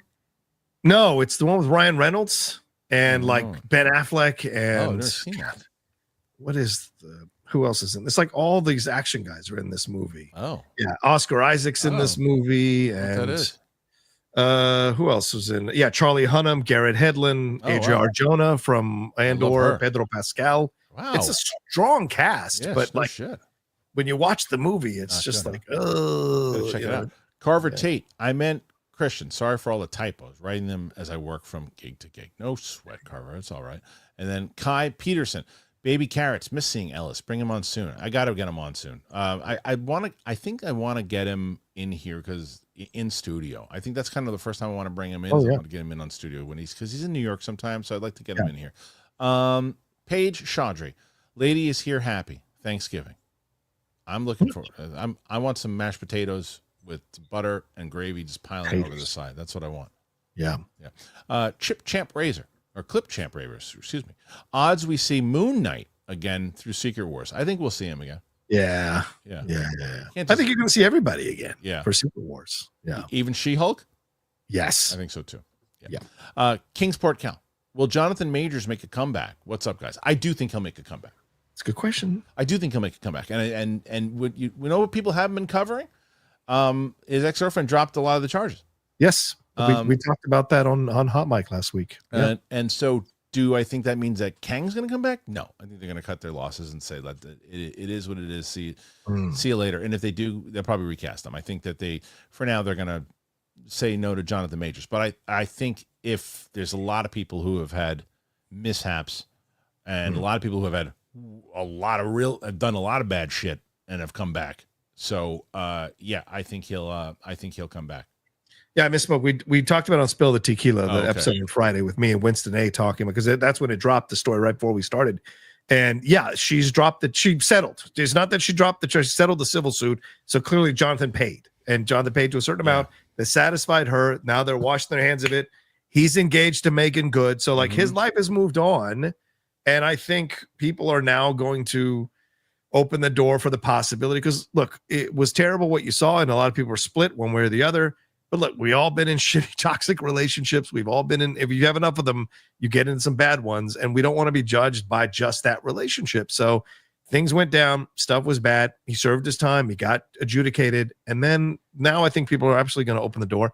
No, it's the one with Ryan Reynolds and like Ben Affleck and I've never seen that. What is the Who else is in? It's like all these action guys are in this movie. Oh, Yeah, Oscar Isaac's in this movie, what and that is? who else was in? Yeah, Charlie Hunnam, Garrett Hedlund, Oh, AJ wow. Arjona from love Andor, her. Pedro Pascal. Wow, It's a strong cast, yeah, but no like shit. when you watch the movie, it's Not just good, like, Gotta oh, check it out. Carver Tate. I meant Kristian. Sorry for all the typos. Writing them as I work from gig to gig. No sweat, Carver. It's all right. And then Kai Peterson. Baby Carrots. Miss seeing Ellis. Bring him on soon. I got to get him on soon. I think I want to get him in here because in studio. I think that's kind of the first time I want to bring him in. Oh, I yeah. want to get him in on studio because he's in New York sometimes. So I'd like to get him in here. Paige Chaudry. Lady is here happy. Thanksgiving. I'm looking for. I want some mashed potatoes with butter and gravy just piling over the side. That's what I want. Yeah. Chip Champ Razor or Clip Champ Razor. Excuse me. Odds we see Moon Knight again through Secret Wars. I think we'll see him again. Yeah. Yeah. I think you're going to see everybody again. Yeah. For Secret Wars. Yeah. Even She-Hulk. Yes. I think so too. Yeah. Kingsport Cal. Will Jonathan Majors make a comeback? What's up, guys? I do think he'll make a comeback. It's a good question. I do think he'll make a comeback. And what you know what people haven't been covering? His ex-girlfriend dropped a lot of the charges. Yes. We talked about that on Hot Mic last week. Yeah. And so do I think that means that Kang's going to come back? No. I think they're going to cut their losses and say that it is what it is. See you later. And if they do, they'll probably recast them. I think that for now, they're going to say no to Jonathan Majors. But I think if there's a lot of people who have had mishaps and a lot of people who have had have done a lot of bad shit and have come back. So yeah, I think he'll come back. Yeah, I misspoke. We talked about on Spill the Tequila, episode on Friday with me and Winston A talking, because that's when it dropped, the story right before we started. And yeah, she's dropped that she settled. It's not that she dropped the charge, she settled the civil suit. So clearly Jonathan paid, and Jonathan paid to a certain amount that satisfied her. Now they're washing their hands of it. He's engaged to Megan Good. So like his life has moved on. And I think people are now going to open the door for the possibility, because look, it was terrible what you saw, and a lot of people were split one way or the other. But look, we all been in shitty, toxic relationships. We've all been in, if you have enough of them, you get into some bad ones, and we don't want to be judged by just that relationship. So things went down, stuff was bad. He served his time, he got adjudicated. And then now I think people are absolutely going to open the door.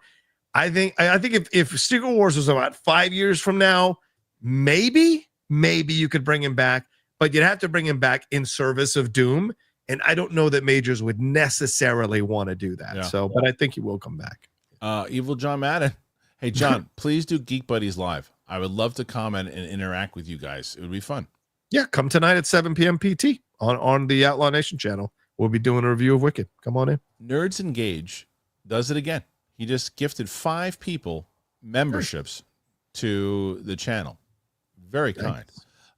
I think if Secret Wars was about 5 years from now, maybe you could bring him back, but you'd have to bring him back in service of Doom. And I don't know that Majors would necessarily want to do that. Yeah. But I think he will come back. Evil John Madden. Hey, John, please do Geek Buddies live. I would love to comment and interact with you guys. It would be fun. Yeah, come tonight at 7 p.m. PT on the Outlaw Nation channel. We'll be doing a review of Wicked. Come on in. Nerds Engage does it again. He just gifted 5 people memberships to the channel. Very kind.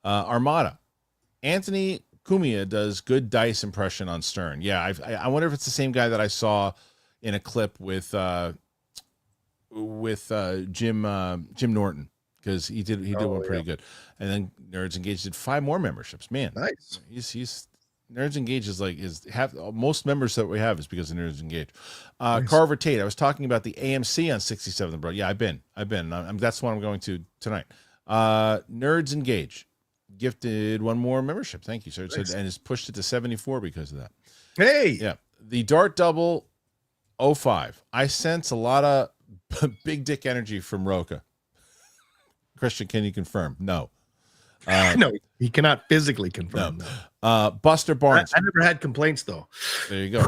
Armada. Anthony Cumia does good dice impression on Stern. Yeah, I wonder if it's the same guy that I saw in a clip with Jim Norton, because he did one pretty good. And then Nerds Engage did 5 more memberships. Man, nice. He's Nerds Engage is most members that we have is because of Nerds Engage. Nice. Carver Tate. I was talking about the AMC on 67th, bro. Yeah, I've been. That's what I'm going to tonight. Nerds Engage gifted 1 more membership. Thank you, sir. Nice. And has pushed it to 74 because of that. Hey, yeah. The Dart Double 05. I sense a lot of big dick energy from Rocha. Kristian, can you confirm? No. No, he cannot physically confirm. No. Buster Barnes. I never had complaints, though. There you go.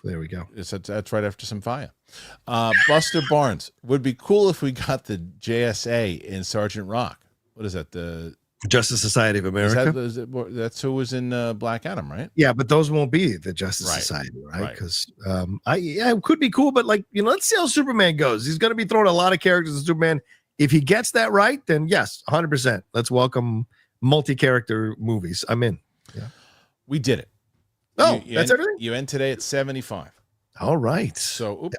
There we go. That's right after some fire. Buster Barnes. Would be cool if we got the JSA in Sergeant Rock. What is that? The Justice Society of America. That's who was in Black Adam, right? Yeah, but those won't be the Justice Society, right? Because it could be cool, but let's see how Superman goes. He's going to be throwing a lot of characters in Superman. If he gets that right, then yes, 100%. Let's welcome multi-character movies. I'm in. Yeah, we did it. Oh, that's everything. You end today at 75. All right. So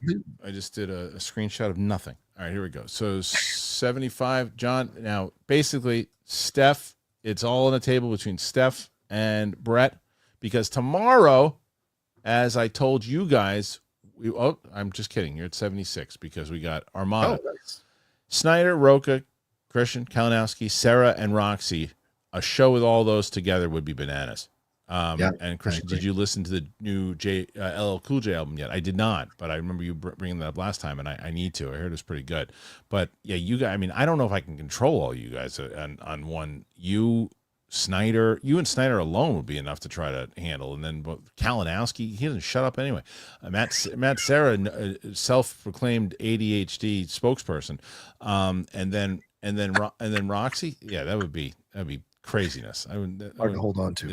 I just did a screenshot of nothing. All right, here we go. So 75, John. Now, basically, Steph, it's all on the table between Steph and Brett, because tomorrow, as I told you guys, I'm just kidding. You're at 76 because we got Armada, nice. Snyder, Rocha, Kristian, Kalinowski, Sarah, and Roxy. A show with all those together would be bananas. And Kristian, did you listen to the new LL Cool J album yet? I did not, but I remember you bringing that up last time, and I need to. I heard it was pretty good. But yeah, you guys, I mean, I don't know if I can control all you guys on one. You and Snyder alone would be enough to try to handle, and then Kalinowski, he doesn't shut up anyway. Matt Serra, self-proclaimed ADHD spokesperson, and then Roxy, yeah, that'd be craziness. I would hard to hold on to.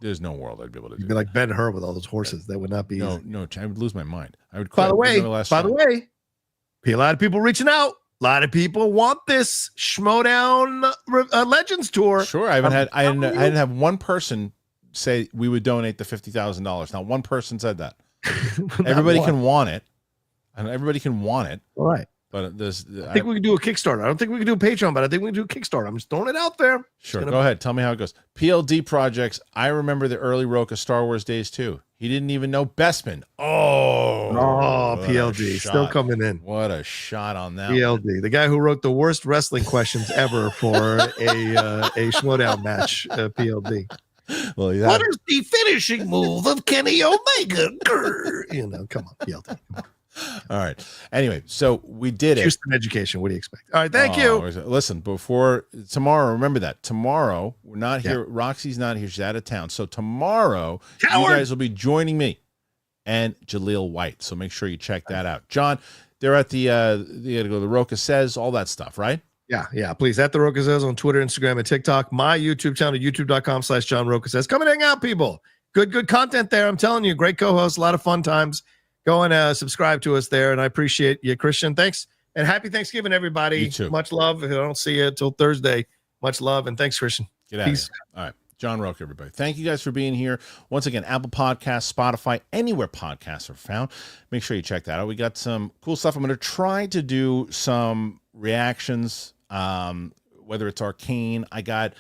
There's no world I'd be able to do. You'd be like Ben-Hur with all those horses. That would not be easy. No, I would lose my mind. I would. By the way, a lot of people reaching out. A lot of people want this Schmodown Legends tour. Sure, I didn't have one person say we would donate the $50,000. Not one person said that. Everybody can want it, and everybody can want it. All right. But I think we can do a Kickstarter. I don't think we can do a Patreon, but I think we can do a Kickstarter. I'm just throwing it out there. Sure, go ahead. Tell me how it goes. PLD projects. I remember the early Rocha Star Wars days too. He didn't even know Bestman. PLD still coming in. What a shot on that. PLD, the guy who wrote the worst wrestling questions ever for a Schmodown match. PLD. Well, what is the finishing move of Kenny Omega? Come on, PLD. Come on. All right. Anyway, so we did it. Houston education. What do you expect? All right. Thank you. Listen, before tomorrow, remember that tomorrow we're not here. Roxy's not here. She's out of town. So tomorrow, you guys will be joining me and Jaleel White. So make sure you check that out. John, they're at the Rocha Says, all that stuff, right? Yeah. Please, at the Rocha Says on Twitter, Instagram, and TikTok. My YouTube channel, youtube.com/John Rocha Says. Come and hang out, people. Good content there. I'm telling you, great co-host, a lot of fun times. Go and subscribe to us there, and I appreciate you, Kristian. Thanks, and happy Thanksgiving, everybody. You too. Much love. If I don't see you until Thursday, much love, and thanks, Kristian. Get out of here. All right. John Rocha, everybody. Thank you guys for being here. Once again, Apple Podcasts, Spotify, anywhere podcasts are found. Make sure you check that out. We got some cool stuff. I'm going to try to do some reactions, whether it's Arcane. I got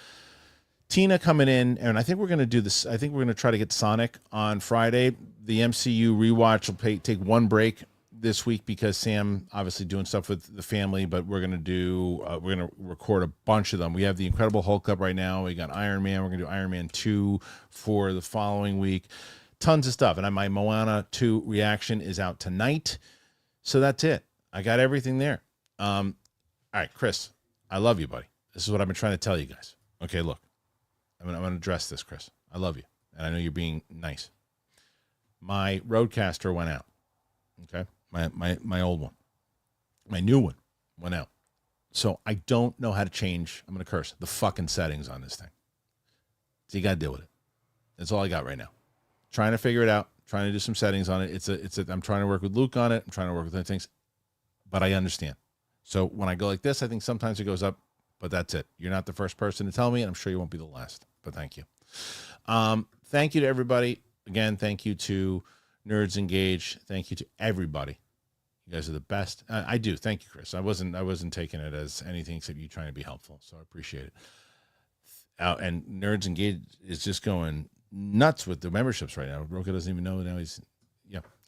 Tina coming in, and I think we're going to do this. I think we're going to try to get Sonic on Friday. The MCU rewatch will take one break this week because Sam obviously doing stuff with the family, but we're going to record a bunch of them. We have the Incredible Hulk up right now. We got Iron Man. We're going to do Iron Man 2 for the following week. Tons of stuff. And my Moana 2 reaction is out tonight. So that's it. I got everything there. All right, Chris, I love you, buddy. This is what I've been trying to tell you guys. Okay, look. I'm going to address this, Chris. I love you, and I know you're being nice. My Rodecaster went out. Okay, my old one, my new one went out. So I don't know how to change. I'm going to curse the fucking settings on this thing. So you got to deal with it. That's all I got right now. Trying to figure it out. Trying to do some settings on it. I'm trying to work with Luke on it. I'm trying to work with other things, but I understand. So when I go like this, I think sometimes it goes up, but that's it. You're not the first person to tell me, and I'm sure you won't be the last. But thank you. Thank you to everybody. Again, thank you to Nerds Engage. Thank you to everybody. You guys are the best. I do. Thank you, Chris. I wasn't taking it as anything except you trying to be helpful. So I appreciate it. And Nerds Engage is just going nuts with the memberships right now. Rocha doesn't even know now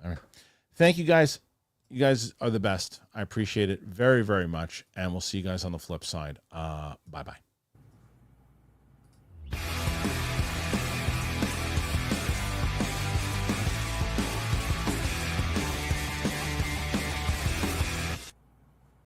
all right. Thank you guys. You guys are the best. I appreciate it very, very much. And we'll see you guys on the flip side. Bye-bye.